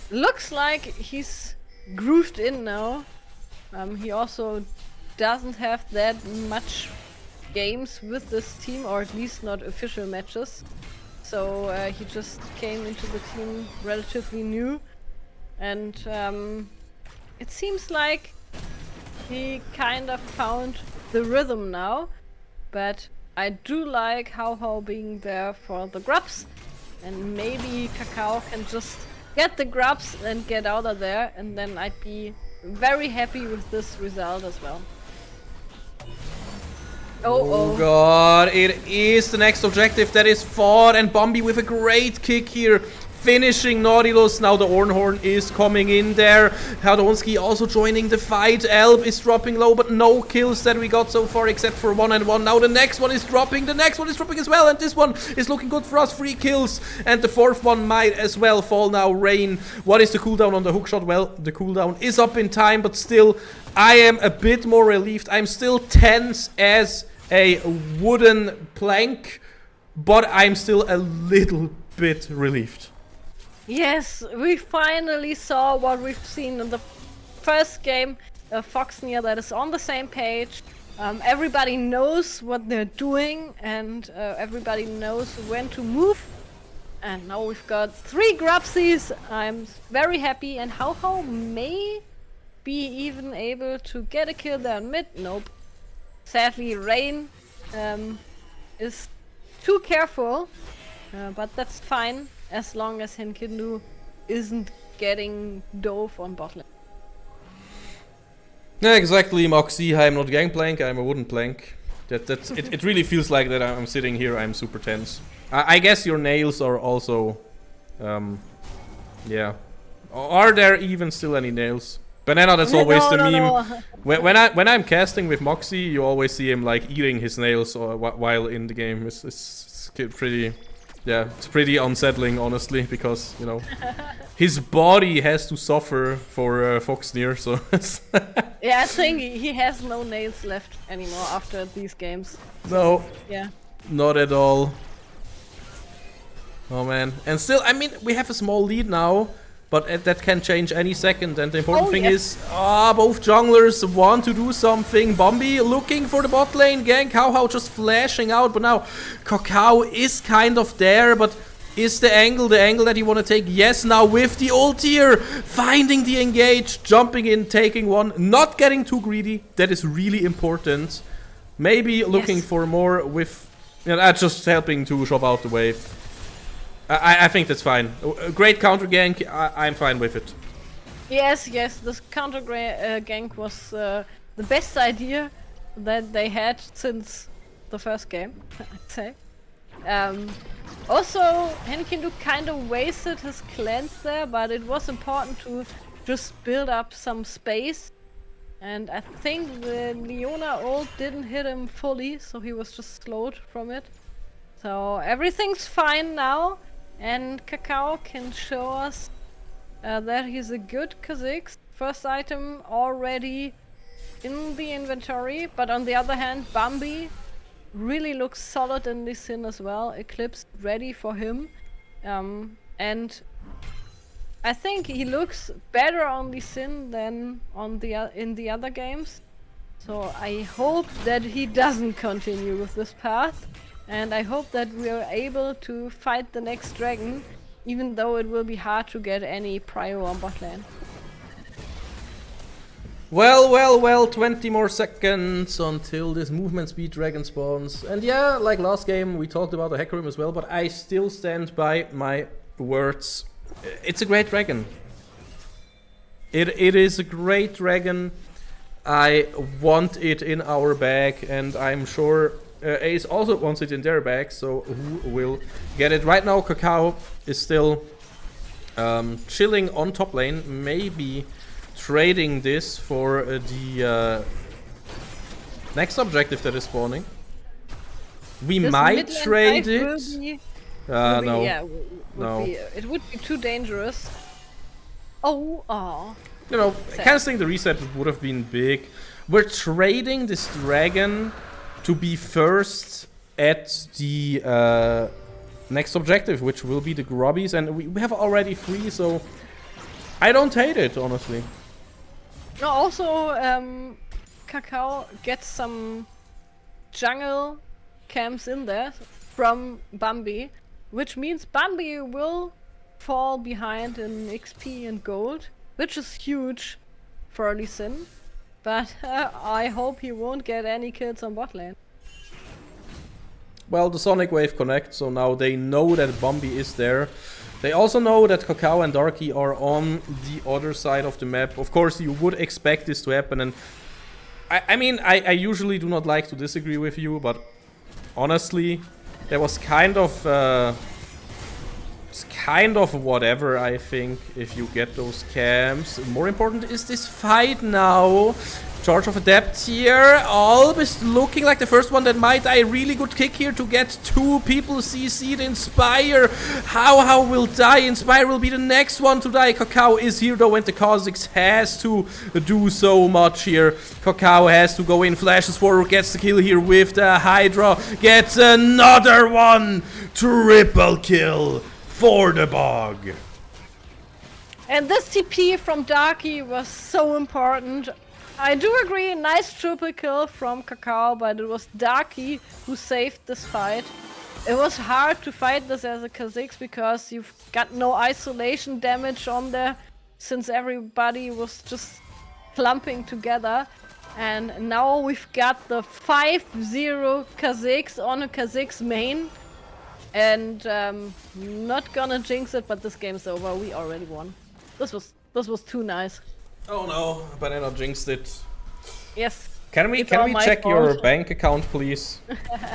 looks like he's grooved in now. He also doesn't have that much games with this team, or at least not official matches. So he just came into the team relatively new, and it seems like he kind of found the rhythm now. But I do like How being there for the grubs. And maybe Kakao can just get the grubs and get out of there, and then I'd be very happy with this result as well. Oh god, it is the next objective that is fought, and Bombi with a great kick here, finishing Nautilus. Now the Ornhorn is coming in there. Hadonski also joining the fight. Elb is dropping low, but no kills that we got so far except for 1-1. Now the next one is dropping. The next one is dropping as well, and this one is looking good for us. 3 kills, and the 4th one might as well fall now. Rain, what is the cooldown on the hookshot? Well, the cooldown is up in time, but still, I am a bit more relieved. I'm still tense as a wooden plank, but I'm still a little bit relieved. Yes, we finally saw what we've seen in the first game, Foxnyr that is on the same page. Everybody knows what they're doing, and everybody knows when to move. And now we've got 3 Grubsies. I'm very happy, and How may be even able to get a kill there in mid. Nope. Sadly, Rain is too careful, but that's fine. As long as Henkindu isn't getting dove on bot lane. Yeah, exactly, Moxie. I'm not gangplank, I'm a wooden plank. It really feels like that I'm sitting here, I'm super tense. I guess your nails are also... yeah. Are there even still any nails? Banana, that's always the meme. No. When I'm casting with Moxie, you always see him like eating his nails while in the game. It's pretty... yeah, it's pretty unsettling, honestly, because, you know, his body has to suffer for Foxnyr, so... Yeah, I think he has no nails left anymore after these games. No, Yeah. not at all. Oh man, and still, I mean, we have a small lead now, but that can change any second, and the important thing is, both junglers want to do something. Bombi looking for the bot lane gank, How just flashing out, but now Kakao is kind of there, but is the angle that you want to take? Yes, now with the ult here, finding the engage, jumping in, taking one, not getting too greedy, that is really important. Maybe looking for more with Yeah, that's just helping to shove out the wave. I think that's fine. A great counter gank, I'm fine with it. Yes, this counter gank was the best idea that they had since the first game, I'd say. Also, Henkindu kind of wasted his cleanse there, but it was important to just build up some space. And I think the Leona ult didn't hit him fully, so he was just slowed from it. So everything's fine now, and Kakao can show us that he's a good Kha'Zix. First item already in the inventory, but on the other hand, Bambi really looks solid in Lee Sin as well. Eclipse ready for him. And I think he looks better on Lee Sin than on in the other games. So I hope that he doesn't continue with this path. And I hope that we are able to fight the next dragon, even though it will be hard to get any prio on bot lane. Well, 20 more seconds until this movement speed dragon spawns. And yeah, like last game, we talked about the hack room as well, but I still stand by my words. It's a great dragon. It is a great dragon. I want it in our bag, and I'm sure Ace also wants it in their bag, so who will get it? Right now, Kakao is still chilling on top lane, maybe trading this for the next objective that is spawning. We This might mid-lane trade fight will it. be- No. Yeah, No. it would be too dangerous. Oh. You know, I kind of think the reset would have been big. We're trading this dragon to be first at the next objective, which will be the Grubbies, and we have already 3, so I don't hate it, honestly. No, also, Kakao gets some jungle camps in there from Bambi, which means Bambi will fall behind in XP and gold, which is huge for Lee Sin. But I hope he won't get any kills on bot lane. Well, the Sonic Wave connects, so now they know that Bambi is there. They also know that Kakao and Darky are on the other side of the map. Of course, you would expect this to happen, and I mean, I usually do not like to disagree with you, but honestly, there was kind of whatever, I think, if you get those camps. More important is this fight now. Charge of Adept here, always looking like the first one that might die. Really good kick here to get 2 people CC'd. Inspire, how will die? Inspire will be the next one to die. Kakao is here though, and the Kha'Zix has to do so much here. Kakao has to go in, flashes forward, gets the kill here with the Hydra, gets another one. Triple kill for the Bog. And this TP from Darky was so important. I do agree, nice triple kill from Kakao, but it was Darky who saved this fight. It was hard to fight this as a Kha'Zix because you've got no isolation damage on there, since everybody was just clumping together. And now we've got the 5-0 Kha'Zix on a Kha'Zix main. And not gonna jinx it, but this game's over. We already won. This was too nice. Oh no, Banana jinxed it. Yes. Can we It's all my check your fault. bank account, please?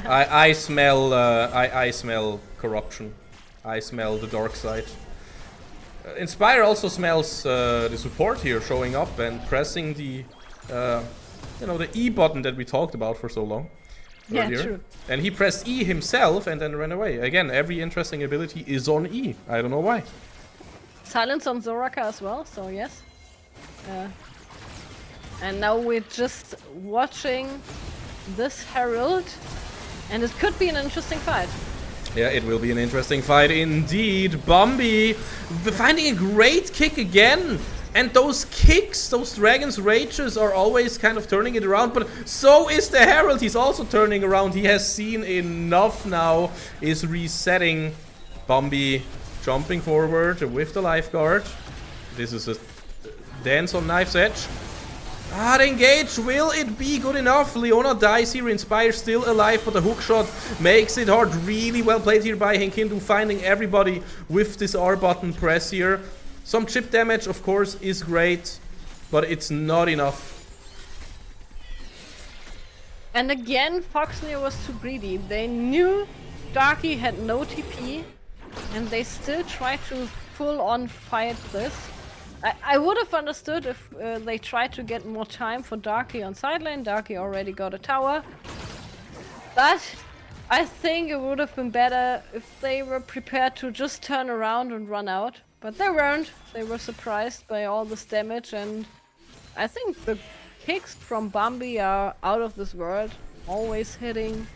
I smell I smell corruption. I smell the dark side. Inspire also smells the support here showing up and pressing the the E button that we talked about for so long Yeah, earlier. true. And he pressed E himself and then ran away. Again, every interesting ability is on E. I don't know why. Silence on Zoraka as well, so yes. And now we're just watching this Herald, and it could be an interesting fight. Yeah, it will be an interesting fight indeed. Bambi finding a great kick again. And those kicks, those Dragon's Rages are always kind of turning it around. But so is the Herald. He's also turning around. He has seen enough now. Is resetting. Bambi jumping forward with the lifeguard. This is a dance on knife's edge. Ah, the engage, will it be good enough? Leona dies here, Inspire still alive, but the hook shot makes it hard. Really well played here by Henkindu, finding everybody with this R button press here. Some chip damage, of course, is great, but it's not enough. And again, Foxnyr was too greedy. They knew Darky had no TP, and they still tried to full-on fight this. I would have understood if they tried to get more time for Darky on side lane. Darky already got a tower. But I think it would have been better if they were prepared to just turn around and run out. But they weren't. They were surprised by all this damage, and I think the kicks from Bambi are out of this world. Always hitting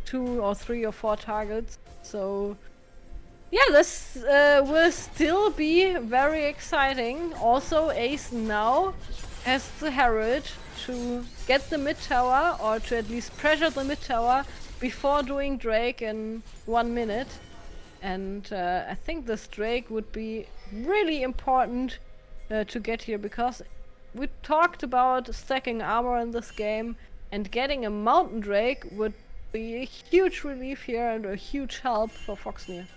2 or 3 or 4 targets. So yeah, this will still be very exciting. Also, Ace now has the Herald to get the mid tower, or to at least pressure the mid tower before doing Drake in 1 minute. And I think this Drake would be really important to get here, because we talked about stacking armor in this game, and getting a Mountain Drake would be a huge relief here and a huge help for Foxnyr.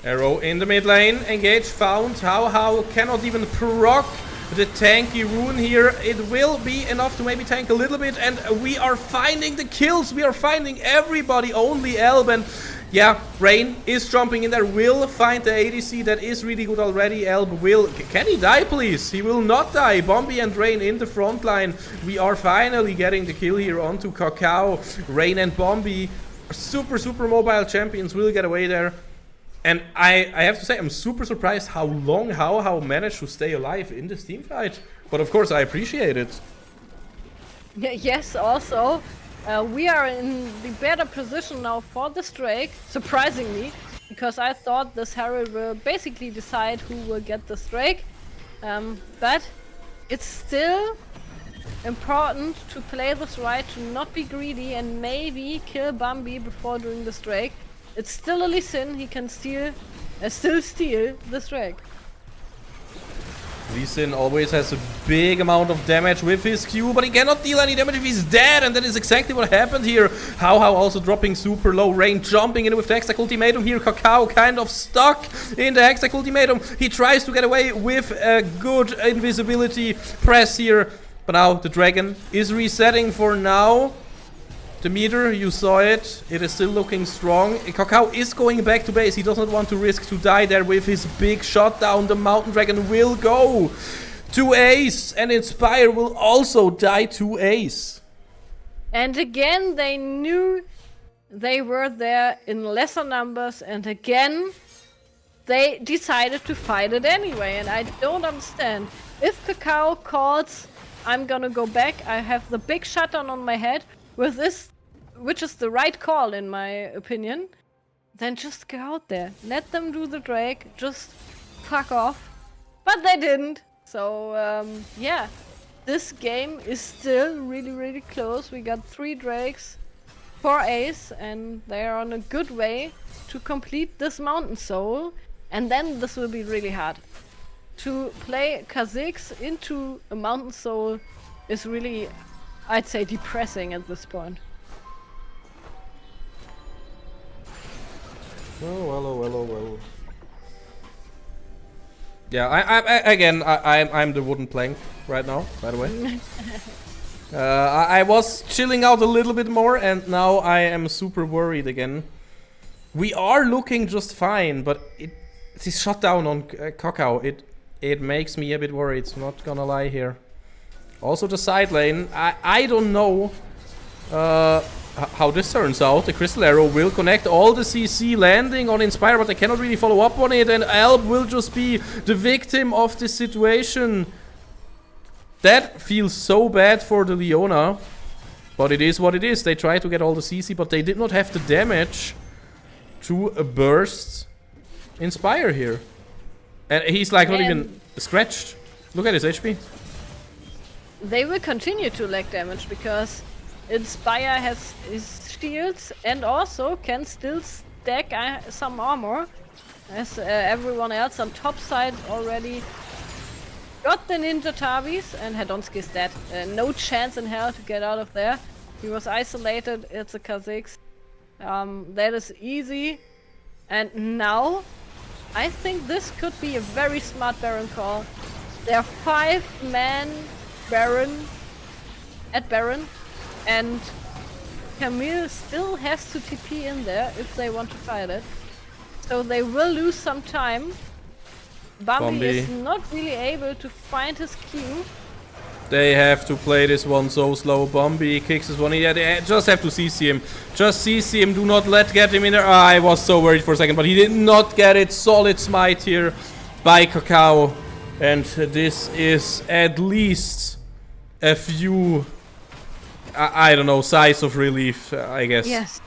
Arrow in the mid lane, engage found. How cannot even proc the tanky rune here. It will be enough to maybe tank a little bit, and we are finding the kills. We are finding everybody, only Elb. And yeah, Rain is jumping in there, will find the ADC. That is really good already. Elb will... Can he die, please? He will not die. Bombi and Rain in the front line. We are finally getting the kill here onto Kakao. Rain and Bombi, super mobile champions, will get away there. And I have to say, I'm super surprised how long How managed to stay alive in this team fight. But of course, I appreciate it. Yes, also, we are in the better position now for this Drake, surprisingly, because I thought this Herald will basically decide who will get this Drake. But it's still important to play this right, to not be greedy, and maybe kill Bambi before doing this Drake. It's still a Lee Sin, he can still steal this Drake. Lee Sin always has a big amount of damage with his Q, but he cannot deal any damage if he's dead, and that is exactly what happened here. How also dropping super low, Rain jumping in with the Hextech Ultimatum here. Kakao kind of stuck in the Hextech Ultimatum. He tries to get away with a good invisibility press here, but now the dragon is resetting for now. The meter, you saw it, it is still looking strong. Kakao is going back to base. He does not want to risk to die there with his big shot down. The Mountain Dragon will go to Ace, and Inspire will also die to Ace. And again, they knew they were there in lesser numbers, and again, they decided to fight it anyway. And I don't understand. If Kakao calls, I'm gonna go back, I have the big shutdown on my head, with this, which is the right call in my opinion, then just go out there. Let them do the Drake, just fuck off. But they didn't. So yeah, this game is still really close. We got 3 Drakes for Ace, and they are on a good way to complete this Mountain Soul. And then this will be really hard. To play Kha'Zix into a Mountain Soul is really, I'd say, depressing at this point. Oh well. Yeah, I'm the wooden plank right now, by the way. I was chilling out a little bit more, and now I am super worried again. We are looking just fine, but this shutdown on Kakao, it makes me a bit worried, not gonna lie here. Also the side lane, I don't know how this turns out. The Crystal Arrow will connect all the CC, landing on Inspire, but they cannot really follow up on it, and Alb will just be the victim of this situation. That feels so bad for the Leona, but it is what it is. They tried to get all the CC, but they did not have the damage to burst Inspire here. And he's like not even scratched. Look at his HP. They will continue to lack damage because Inspire has his shields and also can still stack some armor, as everyone else on top side already got the Ninja Tabis, and Hadonsky is dead. No chance in hell to get out of there. He was isolated. It's a Kha'Zix. That is easy. And now, I think this could be a very smart Baron call. There are 5-man Baron at Baron, and Camille still has to TP in there if they want to fight it. So they will lose some time. Bambi is not really able to find his Q. They have to play this one so slow. Bombi kicks this one. Yeah, they just have to CC him. Just CC him. Do not get him in there. I was so worried for a second, but he did not get it. Solid smite here by Kakao. And this is at least a few, I don't know, sighs of relief, I guess. Yes.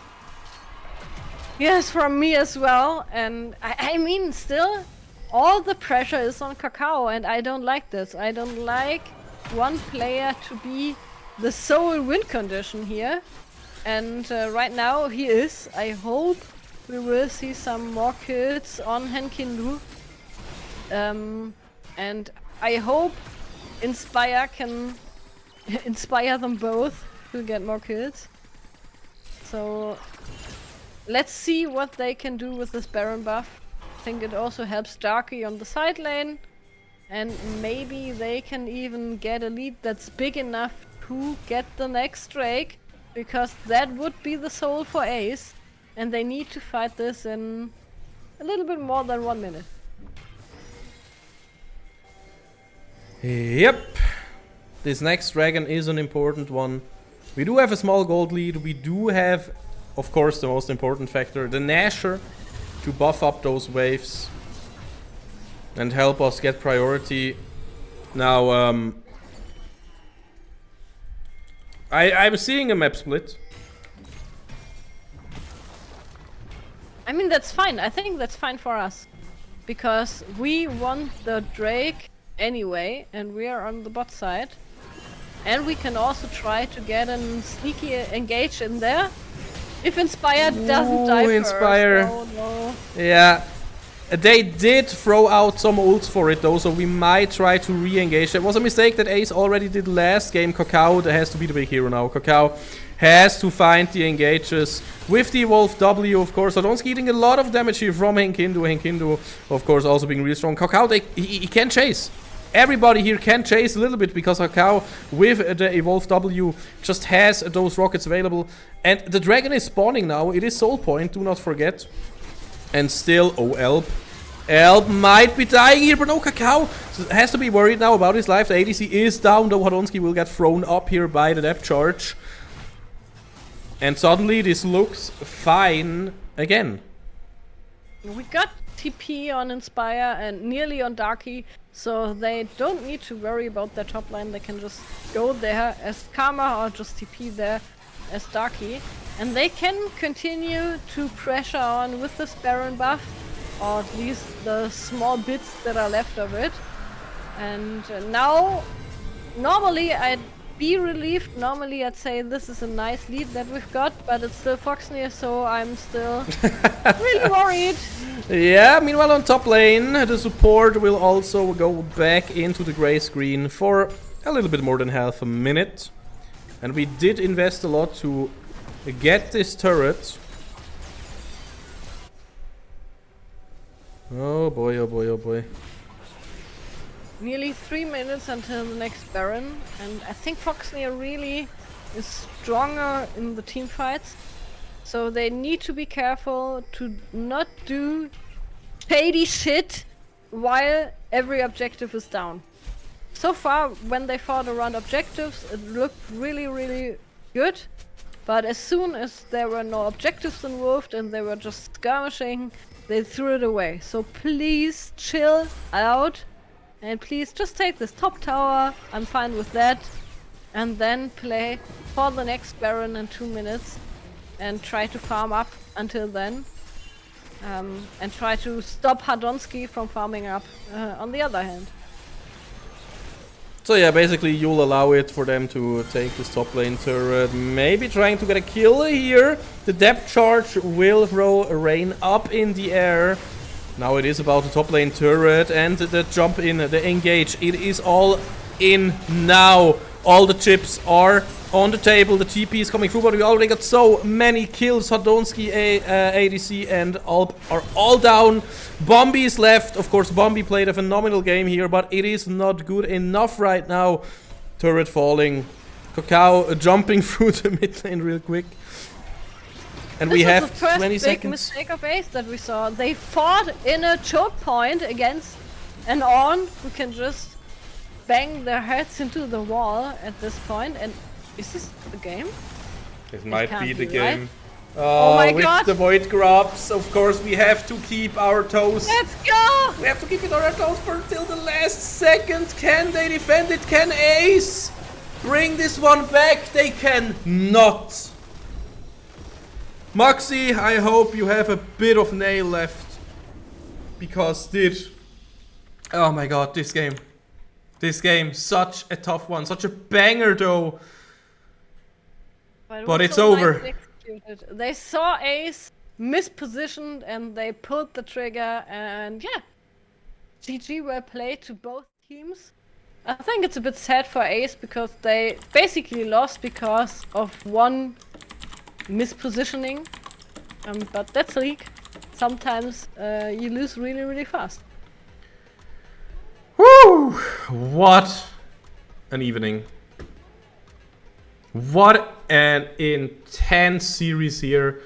Yes, from me as well. And I mean, still, all the pressure is on Kakao, and I don't like this. I don't like one player to be the sole win condition here. And right now he is. I hope we will see some more kills on Henkindu. And I hope Inspire can inspire them both to get more kills. So let's see what they can do with this Baron buff. I think it also helps Darky on the side lane. And maybe they can even get a lead that's big enough to get the next Drake. Because that would be the soul for Ace. And they need to fight this in a little bit more than 1 minute. Yep. This next dragon is an important one. We do have a small gold lead. We do have, of course, the most important factor, the Nasher, to buff up those waves and help us get priority. Now, I'm seeing a map split. I mean, that's fine. I think that's fine for us. Because we want the Drake anyway, and we are on the bot side. And we can also try to get a sneaky engage in there. If Inspire doesn't die Inspire. first. Oh no. Yeah. They did throw out some ults for it though, so we might try to re-engage. It was a mistake that Ace already did last game. Kakao has to be the big hero now. Kakao has to find the engages with the Wolf W, of course. Adonsky eating a lot of damage here from Henkindu. Henkindu, of course, also being really strong. Kakao, he can chase. Everybody here can chase a little bit because Kakao with the Evolve W just has those rockets available. And the dragon is spawning now. It is Soul Point, do not forget. And still, oh, Elb might be dying here, but no, Kakao has to be worried now about his life. The ADC is down, though Hadonsky will get thrown up here by the depth charge. And suddenly this looks fine again. We got TP on Inspire and nearly on Darky, so they don't need to worry about their top lane. They can just go there as Karma or just TP there as Darky. And they can continue to pressure on with this Baron buff, or at least the small bits that are left of it. And now, normally I'd be relieved. Normally I'd say this is a nice lead that we've got, but it's still Foxnyr, so I'm still really worried. Yeah, meanwhile on top lane, the support will also go back into the gray screen for a little bit more than half a minute. And we did invest a lot to get this turret. Oh boy, oh boy, oh boy. Nearly 3 minutes until the next Baron, and I think Foxnyr really is stronger in the team fights. So they need to be careful to not do shady shit while every objective is down. So far, when they fought around objectives, it looked really, really good. But as soon as there were no objectives involved and they were just skirmishing, they threw it away. So please chill out and please just take this top tower. I'm fine with that. And then play for the next Baron in 2 minutes and try to farm up until then. And try to stop Hadonsky from farming up on the other hand. So yeah, basically you'll allow it for them to take this top lane turret, maybe trying to get a kill here. The depth charge will throw a rain up in the air. Now it is about the top lane turret and the jump in, the engage. It is all in now. All the chips are on the table. The TP is coming through, but we already got so many kills. Hodonski, ADC, and Alp are all down. Bombi is left. Of course, Bombi played a phenomenal game here, but it is not good enough right now. Turret falling. Kakao jumping through the mid lane real quick. And we have 20 This was the first big mistake of Ace that we saw. They fought in a choke point against an On who can just bang their heads into the wall at this point. And is this the game? This might be the right? game. Oh my with god! the void grubs, of course, we have to keep our toes. Let's go! We have to keep it on our toes for until the last second. Can they defend it? Can Ace bring this one back? They cannot. Moxie, I hope you have a bit of nail left. Because oh my god, this game. This game, such a tough one. Such a banger though. But it's so over. nicely executed. They saw Ace mispositioned and they pulled the trigger and yeah. GG well played to both teams. I think it's a bit sad for Ace because they basically lost because of one mispositioning. But that's League. Sometimes you lose really, really fast. Woo! What an evening. What an intense series here.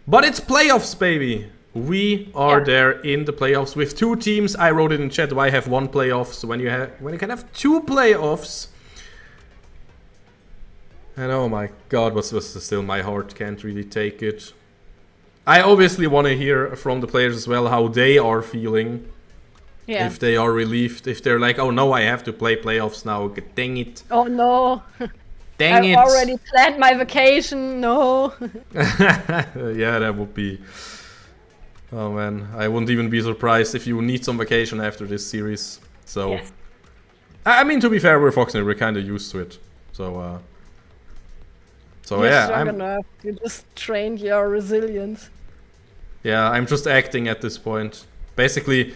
But it's playoffs, baby. We are there in the playoffs with two teams. I wrote it in chat, why have one playoff? So when you can have two playoffs. And oh my god, was still my heart can't really take it. I obviously want to hear from the players as well how they are feeling. Yeah. If they are relieved, if they're like, oh no, I have to play playoffs now, dang it. Oh no. Dang it. I already planned my vacation, no. Yeah, that would be... Oh man, I wouldn't even be surprised if you need some vacation after this series. So, Yes. I mean, to be fair, we're Foxnyr, we're kind of used to it. So, You're yeah, strong enough. You just trained your resilience. Yeah, I'm just acting at this point. Basically,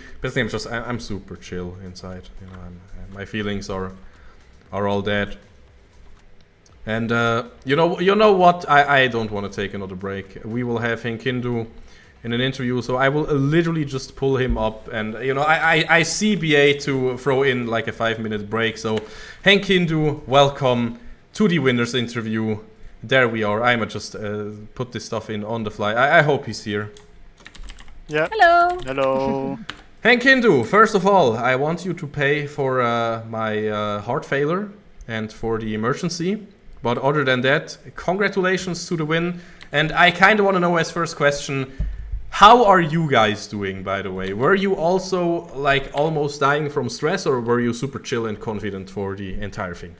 I'm super chill inside. You know, my feelings are all dead. And you know what? I don't want to take another break. We will have Hinkindu in an interview, so I will literally just pull him up. And you know, I see BA to throw in like a 5-minute break. So Hinkindu, welcome to the winners interview. There we are. I'ma just put this stuff in on the fly. I hope he's here. Yeah. Hello. Hello. Hinkindu, first of all, I want you to pay for my heart failure and for the emergency. But other than that, congratulations to the win. And I kind of want to know as first question, how are you guys doing, by the way? Were you also like almost dying from stress, or were you super chill and confident for the entire thing?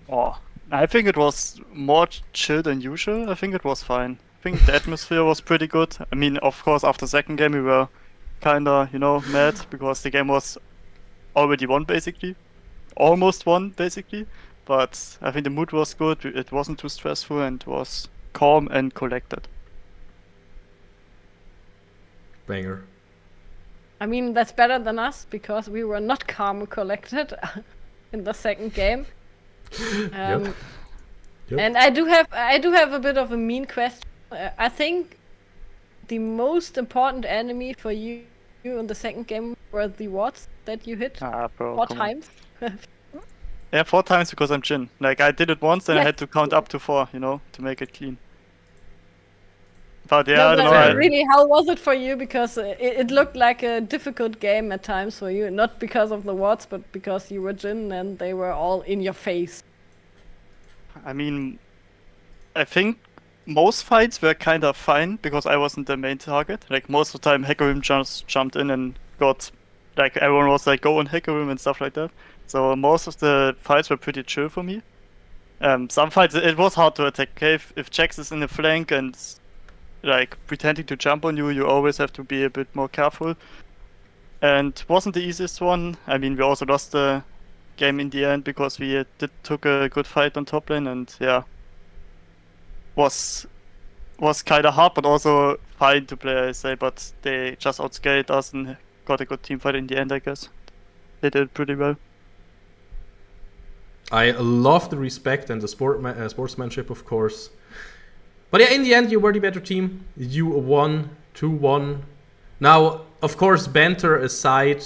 Oh, I think it was more chill than usual. I think it was fine. I think the atmosphere was pretty good. I mean, of course, after second game we were kinda, mad because the game was already won basically. Almost won basically. But I think the mood was good. It wasn't too stressful and was calm and collected. Banger. I mean, that's better than us because we were not calm and collected in the second game. Yep. And I do have a bit of a mean question. I think the most important enemy for you in the second game were the wards that you hit Ah, bro. 4 come on. times. Yeah, 4 times because I'm Jin. Like, I did it once, then I Yeah. had to count up to 4, to make it clean. But yeah, No, I don't but know. I- really, how was it for you? Because it looked like a difficult game at times for you, not because of the wards, but because you were Jin and they were all in your face. I mean, I think most fights were kind of fine because I wasn't the main target. Like, most of the time, Hecarim just jumped in and got, like, everyone was like, go on Hecarim and stuff like that. So most of the fights were pretty chill for me. Some fights, it was hard to attack. Okay, if Jax is in the flank and, like, pretending to jump on you, you always have to be a bit more careful. And wasn't the easiest one. I mean, we also lost the game in the end because we took a good fight on top lane and yeah, was kind of hard, but also fine to play, I say, but they just outscaled us and got a good team fight in the end, I guess. They did pretty well. I love the respect and the sportsmanship, of course. But yeah, in the end, you were the better team. You won 2-1. Now, of course, banter aside,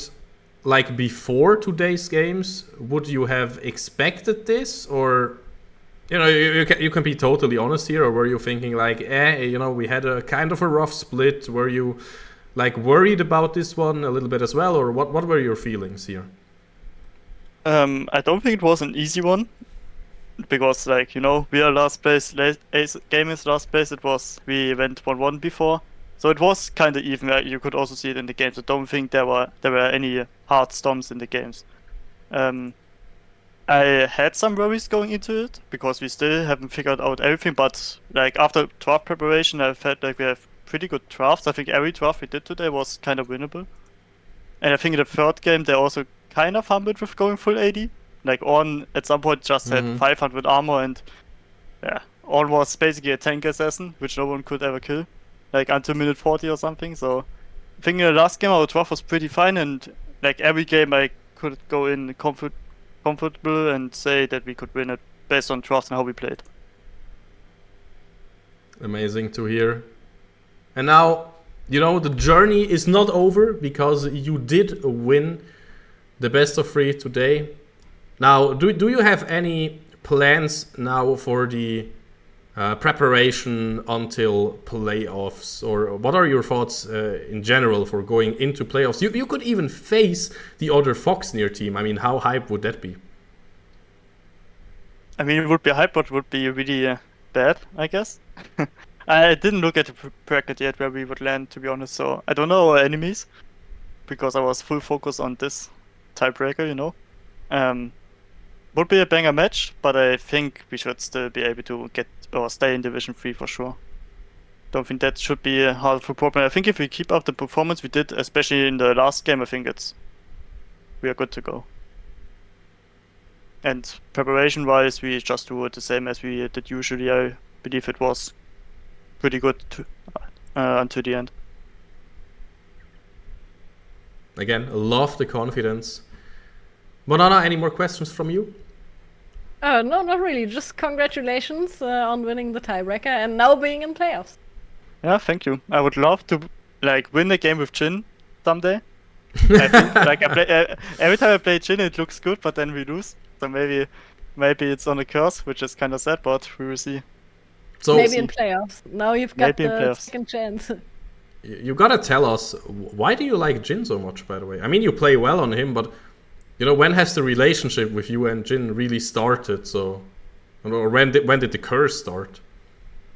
like before today's games, would you have expected this? Or, you can be totally honest here, or were you thinking like, we had a kind of a rough split? Were you like worried about this one a little bit as well? Or what were your feelings here? I don't think it was an easy one, because we are last place, AceGaming is last place. We went 1-1 before, so it was kind of even. You could also see it in the games. I don't think there were any hard storms in the games. I had some worries going into it because we still haven't figured out everything. But after draft preparation, I felt like we have pretty good drafts. I think every draft we did today was kind of winnable. And I think in the third game they also kind of fumbled with going full AD. Ornn at some point just had 500 armor, and Ornn was basically a tank assassin, which no one could ever kill, until minute 40 or something. So I think in the last game our draft was pretty fine, and every game I could go in comfortable and say that we could win it based on draft and how we played. Amazing to hear. And now, the journey is not over because you did win the best of 3 today. Now, do you have any plans now for the preparation until playoffs, or what are your thoughts in general for going into playoffs? You could even face the other Foxnyr team. I mean, how hype would that be? I mean, it would be hype, but it would be really bad, I guess. I didn't look at the bracket yet where we would land, to be honest, so I don't know our enemies, because I was full focus on this tiebreaker, Would be a banger match, but I think we should still be able to get or stay in Division 3 for sure. Don't think that should be a hard problem. I think if we keep up the performance we did, especially in the last game, I think we are good to go. And preparation-wise, we just do it the same as we did usually. I believe it was pretty good until the end. Again, love the confidence. Banana, any more questions from you? No, not really. Just congratulations on winning the tiebreaker and now being in playoffs. Yeah, thank you. I would love to win a game with Jhin someday. I think every time I play Jhin, it looks good, but then we lose. So maybe it's on a curse, which is kind of sad, but we will see. So maybe in playoffs. Now you've got Maybe in the playoffs. second chance. You gotta tell us, why do you like Jhin so much, by the way? I mean, you play well on him, but when has the relationship with you and Jhin really started? So, or when did the curse start?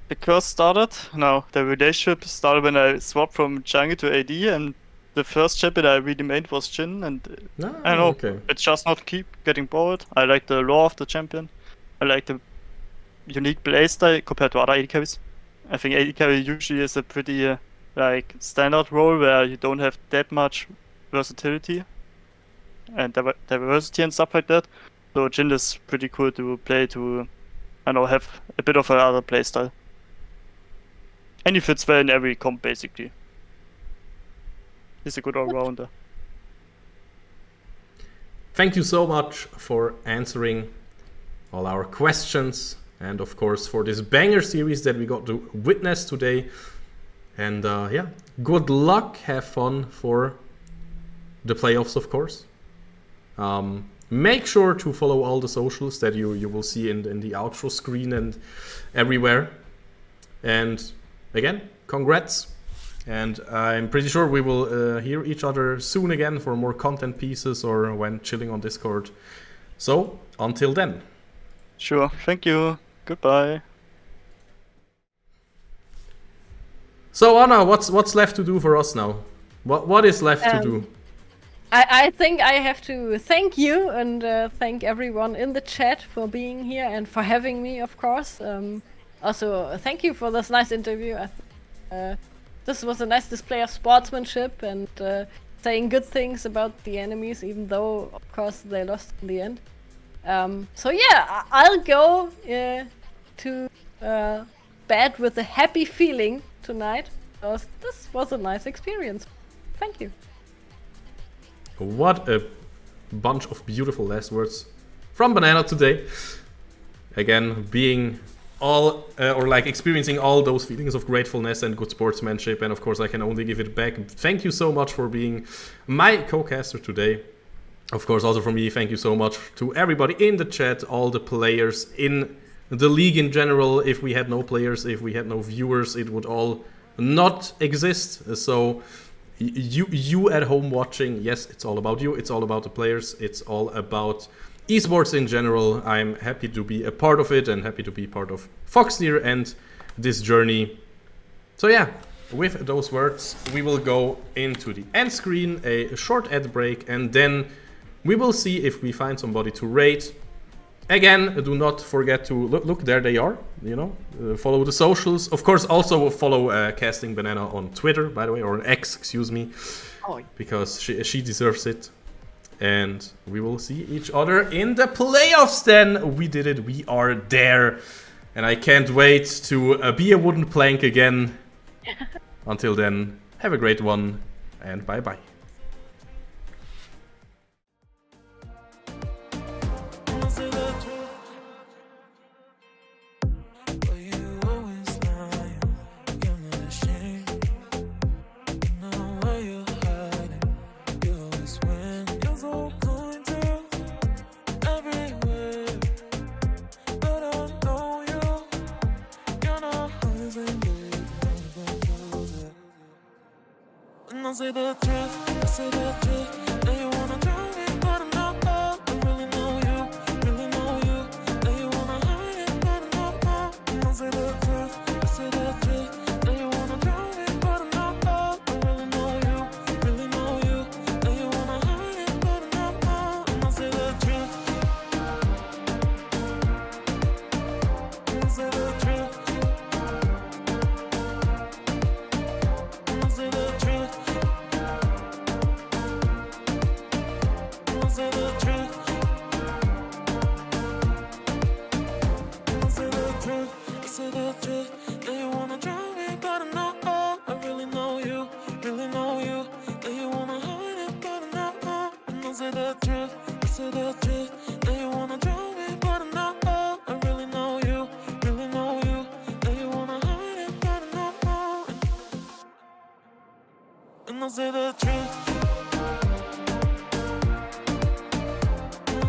The curse started. No, the relationship started when I swapped from jungle to AD, and the first champion I really made was Jhin, and I don't know, okay. it's just not keep getting bored. I like the lore of the champion. I like the unique playstyle compared to other AD carries. I think AD carry usually is a pretty standard role where you don't have that much versatility and diversity and stuff like that. So Jhin is pretty cool to play to, have a bit of another playstyle. And he fits well in every comp basically. He's a good all-rounder. Thank you so much for answering all our questions, and of course for this banger series that we got to witness today. And good luck, have fun for the playoffs, of course. Make sure to follow all the socials that you will see in the outro screen and everywhere. And again, congrats. And I'm pretty sure we will hear each other soon again for more content pieces or when chilling on Discord. So, until then. Sure, thank you. Goodbye. So Anna, what's left to do for us now? What is left to do? I think I have to thank you and thank everyone in the chat for being here and for having me, of course. Also, thank you for this nice interview. This was a nice display of sportsmanship and saying good things about the enemies, even though, of course, they lost in the end. So yeah, I'll go to bed with a happy feeling tonight. This was a nice experience. Thank you. What a bunch of beautiful last words from Banana today. Again, being all or like experiencing all those feelings of gratefulness and good sportsmanship, and of course I can only give it back. Thank you so much for being my co-caster today. Of course, also from me, thank you so much to everybody in the chat, all the players in the league in general. If we had no players, if we had no viewers, it would all not exist. So you at home watching, yes, it's all about you, it's all about the players, it's all about esports in general. I'm happy to be a part of it and happy to be part of Foxnyr and this journey. So yeah, with those words, we will go into the end screen, a short ad break, and then we will see if we find somebody to rate. Again, do not forget to look there they are, you know, follow the socials. Of course, also follow Casting Banana on Twitter, by the way, or on X, excuse me, because she deserves it. And we will see each other in the playoffs then. We did it, we are there. And I can't wait to be a wooden plank again. Until then, have a great one, and bye-bye. I say the truth, I say the truth. Now you wanna drown me, but I'm not up. I really know you, really know you. Now you wanna hide it, but I'm not up. I say the truth, I say the truth. Now you wanna drown me, but I'm not up. I really know you, really know you. Now you wanna hide it, but I'm not up. I say the truth. I say the truth. I say the truth. Say the truth. Say the truth. Say the truth. Now you wanna drown me, but I'm not up. I really know you, really know you. Now you wanna hide it, but I'm not up. And I say the truth. Say the truth. Now you wanna drown me, but I'm not up. I really know you, really know you. Now you wanna hide it, but I'm not up. And I say the truth.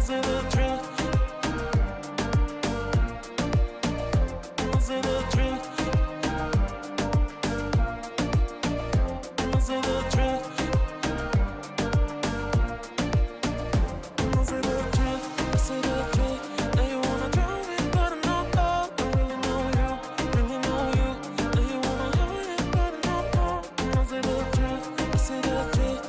Say the truth. Say the truth. Say the truth. Say the truth. Say the truth. Now you wanna drown me, but I'm not up. I really know you, really know you. Now you wanna hide it, but I'm not up. Say the truth. Say the truth.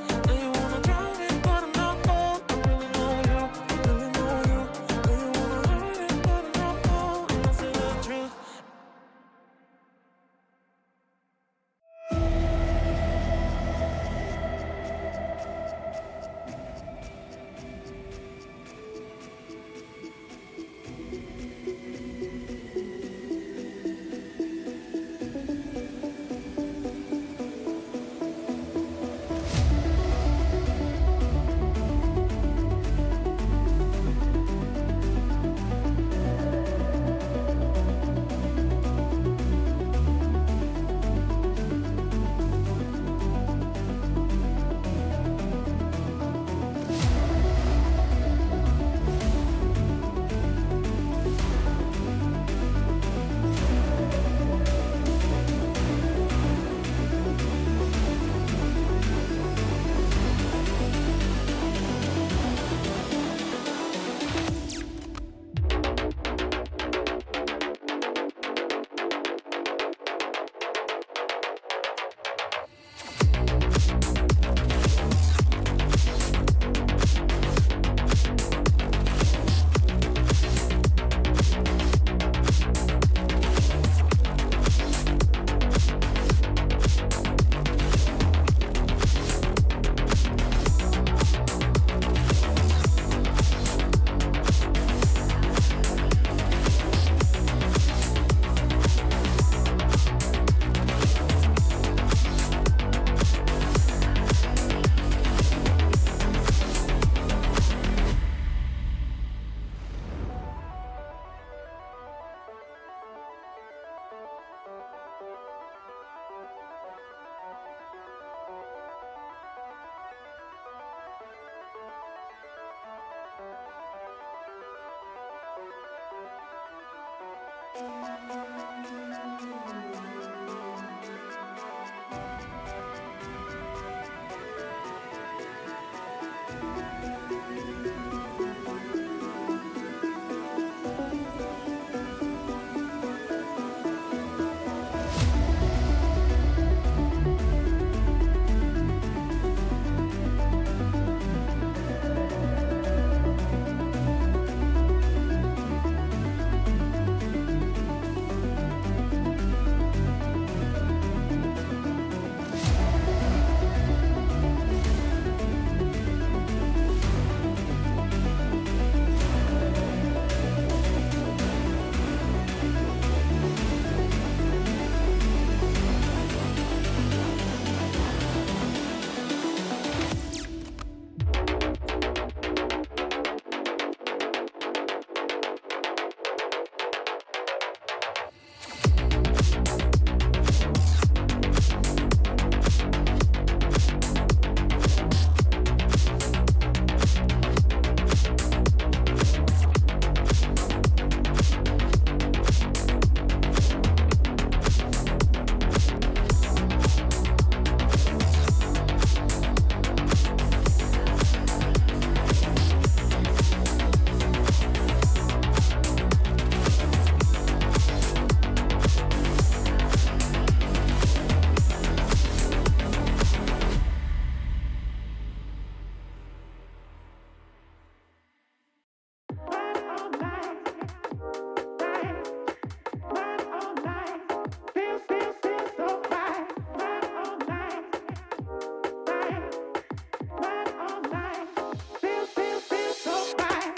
Feel so right.